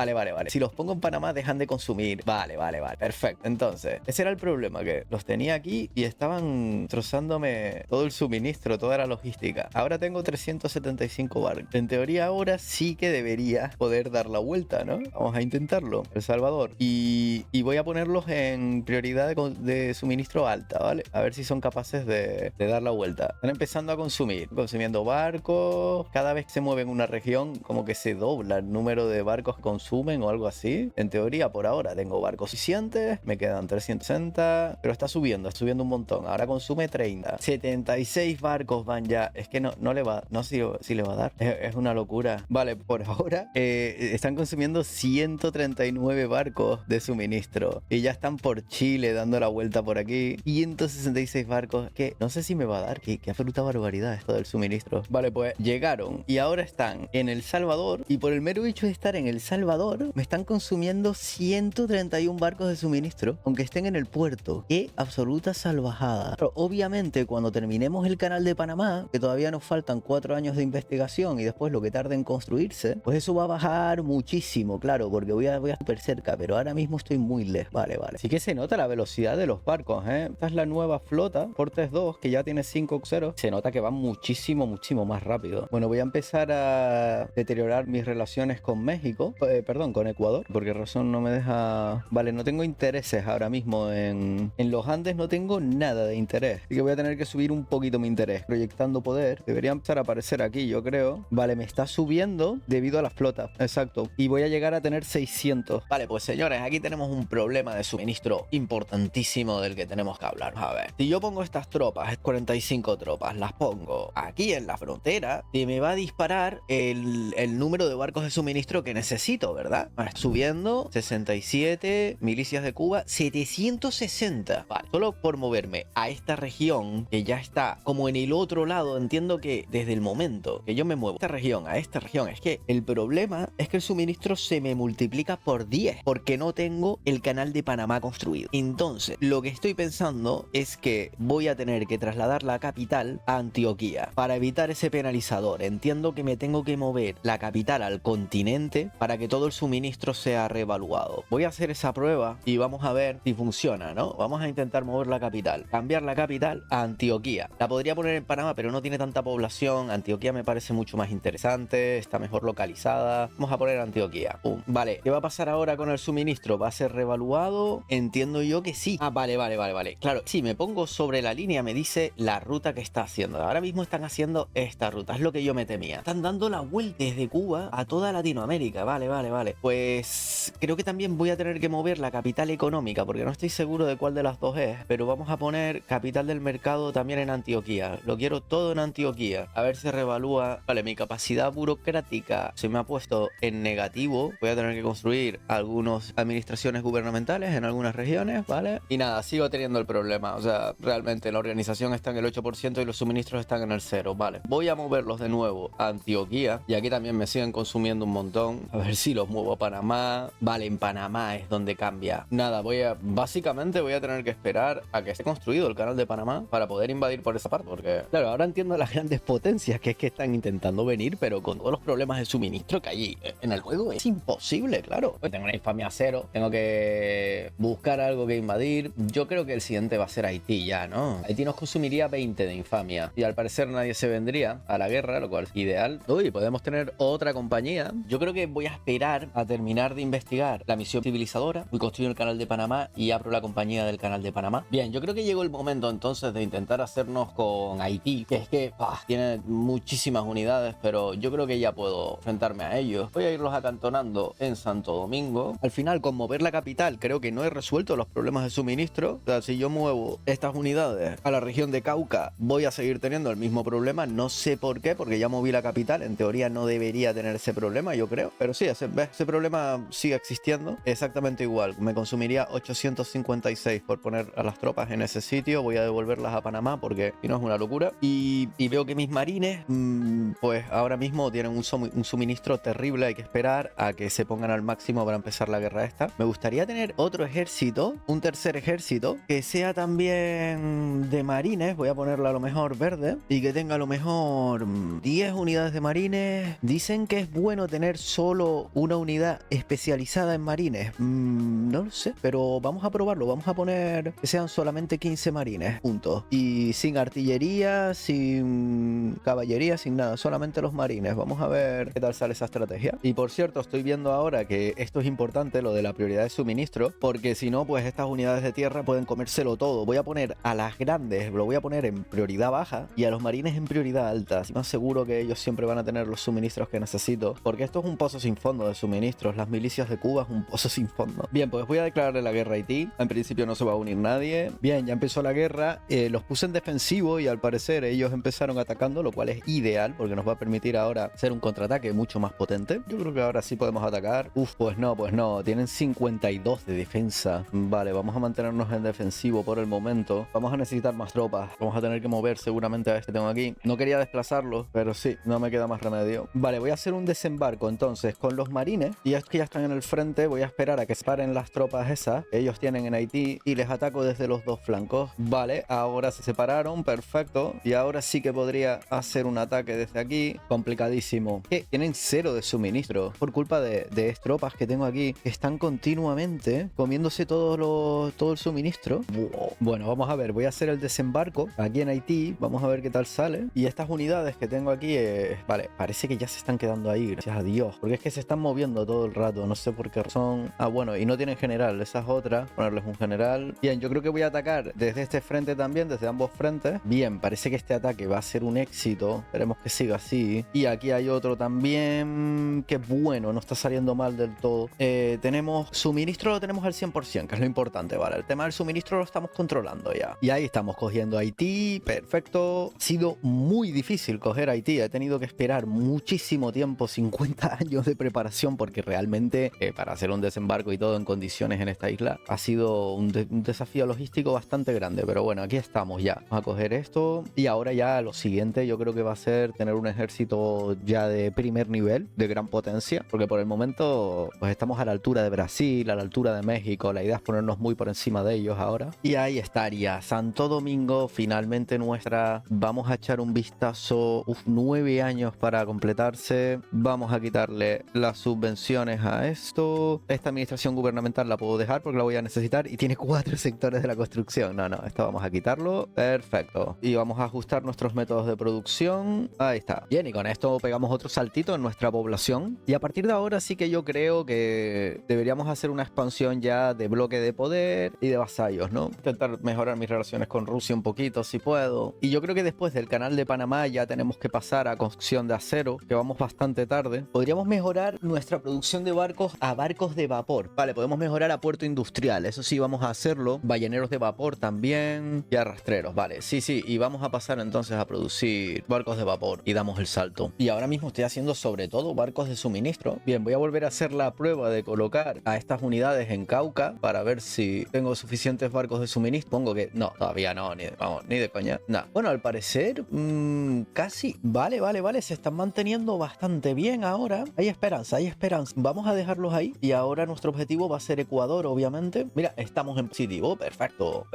Si los pongo en Panamá dejan de consumir. Vale. Perfecto. Entonces, ese era el problema, que los tenía aquí y estaban trozándome todo el suministro, toda la logística. Ahora tengo 375 barcos. En teoría ahora sí que debería poder dar la vuelta, ¿no? Vamos a intentarlo. El Salvador. Y voy a ponerlos en prioridad de suministro alta, ¿vale? A ver si son capaces de dar la vuelta. Están empezando a consumiendo barcos. Cada vez que se mueven una región, como que se dobla el número de barcos que consumen o algo así. En teoría, por ahora tengo barcos suficientes. Me quedan 360, pero está subiendo un montón. Ahora consume 30. 76 barcos van ya. Es que no le va, no sé si le va a dar. Es una locura. Vale, por ahora están consumiendo 139 barcos de suministro y ya están por Chile dando la vuelta por aquí. 166 barcos, que no sé si me va a dar. Qué absoluta barbaridad esto del suministro. Vale, pues llegaron y ahora están en El Salvador, y por el mero hecho de estar en El Salvador me están consumiendo 131 barcos de suministro, aunque estén en el puerto. Qué absoluta salvajada. Pero obviamente cuando terminemos el canal de Panamá, que todavía nos faltan 4 años de investigación y después lo que tarde en construirse, pues eso va a bajar muchísimo, claro, porque voy a súper cerca, pero ahora mismo estoy muy lejos. Vale. Sí que se nota la velocidad de los barcos, ¿eh? Esta es la nueva flota, Fortes 2, que ya tiene 5 cruceros. Se nota que va muchísimo más rápido. Bueno, voy a empezar a deteriorar mis relaciones con México, perdón, con Ecuador, porque razón no me deja... Vale, no tengo intereses ahora mismo en los Andes, no tengo nada de interés, así que voy a tener que subir un poquito mi interés. Proyectando poder, debería empezar a aparecer aquí, yo creo. Vale, me está subiendo debido a la flota, exacto, y voy a llegar a tener 600. Vale, pues señores, aquí tenemos un problema de suministro importantísimo del que tenemos que hablar. A ver, si yo pongo estas tropas, 45 tropas, las pongo aquí en la frontera, y me va a disparar el número de barcos de suministro que necesito, ¿verdad? Subiendo, 67, milicias de Cuba, 760. Vale, solo por moverme a esta región, que ya está como en el otro lado, entiendo que desde el momento que yo me muevo a esta región, es que el problema es que el suministro se me multiplica por 10, porque no tengo el canal de Panamá construido. Entonces, lo que estoy pensando es que voy a tener que trasladar la capital a Antioquía para evitar ese penalizador. Entiendo que me tengo que mover la capital al continente para que todo el suministro sea reevaluado. Voy a hacer esa prueba y vamos a ver si funciona, ¿no? Vamos a intentar mover la capital, cambiar la capital a Antioquía. La podría poner en Panamá, pero no tiene tanta población. Antioquía me parece mucho más interesante, está mejor localizada. Vamos a poner Antioquía. Vale, ¿qué va a pasar ahora con el suministro? ¿Va a ser reevaluado? Entiendo yo que sí. Vale. Claro, si me pongo sobre la línea me dice la ruta que está haciendo. Ahora mismo están haciendo esta ruta, es lo que yo me temía. Están dando la vuelta desde Cuba a toda Latinoamérica. Vale. Pues creo que también voy a tener que mover la capital económica, porque no estoy seguro de cuál de las dos es, pero vamos a poner capital del mercado también en Antioquía. Lo quiero todo en Antioquía. A ver si reevalúa. Vale, mi capacidad burocrática se me ha puesto en negativo. Voy a tener que construir algunas administraciones gubernamentales en algunas regiones, ¿vale? Y nada, sigo teniendo el problema. O sea, realmente la organización está en el 8% y los suministros están en el 0, ¿vale? Voy a moverlos de nuevo a Antioquía, y aquí también me siguen consumiendo un montón. A ver si los muevo a Panamá. Vale, en Panamá es donde cambia. Nada, básicamente voy a tener que esperar a que esté construido el canal de Panamá para poder invadir por esa parte, porque claro, ahora entiendo las grandes potencias, que es que están intentando venir, pero con todos los problemas de suministro que hay en el juego es imposible, claro. Tengo una infamia cero, tengo que buscar algo que invadir. Yo creo que el siguiente va a ser Haití ya, ¿no? Haití nos consumiría 20 de infamia y al parecer nadie se vendría a la guerra, lo cual es ideal. Uy, podemos tener otra compañía. Yo creo que voy a esperar a terminar de investigar la misión civilizadora. Voy construyendo el canal de Panamá y abro la compañía del canal de Panamá. Bien, yo creo que llegó el momento entonces de intentar hacernos con Haití, que es que tiene muchísimas unidades, pero yo creo que ya puedo enfrentarme a ellos. Voy a irlos acantonando en Santo Domingo. Al final, con mover la capital, creo que no he resuelto los problemas de suministro. O sea, si yo muevo estas unidades a la región de Cauca, voy a seguir teniendo el mismo problema. No sé por qué, porque ya moví la capital. En teoría no debería tener ese problema, yo creo. Pero sí, ese problema sigue existiendo. Exactamente igual. Me consumiría 856 por poner a las tropas en ese sitio. Voy a devolverlas a Panamá porque si no es una locura. Y veo que mis marines, pues ahora mismo tienen un suministro terrible. Hay que esperar a que se pongan al máximo para empezar la guerra esta. Me gustaría tener otro ejército, un tercer ejército, que sea también de marines. Voy a ponerla a lo mejor verde y que tenga a lo mejor 10 unidades de marines. Dicen que es bueno tener solo una unidad especializada en marines. No lo sé, pero vamos a probarlo. Vamos a poner que sean solamente 15 marines juntos y sin artillería, sin caballería, sin nada, solamente los marines. Vamos a ver qué tal sale esa estrategia. Y por cierto, estoy viendo ahora que esto es importante, lo de la prioridad de suministro, porque si no, pues estas unidades de tierra pueden comérselo todo. Voy a poner a las grandes, lo voy a poner en prioridad baja y a los marines en prioridad alta. Así más seguro que ellos siempre van a tener los suministros que necesito, porque esto es un pozo sin fondo de suministros. Las milicias de Cuba es un pozo sin fondo. Bien, pues voy a declararle la guerra a Haití. En principio no se va a unir nadie. Bien, ya empezó la guerra. Los puse en defensivo y al parecer ellos empezaron atacando, lo cual es ideal porque nos va a permitir ahora hacer un contraataque mucho más potente. Yo creo que ahora sí podemos atacar. Pues no. Tienen 52 de defensa. Vale, vamos a mantenernos en defensivo por el momento. Vamos a necesitar más tropas. Vamos a tener que mover seguramente a este que tengo aquí. No quería desplazarlo, pero sí, no me queda más remedio. Vale, voy a hacer un desembarco entonces con los marines. Y es que ya están en el frente. Voy a esperar a que se paren las tropas esas que ellos tienen en Haití y les ataco desde los dos flancos. Vale, ahora se separaron, perfecto. Y ahora sí que podría hacer un ataque desde aquí. Complicadísimo. ¿Qué? Tienen 0 de suministro por culpa de tropas que tengo aquí que están continuamente comiéndose todo el suministro. Bueno, vamos a ver, voy a hacer el desembarco aquí en Haití. Vamos a ver qué tal sale. Y estas unidades que tengo aquí, vale, parece que ya se están quedando ahí, gracias a Dios, porque es que se están moviendo todo el rato, no sé por qué razón. Bueno, y no tienen general, esa es otra. Ponerles un general. Bien, yo creo que voy a atacar desde este frente también, desde ambos frentes. Bien, parece que este ataque va a ser un éxito. Esperemos que siga así. Y aquí hay otro también. Que bueno, no está saliendo mal del todo. Tenemos suministro, lo tenemos al 100%, que es lo importante, ¿vale? El tema del suministro lo estamos controlando ya. Y ahí estamos cogiendo Haití. Perfecto. Ha sido muy difícil coger Haití. He tenido que esperar muchísimo tiempo, 50 años de preparación, porque realmente para hacer un desembarco y todo en condiciones en esta isla ha sido un desafío logístico bastante grande. Pero bueno, aquí estamos ya. Vamos a coger esto. Y ahora ya lo siguiente yo creo que va a ser tener un ejército ya de primer nivel, de gran potencia, porque por el momento pues estamos a la altura de Brasil, a la altura de México. La idea es ponernos muy por encima de ellos ahora. Y ahí estaría Santo Domingo, finalmente nuestra. Vamos a echar un vistazo. 9 años para completarse. Vamos a quitarle las subvenciones a esto. Esta administración gubernamental la puedo dejar porque la voy a necesitar y tiene 4 sectores de la construcción. No, esto vamos a quitarlo. Perfecto. Y vamos a ajustar nuestros métodos de producción. Ahí está. Bien, y con esto pegamos otro saltito en nuestra población. Y a partir de ahora sí que yo creo que deberíamos hacer una expansión ya de bloque de poder y de vasallos, ¿no? Intentar mejorar mis relaciones con Rusia un poquito si puedo. Y yo creo que después del canal de Panamá ya tenemos que pasar a construcción de acero, que vamos bastante tarde. Podríamos mejorar nuestra producción de barcos a barcos de vapor. Vale, podemos mejorar a puerto industrial. Eso sí, vamos a hacerlo. Balleneros de vapor también. Y arrastreros, vale. Sí. Y vamos a pasar entonces a producir barcos de vapor. Y damos el salto. Y ahora mismo estoy haciendo sobre todo barcos de suministro. Bien, voy a volver a hacer la prueba de colocar a estas unidades en Cauca para ver si tengo suficientes barcos de suministro. Pongo que no, todavía no, ni de coña. Nah. Bueno, al parecer casi. Vale. Se están manteniendo bastante bien ahora. Hay esperanza. Vamos a dejarlos ahí. Y ahora nuestro objetivo va a ser Ecuador, obviamente. Mira, estamos en positivo. Perfecto.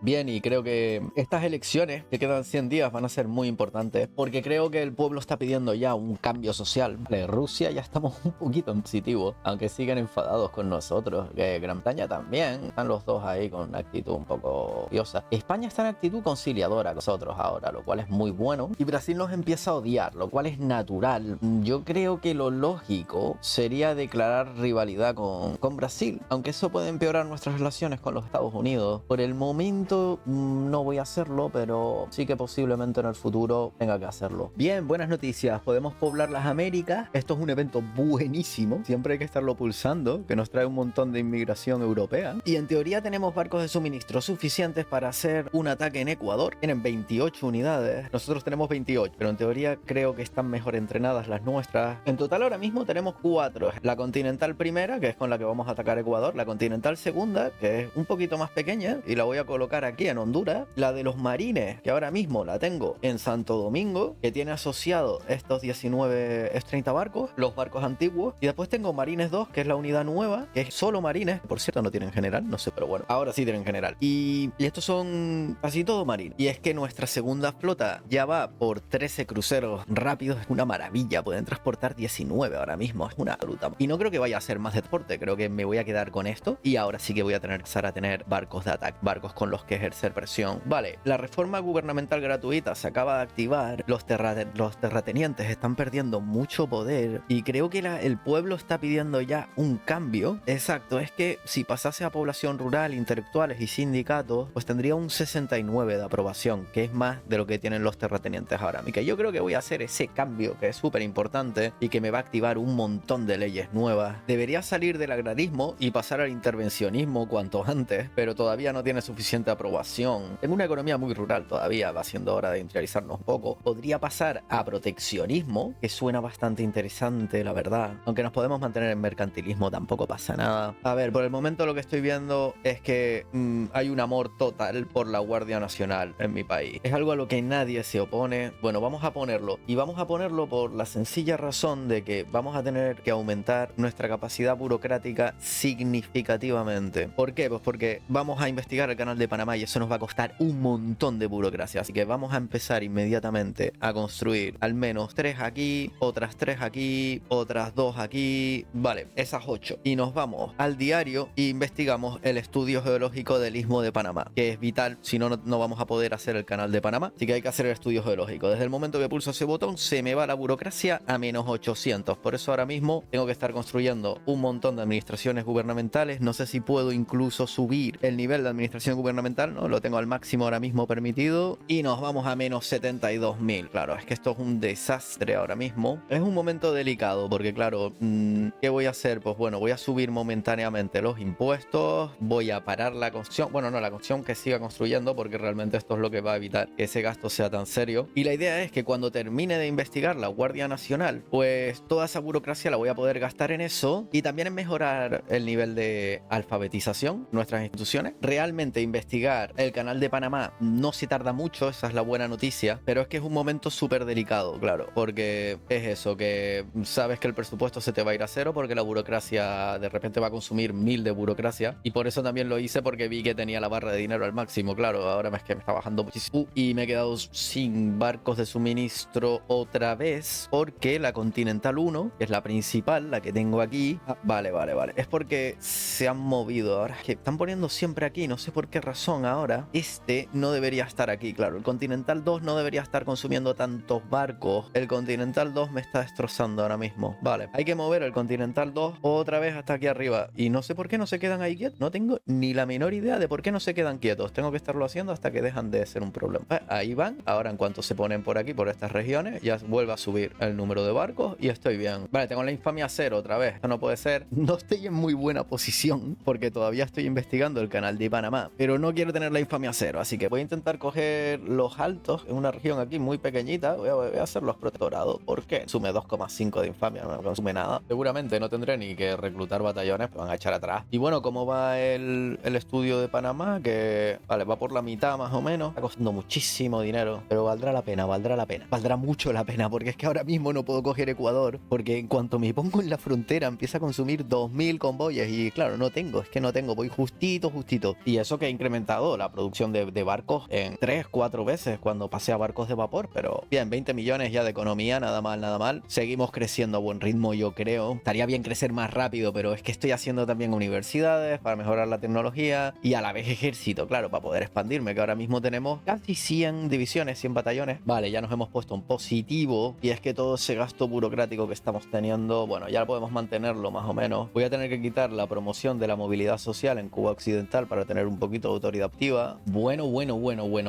Bien, y creo que estas elecciones que quedan 100 días van a ser muy importantes importante, porque creo que el pueblo está pidiendo ya un cambio social. Vale, Rusia ya estamos un poquito en positivo, aunque siguen enfadados con nosotros. Gran Bretaña también, están los dos ahí con una actitud un poco odiosa. España está en actitud conciliadora con nosotros ahora, lo cual es muy bueno. Y Brasil nos empieza a odiar, lo cual es natural. Yo creo que lo lógico sería declarar rivalidad con Brasil, aunque eso puede empeorar nuestras relaciones con los Estados Unidos. Por el momento no voy a hacerlo, pero sí que posiblemente en el futuro tenga que hacerlo. Bien, buenas noticias, podemos poblar las Américas. Esto es un evento buenísimo, siempre hay que estarlo pulsando, que nos trae un montón de inmigración europea. Y en teoría tenemos barcos de suministro suficientes para hacer un ataque en Ecuador. Tienen 28 unidades, nosotros tenemos 28, pero en teoría creo que están mejor entrenadas las nuestras. En total ahora mismo tenemos 4. La Continental primera, que es con la que vamos a atacar Ecuador. La Continental segunda, que es un poquito más pequeña, y la voy a colocar aquí en Honduras. La de los Marines, que ahora mismo la tengo en Santo Domingo, que tiene asociado estos 19 S-30 barcos, los barcos antiguos. Y después tengo Marines 2, que es la unidad nueva, que es solo Marines. Por cierto, no tienen general, no sé, pero bueno, ahora sí tienen general. Y estos son casi todo Marines. Y es que nuestra segunda flota ya va por 13 cruceros rápidos. Es una maravilla, pueden transportar 19 ahora mismo, es una bruta. Y no creo que vaya a ser más de transporte, creo que me voy a quedar con esto. Y ahora sí que voy a tener que empezar a tener barcos de ataque, barcos con los que ejercer presión. Vale, la reforma gubernamental gratuita se acaba de activar. Los terratenientes están perdiendo mucho poder y creo que el pueblo está pidiendo ya un cambio. Exacto, es que si pasase a población rural, intelectuales y sindicatos, pues tendría un 69 de aprobación, que es más de lo que tienen los terratenientes ahora. Y que yo creo que voy a hacer ese cambio, que es súper importante y que me va a activar un montón de leyes nuevas. Debería salir del agrarismo y pasar al intervencionismo cuanto antes, pero todavía no tiene suficiente aprobación. Tengo una economía muy rural todavía, va siendo hora de industrializarnos un poco. Podría pasar a proteccionismo, que suena bastante interesante, la verdad. Aunque nos podemos mantener en mercantilismo, tampoco pasa nada. A ver, por el momento lo que estoy viendo es que hay un amor total por la Guardia Nacional en mi país. Es algo a lo que nadie se opone. Bueno, vamos a ponerlo. Y vamos a ponerlo por la sencilla razón de que vamos a tener que aumentar nuestra capacidad burocrática significativamente. ¿Por qué? Pues porque vamos a investigar el canal de Panamá y eso nos va a costar un montón de burocracia. Así que vamos a empezar inmediatamente a construir al menos 3 aquí, otras 3 aquí, otras 2 aquí. Vale, esas 8. Y nos vamos al diario e investigamos el estudio geológico del Istmo de Panamá, que es vital, si no, no vamos a poder hacer el canal de Panamá. Así que hay que hacer el estudio geológico. Desde el momento que pulso ese botón, se me va la burocracia a menos 800. Por eso ahora mismo tengo que estar construyendo un montón de administraciones gubernamentales. No sé si puedo incluso subir el nivel de administración gubernamental, ¿no? Lo tengo al máximo ahora mismo permitido. Y nos vamos a menos 72.000. Claro, es que esto es un desastre ahora mismo. Es un momento delicado porque, claro, ¿qué voy a hacer? Pues bueno, voy a subir momentáneamente los impuestos. Voy a parar la construcción. Bueno, no, la construcción que siga construyendo porque realmente esto es lo que va a evitar que ese gasto sea tan serio. Y la idea es que cuando termine de investigar la Guardia Nacional, pues toda esa burocracia la voy a poder gastar en eso y también en mejorar el nivel de alfabetización de nuestras instituciones. Realmente investigar el canal de Panamá no se tarda mucho, esa es la buena noticia, pero es que es un momento súper delicado, claro, porque es eso, que sabes que el presupuesto se te va a ir a cero porque la burocracia de repente va a consumir 1000 de burocracia y por eso también lo hice porque vi que tenía la barra de dinero al máximo, claro, ahora es que me está bajando muchísimo y me he quedado sin barcos de suministro otra vez porque la Continental 1, que es la principal, la que tengo aquí, vale, es porque se han movido, ahora es que están poniendo siempre aquí, no sé por qué razón ahora, este no debería estar aquí, claro, el Continental 2 no debería estar consumiendo tantos barcos, el Continental 2 me está destrozando ahora mismo, vale, hay que mover el Continental 2 otra vez hasta aquí arriba y no sé por qué no se quedan ahí quietos, no tengo ni la menor idea de por qué no se quedan quietos, tengo que estarlo haciendo hasta que dejan de ser un problema. Ahí van, ahora en cuanto se ponen por aquí, por estas regiones, ya vuelve a subir el número de barcos y estoy bien. Vale, tengo la infamia 0 otra vez, esto no puede ser, no estoy en muy buena posición porque todavía estoy investigando el canal de Panamá, pero no quiero tener la infamia 0, así que voy a intentar coger los altos en una región aquí muy pequeñita, voy a hacer los protectorados, ¿por qué? Consume 2,5 de infamia, no consume nada, seguramente no tendré ni que reclutar batallones, me van a echar atrás. Y bueno, ¿cómo va el estudio de Panamá? Que vale, va por la mitad más o menos, está costando muchísimo dinero, pero valdrá la pena, valdrá mucho la pena, porque es que ahora mismo no puedo coger Ecuador, porque en cuanto me pongo en la frontera empieza a consumir 2000 convoyes y claro, no tengo, voy justito, y eso que he incrementado la producción de barcos en 3-4 veces cuando pasé a barcos de vapor, pero bien, 20 millones ya de economía, nada mal, nada mal. Seguimos creciendo a buen ritmo, yo creo. Estaría bien crecer más rápido, pero es que estoy haciendo también universidades para mejorar la tecnología y a la vez ejército, claro, para poder expandirme, que ahora mismo tenemos casi 100 divisiones, 100 batallones. Vale, ya nos hemos puesto un positivo y es que todo ese gasto burocrático que estamos teniendo, bueno, ya podemos mantenerlo más o menos. Voy a tener que quitar la promoción de la movilidad social en Cuba Occidental para tener un poquito de autoridad activa. Bueno,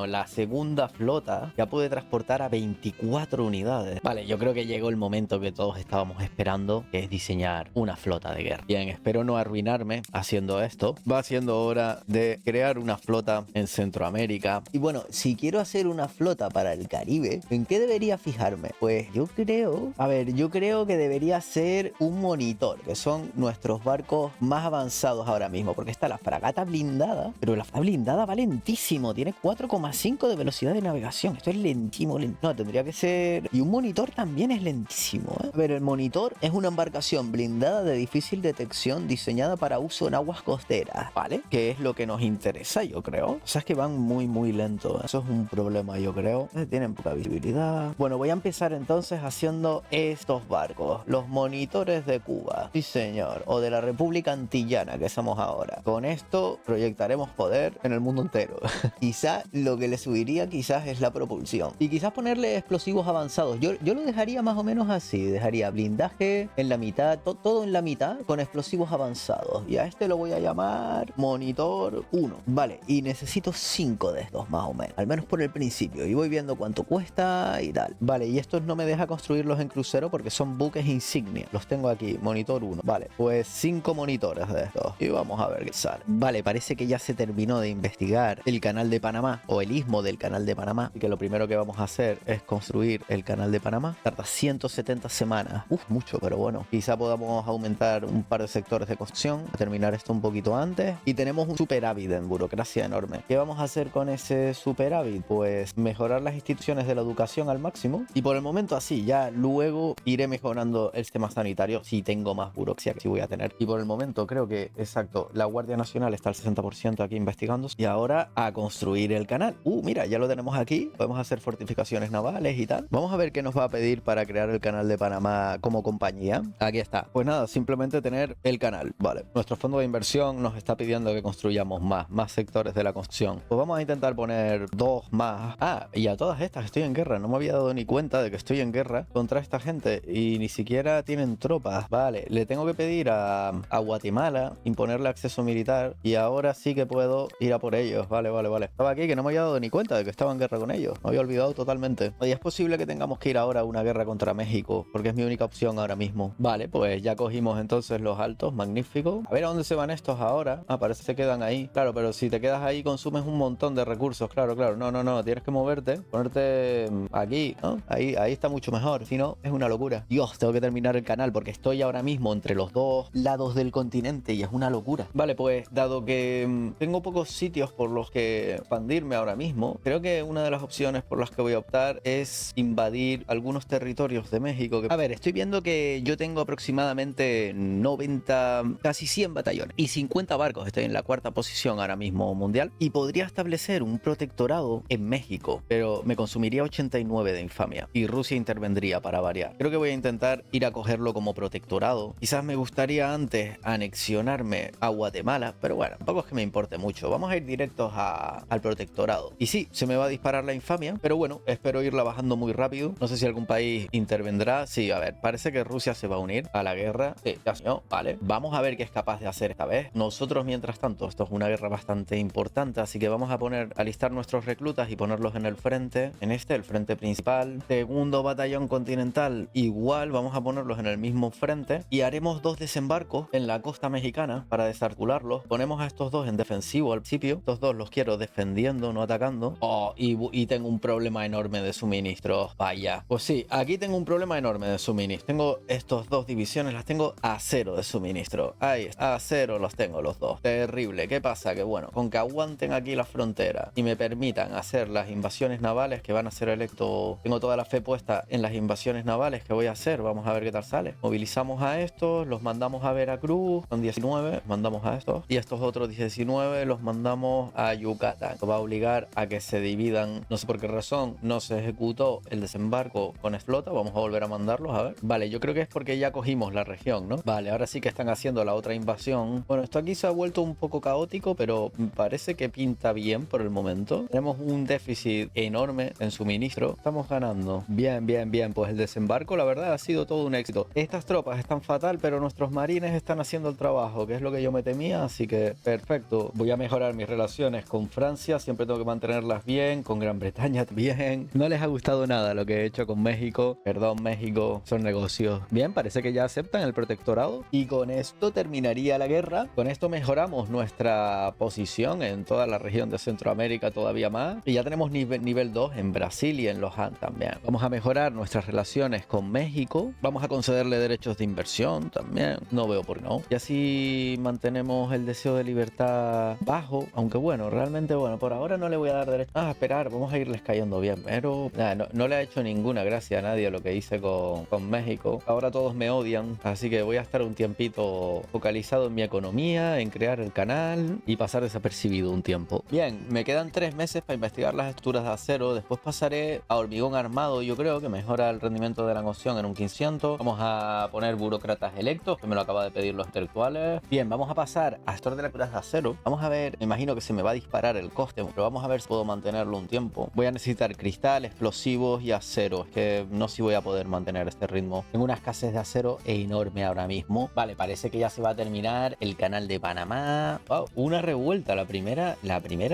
la segunda flota ya puede transportar a 24 unidades. Vale, yo creo que llegó el momento que todos estábamos esperando, que es diseñar una flota de guerra. Bien, espero no arruinarme haciendo esto. Va siendo hora de crear una flota en Centroamérica. Y bueno, si quiero hacer una flota para el Caribe, ¿en qué debería fijarme? Pues yo creo que debería ser un monitor, que son nuestros barcos más avanzados ahora mismo, porque está la fragata blindada, pero la fragata blindada va lentísimo, tiene 4,5 de velocidad de navegación. Esto es lentísimo. No, tendría que ser... Y un monitor también es lentísimo, ¿eh? A ver, el monitor es una embarcación blindada de difícil detección diseñada para uso en aguas costeras, ¿vale? Que es lo que nos interesa, yo creo. O sea, es que van muy lento. Eso es un problema, yo creo. Tienen poca visibilidad. Bueno, voy a empezar entonces haciendo estos barcos. Los monitores de Cuba. Sí, señor. O de la República Antillana, que somos ahora. Con esto proyectaremos poder en el mundo entero. Quizá lo que le subiría quizás es la propulsión. Y quizás ponerle explosivos avanzados. Yo lo dejaría más o menos así. Dejaría blindaje en la mitad, todo en la mitad, con explosivos avanzados. Y a este lo voy a llamar Monitor 1. Vale, y necesito 5 de estos más o menos. Al menos por el principio. Y voy viendo cuánto cuesta y tal. Vale, y estos no me deja construirlos en crucero porque son buques insignia. Los tengo aquí, Monitor 1. Vale, pues 5 monitores de estos. Y vamos a ver qué sale. Vale, parece que ya se terminó de investigar el canal de Panamá o el istmo del canal de Panamá. Y que lo primero que vamos a hacer es construir el canal de Panamá. Tarda 170 semanas. Mucho, pero bueno. Quizá podamos aumentar un par de sectores de construcción, terminar esto un poquito antes. Y tenemos un superávit en burocracia enorme. ¿Qué vamos a hacer con ese superávit? Pues mejorar las instituciones de la educación al máximo. Y por el momento así, ya luego iré mejorando el sistema sanitario si tengo más burocracia que sí voy a tener. Y por el momento creo que, exacto, la Guardia Nacional está al 60% aquí investigando. Y ahora a construir el canal. Mira, ya lo tenemos aquí. Podemos hacer fortificaciones navales y tal. Vamos a ver qué nos va a pedir para crear el canal de Panamá como compañía. Aquí está. Pues nada, simplemente tener el canal. Vale. Nuestro fondo de inversión nos está pidiendo que construyamos más sectores de la construcción. Pues vamos a intentar poner 2 más. Y a todas estas estoy en guerra. No me había dado ni cuenta de que estoy en guerra contra esta gente y ni siquiera tienen tropas. Vale, le tengo que pedir a Guatemala imponerle acceso militar y ahora sí que puedo ir a por ellos. Vale. Estaba aquí que no me había dado ni cuenta de que estaba en guerra con ellos. Me había olvidado totalmente. Y es posible que tengamos que ir ahora a una guerra contra México porque es mi única opción ahora mismo. Vale, pues ya cogimos entonces los altos. Magnífico. A ver a dónde se van estos ahora. Parece que se quedan ahí. Claro, pero si te quedas ahí consumes un montón de recursos. Claro. No. Tienes que moverte. Ponerte aquí, ¿no? Ahí está mucho mejor. Si no, es una locura. Dios, tengo que terminar el canal porque estoy ahora mismo entre los dos lados del continente y es una locura. Vale, pues dado que tengo pocos sitios por los que expandirme ahora mismo, creo que una de las opciones por las que voy a optar es invadir algunos territorios de México. A ver, estoy viendo que yo tengo aproximadamente 90, casi 100 batallones y 50 barcos. Estoy en la 4ª posición ahora mismo mundial y podría establecer un protectorado en México, pero me consumiría 89 de infamia y Rusia intervendría para variar. Creo que voy a intentar ir a cogerlo como protectorado. Quizás me gustaría antes anexionarme a Guatemala, pero bueno, tampoco es que me importe mucho. Vamos a ir directos al protectorado. Y sí, se me va a disparar la infamia, pero bueno, espero irla bajando muy rápido. No sé si algún país intervendrá. Sí, a ver, parece que Rusia se va a unir a la guerra. Sí, ya se unió, vale. Vamos a ver qué es capaz de hacer esta vez. Nosotros, mientras tanto, esto es una guerra bastante importante, así que vamos a alistar nuestros reclutas y ponerlos en el frente. El frente principal. Segundo batallón continental, igual, vamos a ponerlos en el mismo frente y haremos 2 desembarcos en la costa mexicana para desarticularlos. Ponemos a estos 2 en defensivo al principio. Estos 2 los quiero defendiendo, no atacando. Y tengo un problema enorme de suministros. Vaya. Pues sí, aquí tengo un problema enorme de suministro. Tengo estos 2 divisiones, las tengo a 0 de suministro. Ahí está, a 0 los tengo los 2. Terrible. ¿Qué pasa? Que bueno, con que aguanten aquí la frontera y me permitan hacer las invasiones navales que van a ser electo. Tengo toda la fe puesta en las invasiones navales que voy a hacer. Vamos a ver qué tal sale. Movilizamos a estos, los mandamos a Veracruz, son 19, mandamos a estos. Y estos otros 19 los mandamos a Yucatán. Esto va a obligar a que se dividan, no sé por qué razón, región no se ejecutó el desembarco con flota. Vamos a volver a mandarlos, a ver. Vale, yo creo que es porque ya cogimos la región, ¿no? Vale, ahora sí que están haciendo la otra invasión. Bueno, esto aquí se ha vuelto un poco caótico, pero parece que pinta bien por el momento. Tenemos un déficit enorme en suministro. Estamos ganando. Bien, bien, bien. Pues el desembarco, la verdad, ha sido todo un éxito. Estas tropas están fatal, pero nuestros marines están haciendo el trabajo, que es lo que yo me temía, así que perfecto. Voy a mejorar mis relaciones con Francia, siempre tengo que mantenerlas bien, con Gran Bretaña también. No les ha gustado nada lo que he hecho con México. Perdón, México, son negocios. Bien, parece que ya aceptan el protectorado y con esto terminaría la guerra. Con esto mejoramos nuestra posición en toda la región de Centroamérica todavía más y ya tenemos nivel 2 en Brasil y en los Han también. Vamos a mejorar nuestras relaciones con México, vamos a concederle derechos de inversión también, no veo por qué no. Y así mantenemos el deseo de libertad bajo, aunque bueno, realmente bueno, por ahora no le voy a dar derecho. Esperar, vamos a irles cayendo bien, pero no le ha hecho ninguna gracia a nadie lo que hice con México. Ahora todos me odian, así que voy a estar un tiempito focalizado en mi economía, en crear el canal y pasar desapercibido un tiempo. Bien, me quedan 3 meses para investigar las estructuras de acero, después pasaré a hormigón armado, yo creo que mejora el rendimiento de la noción en un 500. Vamos a poner burócratas electos, que me lo acaba de pedir los intelectuales. Bien, vamos a pasar a store de lecturas de acero. Vamos a ver, me imagino que se me va a disparar el coste, pero vamos a ver si puedo mantenerlo un tiempo. Voy a necesitar cristal, explosivos y acero, es que no sé si voy a poder mantener este ritmo. Tengo una escasez de acero enorme ahora mismo. Vale, parece que ya se va a terminar el canal de Panamá. Wow, una revuelta, la primera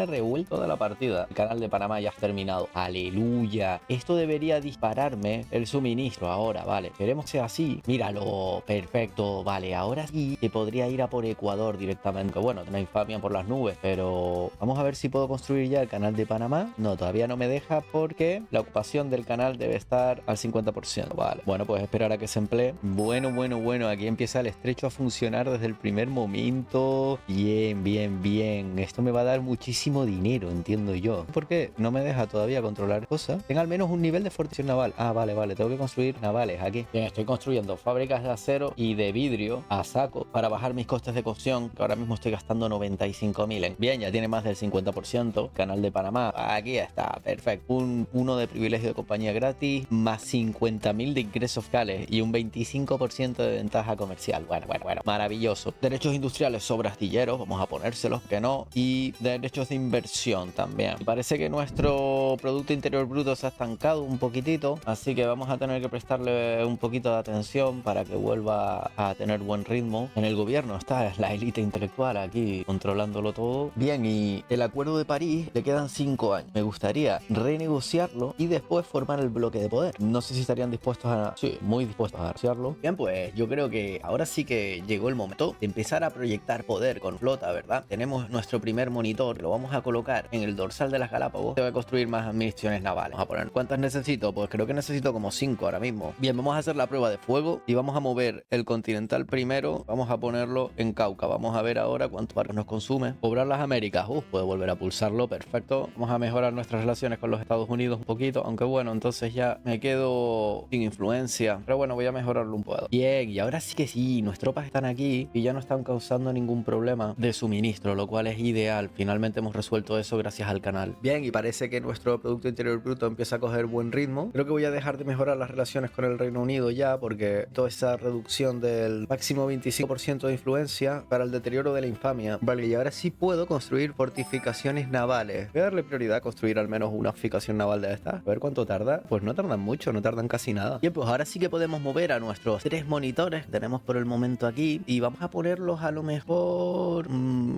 revuelta de la partida. El canal de Panamá ya ha terminado. Aleluya. Esto debería dispararme el suministro ahora, vale. Esperemos que sea así. Míralo, perfecto. Vale, ahora sí que podría ir a por Ecuador directamente. Que bueno, una infamia por las nubes, pero vamos a ver si puedo construir ya el canal de Panamá. No, todavía no me deja porque la ocupación del canal debe estar al 50%. Vale, bueno, pues esperar a que se emplee. Bueno, aquí empieza el estrecho a funcionar desde el primer momento. Bien, bien, bien. Esto me va a dar muchísimo dinero, entiendo yo. ¿Por qué no me deja todavía controlar cosas? Tengo al menos un nivel de fortificación naval. Vale, tengo que construir navales aquí. Bien, estoy construyendo fábricas de acero y de vidrio a saco para bajar mis costes de cocción, que ahora mismo estoy gastando 95.000. Bien, ya tiene más del 50%. Canal de Panamá, aquí está, perfecto. Uno de privilegio de compañía gratis, más 50.000 de ingresos fiscales y un 25% de ventaja comercial. Bueno, maravilloso. Derechos industriales sobre astilleros, vamos a ponérselos, que no. Y derechos de inversión también. Parece que nuestro Producto Interior Bruto se ha estancado un poquitito, así que vamos a tener que prestarle un poquito de atención para que vuelva a tener buen ritmo. En el gobierno está la élite intelectual aquí controlándolo todo. Bien, y el Acuerdo de París le quedan 5 años. Me gustaría renegociarlo y después formar el bloque de poder. No sé si estarían dispuestos a... Sí, muy dispuestos a negociarlo. Bien, pues yo creo que ahora sí que llegó el momento de empezar a proyectar poder con flota, ¿verdad? Tenemos nuestro primer monitor, lo vamos a colocar en el dorsal de las Galápagos. Se va a construir más municiones navales. Vamos a poner, ¿cuántas necesito? Pues creo que necesito como 5 ahora mismo. Bien, vamos a hacer la prueba de fuego y vamos a mover el Continental primero. Vamos a ponerlo en Cauca. Vamos a ver ahora cuántos barcos nos consume. Cobrar las Américas. Puedo volver a pulsarlo. Perfecto. Vamos a mejorar nuestras relaciones con los Estados Unidos un poquito. Aunque bueno, entonces ya me quedo sin influencia. Pero bueno, voy a mejorarlo un poco. Bien, y ahora sí que sí. Nuestras tropas están aquí y ya no están causando ningún problema de suministro, lo cual es ideal. Finalmente hemos resuelto eso gracias al canal. Bien, y parece que nuestro Producto Interior Bruto empieza a coger buen ritmo. Creo que voy a dejar de mejorar las relaciones con el Reino Unido ya, porque toda esa reducción del máximo 25% de influencia para el deterioro de la infamia. Vale, y ahora sí puedo construir fortificaciones navales. Voy a darle prioridad a construir al menos una fortificación naval de estas. A ver cuánto tarda. Pues no tardan mucho, no tardan casi nada. Bien, pues ahora sí que podemos mover a nuestros 3 monitores que tenemos por el momento aquí y vamos a ponerlos a lo mejor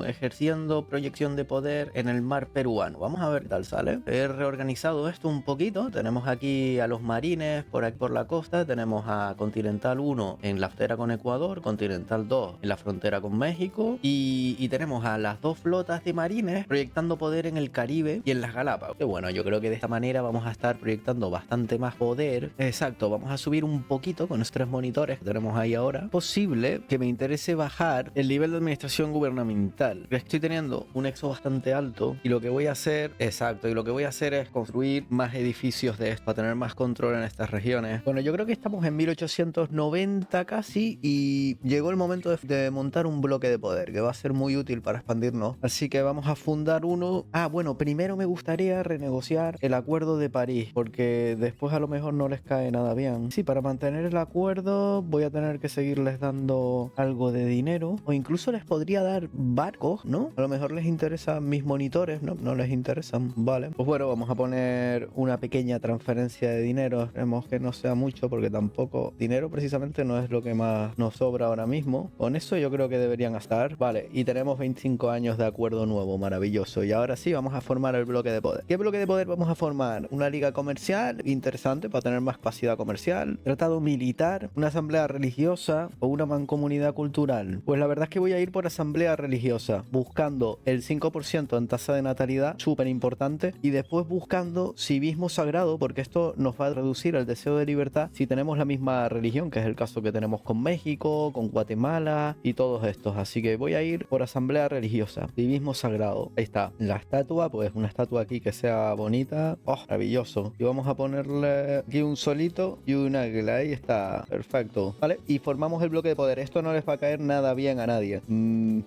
ejerciendo proyección de poder en el mar peruano. Vamos a ver qué tal sale. He reorganizado esto un poquito. Tenemos aquí a los marines por aquí por la costa. Tenemos a Continental 1 en la frontera con Ecuador, Continental 2 en la frontera con México y tenemos a las 2 flotas de marines proyectando poder en el Caribe y en las Galápagos. Que bueno, yo creo que de esta manera vamos a estar proyectando bastante más poder. Exacto, vamos a subir un poquito con estos 3 monitores que tenemos ahí ahora. Posible que me interese bajar el nivel de administración gubernamental. Estoy teniendo un EXO bastante alto y lo que voy a hacer, exacto, y lo que voy a hacer es construir más edificios de esto para tener más control en estas regiones. Bueno, yo creo que estamos en 1890 casi y llegó el momento de montar un bloque de poder que va a ser muy útil para expandirnos. Así que vamos a fundar uno. Bueno, primero me gustaría renegociar firmar el acuerdo de París, porque después a lo mejor no les cae nada bien. Sí, para mantener el acuerdo voy a tener que seguirles dando algo de dinero, o incluso les podría dar barcos, ¿no? A lo mejor les interesan mis monitores, ¿no? No les interesan, vale. Pues bueno, vamos a poner una pequeña transferencia de dinero, esperemos que no sea mucho, porque tampoco dinero precisamente no es lo que más nos sobra ahora mismo. Con eso yo creo que deberían estar, vale, y tenemos 25 años de acuerdo nuevo, maravilloso. Y ahora sí, vamos a formar el bloque de poder. ¿Qué bloque de poder vamos a formar? Una liga comercial, interesante, para tener más capacidad comercial, tratado militar, una asamblea religiosa o una mancomunidad cultural. Pues la verdad es que voy a ir por asamblea religiosa, buscando el 5% en tasa de natalidad, súper importante, y después buscando civismo sagrado, porque esto nos va a reducir el deseo de libertad si tenemos la misma religión, que es el caso que tenemos con México, con Guatemala y todos estos. Así que voy a ir por asamblea religiosa, civismo sagrado. Ahí está, la estatua, pues una estatua aquí que sea bonita. Oh, maravilloso. Y vamos a ponerle aquí un solito y un águila. Ahí está, perfecto. Vale, y formamos el bloque de poder. Esto no les va a caer nada bien a nadie.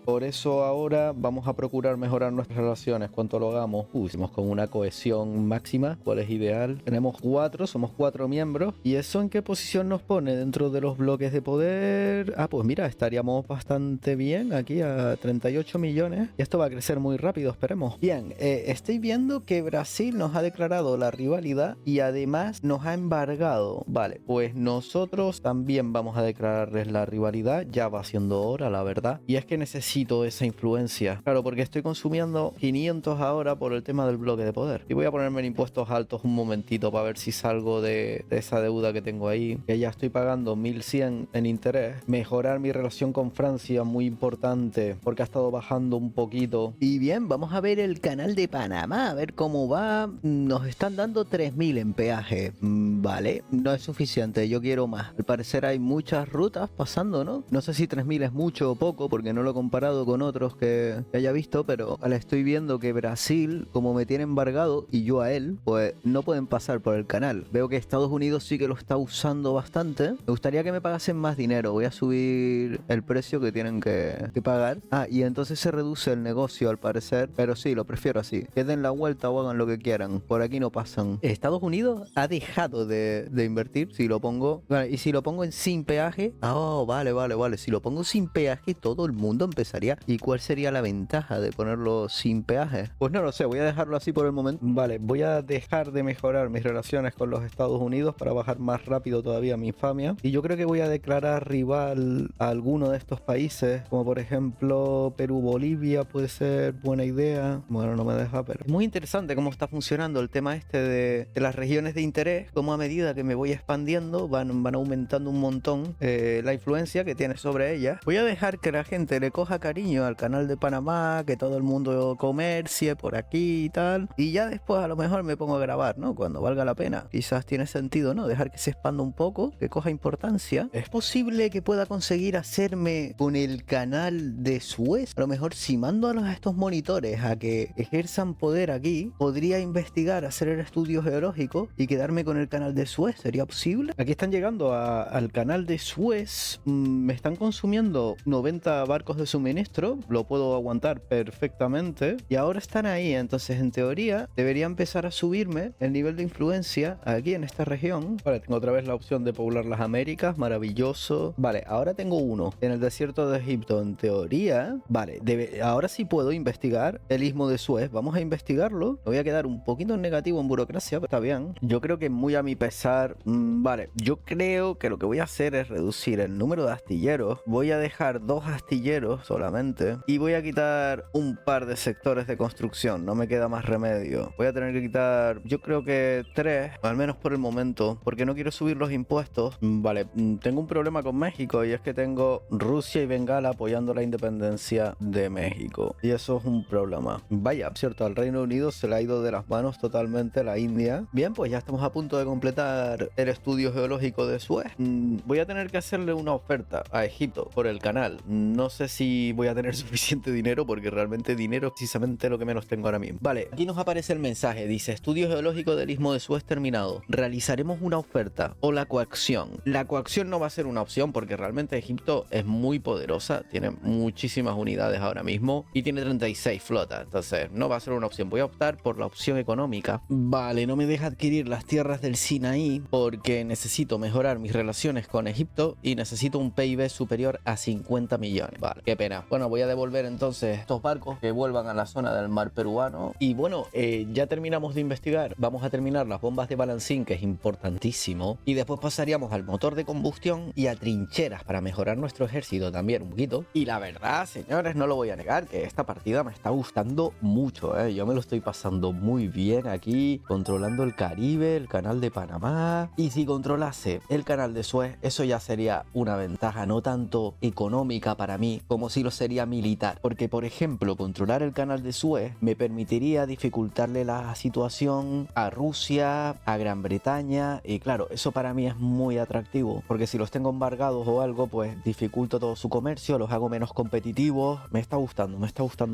Por eso ahora vamos a procurar mejorar nuestras relaciones. ¿Cuánto lo hagamos? Hicimos con una cohesión máxima. ¿Cuál es ideal? Tenemos 4, somos 4 miembros. ¿Y eso en qué posición nos pone dentro de los bloques de poder? Ah, pues mira, estaríamos bastante bien aquí a 38 millones. Y esto va a crecer muy rápido, esperemos. Bien, estoy viendo que Brasil nos ha declarado la rivalidad y además nos ha embargado. Vale, pues nosotros también vamos a declararles la rivalidad. Ya va siendo hora, la verdad. Y es que necesito esa influencia. Claro, porque estoy consumiendo 500 ahora por el tema del bloque de poder. Y voy a ponerme en impuestos altos un momentito para ver si salgo de esa deuda que tengo ahí. Que ya estoy pagando 1100 en interés. Mejorar mi relación con Francia, muy importante, porque ha estado bajando un poquito. Y bien, vamos a ver el canal de Panamá, a ver cómo va. Nos están dando 3000 en peaje. Vale, no es suficiente, yo quiero más. Al parecer hay muchas rutas pasando, ¿no? No sé si 3000 es mucho o poco, porque no lo he comparado con otros que haya visto, pero ahora estoy viendo que Brasil, como me tiene embargado y yo a él, pues no pueden pasar por el canal. Veo que Estados Unidos sí que lo está usando bastante. Me gustaría que me pagasen más dinero. Voy a subir el precio que tienen que pagar. Ah, y entonces se reduce el negocio al parecer, pero sí, lo prefiero así. Que den la vuelta o hagan lo que quieran. Por aquí no pasan. Estados Unidos ha dejado de invertir. Si lo pongo... Vale, y si lo pongo en sin peaje... Oh, vale. Si lo pongo sin peaje, todo el mundo empezaría. ¿Y cuál sería la ventaja de ponerlo sin peaje? Pues no lo sé, voy a dejarlo así por el momento. Vale, voy a dejar de mejorar mis relaciones con los Estados Unidos para bajar más rápido todavía mi infamia. Y yo creo que voy a declarar rival a alguno de estos países, como por ejemplo Perú, Bolivia, puede ser buena idea. Bueno, no me deja, pero es muy interesante cómo está funcionando el tema este de las regiones de interés, como a medida que me voy expandiendo van aumentando un montón la influencia que tiene sobre ellas. Voy a dejar que la gente le coja cariño al canal de Panamá, que todo el mundo comercie por aquí y tal, y ya después a lo mejor me pongo a grabar, ¿no? Cuando valga la pena. Quizás tiene sentido, ¿no? Dejar que se expanda un poco, que coja importancia. Es posible que pueda conseguir hacerme con el canal de Suez. A lo mejor si mando a estos monitores a que ejerzan poder aquí, podría investigar, hacer el estudio geológico y quedarme con el canal de Suez. ¿Sería posible? Aquí están llegando al canal de Suez. Me están consumiendo 90 barcos de suministro. Lo puedo aguantar perfectamente. Y ahora están ahí. Entonces, en teoría, debería empezar a subirme el nivel de influencia aquí en esta región. Vale, tengo otra vez la opción de poblar las Américas. Maravilloso. Vale, ahora tengo uno en el desierto de Egipto. En teoría, vale, ahora sí puedo investigar el istmo de Suez. Vamos a investigarlo. Me voy a quedar un poquito negativo en burocracia, pero está bien. Yo creo que muy a mi pesar, vale, yo creo que lo que voy a hacer es reducir el número de astilleros. Voy a dejar 2 astilleros solamente y voy a quitar un par de sectores de construcción. No me queda más remedio. Voy a tener que quitar, yo creo que 3, al menos por el momento, porque no quiero subir los impuestos. Vale, tengo un problema con México y es que tengo Rusia y Bengala apoyando la independencia de México. Y eso es un problema. Vaya, cierto, al Reino Unido se le ha ido de las manos totalmente la India. Bien, pues ya estamos a punto de completar el estudio geológico de Suez. Voy a tener que hacerle una oferta a Egipto por el canal. No sé si voy a tener suficiente dinero, porque realmente dinero es precisamente lo que menos tengo ahora mismo. Vale, aquí nos aparece el mensaje. Dice: estudio geológico del istmo de Suez terminado. Realizaremos una oferta o la coacción. La coacción no va a ser una opción porque realmente Egipto es muy poderosa. Tiene muchísimas unidades ahora mismo y tiene 36 flotas. Entonces no va a ser una opción. Voy a optar por la opción económica económica. Vale, no me deja adquirir las tierras del Sinaí porque necesito mejorar mis relaciones con Egipto y necesito un PIB superior a 50 millones. Vale, qué pena. Bueno, voy a devolver entonces estos barcos que vuelvan a la zona del mar peruano. Y bueno, ya terminamos de investigar. Vamos a terminar las bombas de balancín, que es importantísimo. Y después pasaríamos al motor de combustión y a trincheras para mejorar nuestro ejército también un poquito. Y la verdad, señores, no lo voy a negar, que esta partida me está gustando mucho, ¿eh? Yo me lo estoy pasando muy bien aquí, controlando el Caribe, el canal de Panamá. Y si controlase el canal de Suez, eso ya sería una ventaja no tanto económica para mí como si lo sería militar. Porque, por ejemplo, controlar el canal de Suez me permitiría dificultarle la situación a Rusia, a Gran Bretaña. Y claro, eso para mí es muy atractivo, porque si los tengo embargados o algo, pues dificulto todo su comercio, los hago menos competitivos. Me está gustando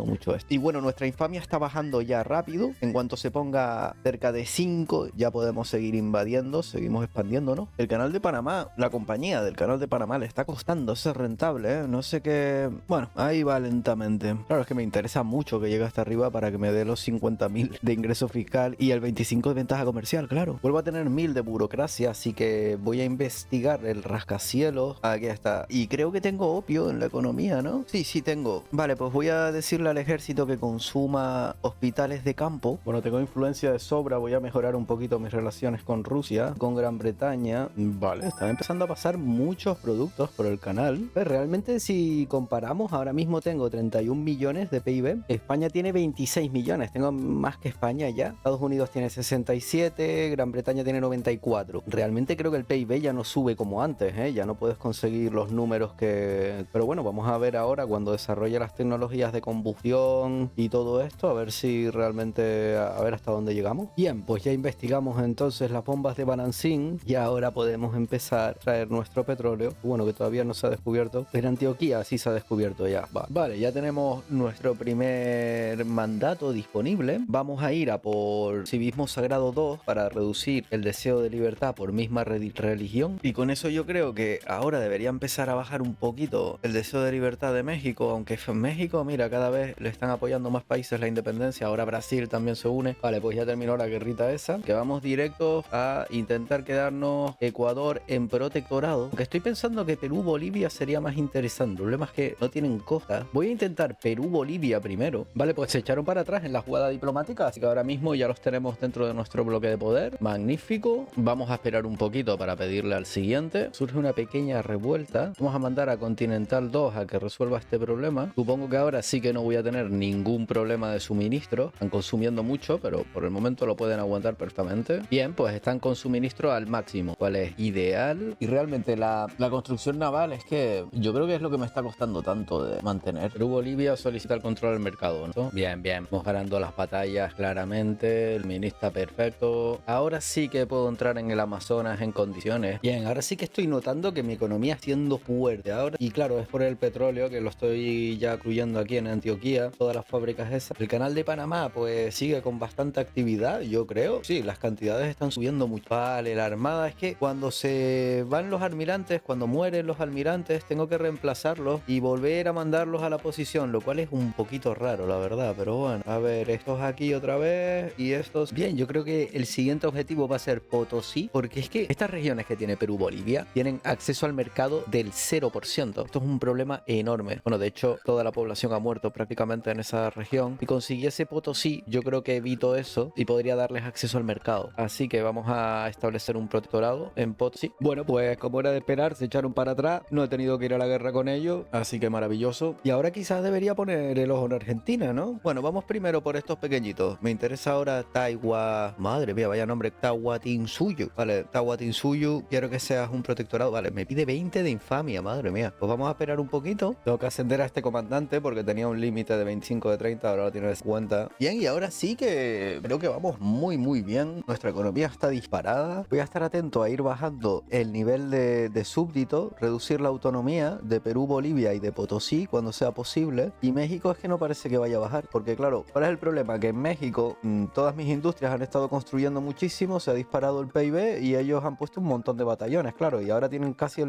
mucho esto. Y bueno, nuestra infamia está bajando ya rápido. En cuanto se ponga cerca de 5, ya podemos seguir invadiendo, seguimos expandiéndonos. El canal de Panamá, la compañía del canal de Panamá le está costando ser rentable, ¿eh? No sé qué... Bueno, ahí va lentamente. Claro, es que me interesa mucho que llegue hasta arriba para que me dé los 50.000 de ingreso fiscal y el 25 de ventaja comercial, claro. Vuelvo a tener 1.000 de burocracia, así que voy a investigar el rascacielos. Aquí está. Y creo que tengo opio en la economía, ¿no? Sí, tengo. Vale, pues voy a decirle al ejército que consuma hospitales de campo. Bueno, tengo influencia de sobra. Voy a mejorar un poquito mis relaciones con Rusia, con Gran Bretaña. Vale, están empezando a pasar muchos productos por el canal. Pues realmente, si comparamos, ahora mismo tengo 31 millones de PIB. España tiene 26 millones. Tengo más que España ya. Estados Unidos tiene 67, Gran Bretaña tiene 94. Realmente creo que el PIB ya no sube como antes, ¿eh? Ya no puedes conseguir los números que... Pero bueno, vamos a ver ahora cuando desarrolle las tecnologías de combustión y todo esto, a ver si realmente... a ver hasta dónde llegamos. Bien, pues ya investigamos entonces las bombas de balancín y ahora podemos empezar a traer nuestro petróleo. Bueno, que todavía no se ha descubierto. En Antioquía sí se ha descubierto ya. Vale, ya tenemos nuestro primer mandato disponible. Vamos a ir a por Civismo Sagrado 2 para reducir el deseo de libertad por misma religión. Y con eso yo creo que ahora debería empezar a bajar un poquito el deseo de libertad de México, aunque en México, mira, cada vez le están apoyando más países la independencia. Ahora Brasil también se une. Vale, pues ya terminó la guerrita esa, que vamos directos a intentar quedarnos Ecuador en protectorado, aunque estoy pensando que Perú-Bolivia sería más interesante. El problema es que no tienen costa. Voy a intentar Perú-Bolivia primero. Vale, pues se echaron para atrás en la jugada diplomática, así que ahora mismo ya los tenemos dentro de nuestro bloque de poder. Magnífico. Vamos a esperar un poquito para pedirle al siguiente. Surge una pequeña revuelta. Vamos a mandar a Continental 2 a que resuelva este problema. Supongo que ahora sí que no voy a tener ningún problema de suministro. Están consumiendo mucho, pero por el momento lo pueden aguantar perfectamente. Bien, pues están con suministro al máximo, cual es ideal. Y realmente la construcción naval es que yo creo que es lo que me está costando tanto de mantener. Perú-Bolivia solicita el control del mercado, ¿no? Bien. Vamos ganando las batallas claramente. El ministro está perfecto. Ahora sí que puedo entrar en el Amazonas en condiciones. Bien, ahora sí que estoy notando que mi economía está siendo fuerte ahora. Y claro, es por el petróleo que lo estoy ya incluyendo aquí en Antioquía. Todas las fábricas esas. El canal de Panamá pues sigue con bastante actividad, yo creo. Sí, las cantidades están subiendo mucho. Vale, la armada es que cuando se van los almirantes, cuando mueren los almirantes, tengo que reemplazarlos y volver a mandarlos a la posición, lo cual es un poquito raro, la verdad. Pero bueno, a ver, estos aquí otra vez y estos... Bien, yo creo que el siguiente objetivo va a ser Potosí, porque es que estas regiones que tiene Perú-Bolivia tienen acceso al mercado del 0%. Esto es un problema enorme. Bueno, de hecho, toda la población ha muerto prácticamente en esa región. Si consiguiese Potosí, yo creo que evito eso y podría darles acceso al mercado. Así que vamos a establecer un protectorado en Potosí. Bueno, pues como era de esperar, se echaron para atrás. No he tenido que ir a la guerra con ellos, así que maravilloso. Y ahora quizás debería poner el ojo en Argentina, ¿no? Bueno, vamos primero por estos pequeñitos. Me interesa ahora Taiwán. Madre mía, vaya nombre. Tahuantinsuyo. Vale, Tahuantinsuyo, quiero que seas un protectorado. Vale, me pide 20 de infamia, madre mía. Pues vamos a esperar un poquito. Tengo que ascender a este comandante porque tenía un límite de 25 de 30, ahora lo tiene de 50. Bien, y ahora sí que creo que vamos muy bien. Nuestra economía está disparada. Voy a estar atento a ir bajando el nivel de súbdito, reducir la autonomía de Perú, Bolivia y de Potosí cuando sea posible. Y México es que no parece que vaya a bajar, porque claro, ¿cuál es el problema? Que en México todas mis industrias han estado construyendo muchísimo, se ha disparado el PIB y ellos han puesto un montón de batallones, claro, y ahora tienen casi el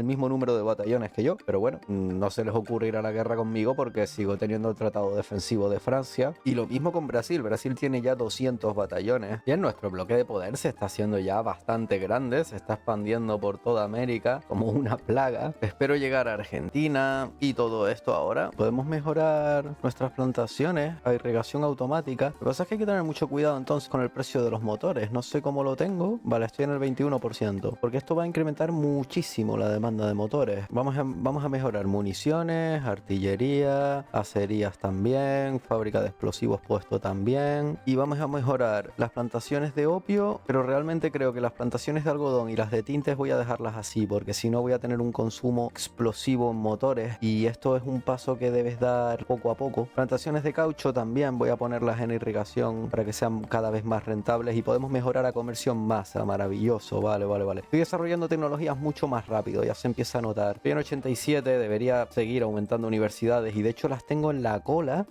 mismo número de batallones que yo. Pero bueno, no se les ocurre ir a la guerra conmigo porque sigo teniendo el tratado defensivo de Francia. Y lo mismo con Brasil. Brasil tiene tiene ya 200 batallones. Bien, nuestro bloque de poder se está haciendo ya bastante grande, se está expandiendo por toda América como una plaga. Espero llegar a Argentina y todo esto ahora. Podemos mejorar nuestras plantaciones a irrigación automática. Lo que pasa es que hay que tener mucho cuidado entonces con el precio de los motores. No sé cómo lo tengo. Vale, estoy en el 21%, porque esto va a incrementar muchísimo la demanda de motores. Vamos a mejorar municiones, artillería, acerías también, fábrica de explosivos puesto también, y vamos a mejorar las plantaciones de opio, pero realmente creo que las plantaciones de algodón y las de tintes voy a dejarlas así, porque si no voy a tener un consumo explosivo en motores, y esto es un paso que debes dar poco a poco. Plantaciones de caucho también voy a ponerlas en irrigación para que sean cada vez más rentables, y podemos mejorar a comercio en masa. Maravilloso, vale. Estoy desarrollando tecnologías mucho más rápido, ya se empieza a notar. Estoy en 87, debería seguir aumentando universidades, y de hecho las tengo en la cola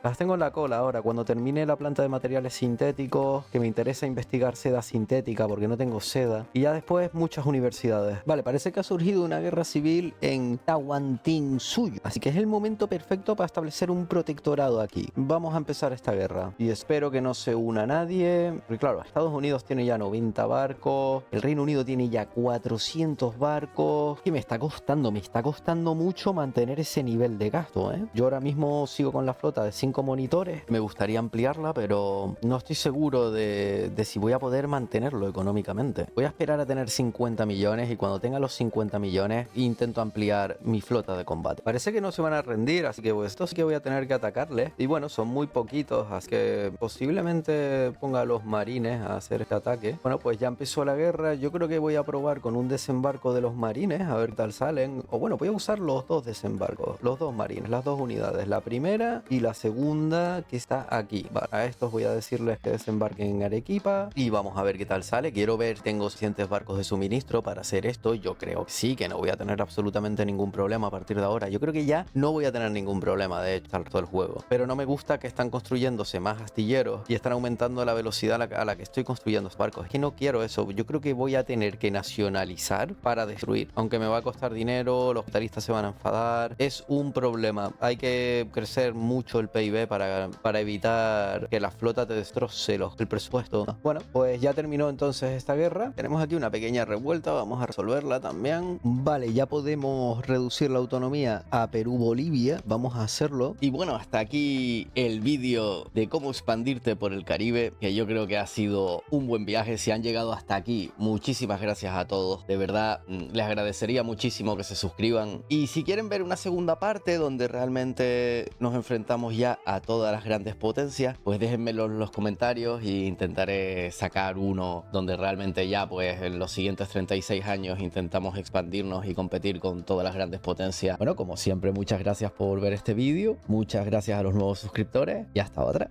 ahora. Cuando termine la planta de materiales sintéticos, que me interesa investigar seda sintética porque no tengo seda, y ya después muchas universidades. Vale, parece que ha surgido una guerra civil en Tahuantinsuyo, así que es el momento perfecto para establecer un protectorado aquí. Vamos a empezar esta guerra y espero que no se una nadie, porque claro, Estados Unidos tiene ya 90 barcos, el Reino Unido tiene ya 400 barcos, que me está costando mucho mantener ese nivel de gasto, ¿eh? Yo ahora mismo sigo con la flota de 5 monitores, me gustaría ampliarla, pero no estoy seguro de si voy a poder mantenerlo económicamente. Voy a esperar a tener 50 millones, y cuando tenga los 50 millones intento ampliar mi flota de combate. Parece que no se van a rendir, así que pues esto sí que voy a tener que atacarles, y bueno, son muy poquitos, así que posiblemente ponga a los marines a hacer este ataque. Bueno, pues ya empezó la guerra. Yo creo que voy a probar con un desembarco de los marines, a ver qué tal salen. O bueno, voy a usar los dos desembarcos, los dos marines, las dos unidades, la primera y la segunda que está aquí. Vale, a estos voy a decirles que desembarquen en Arequipa y vamos a ver qué tal sale. Quiero ver, tengo suficientes barcos de suministro para hacer esto. Yo creo que sí, que no voy a tener absolutamente ningún problema a partir de ahora. Yo creo que ya no voy a tener ningún problema de hecho todo el juego, pero no me gusta que están construyéndose más astilleros y están aumentando la velocidad a la que estoy construyendo los barcos. Es que no quiero eso. Yo creo que voy a tener que nacionalizar para destruir, aunque me va a costar dinero, los capitalistas se van a enfadar. Es un problema. Hay que crecer mucho el PIB para evitar que la flota te destroce el presupuesto. Bueno, pues ya terminó entonces esta guerra. Tenemos aquí una pequeña revuelta, vamos a resolverla también. Vale, ya podemos reducir la autonomía a Perú-Bolivia, vamos a hacerlo. Y bueno, hasta aquí el vídeo de cómo expandirte por el Caribe, que yo creo que ha sido un buen viaje. Si han llegado hasta aquí, muchísimas gracias a todos. De verdad, les agradecería muchísimo que se suscriban. Y si quieren ver una segunda parte donde realmente nos enfrentamos ya a todas las grandes potencias, pues déjenmelo en los comentarios y intentaré sacar uno donde realmente ya pues en los siguientes 36 años intentamos expandirnos y competir con todas las grandes potencias. Bueno, como siempre, muchas gracias por ver este vídeo, muchas gracias a los nuevos suscriptores y hasta otra.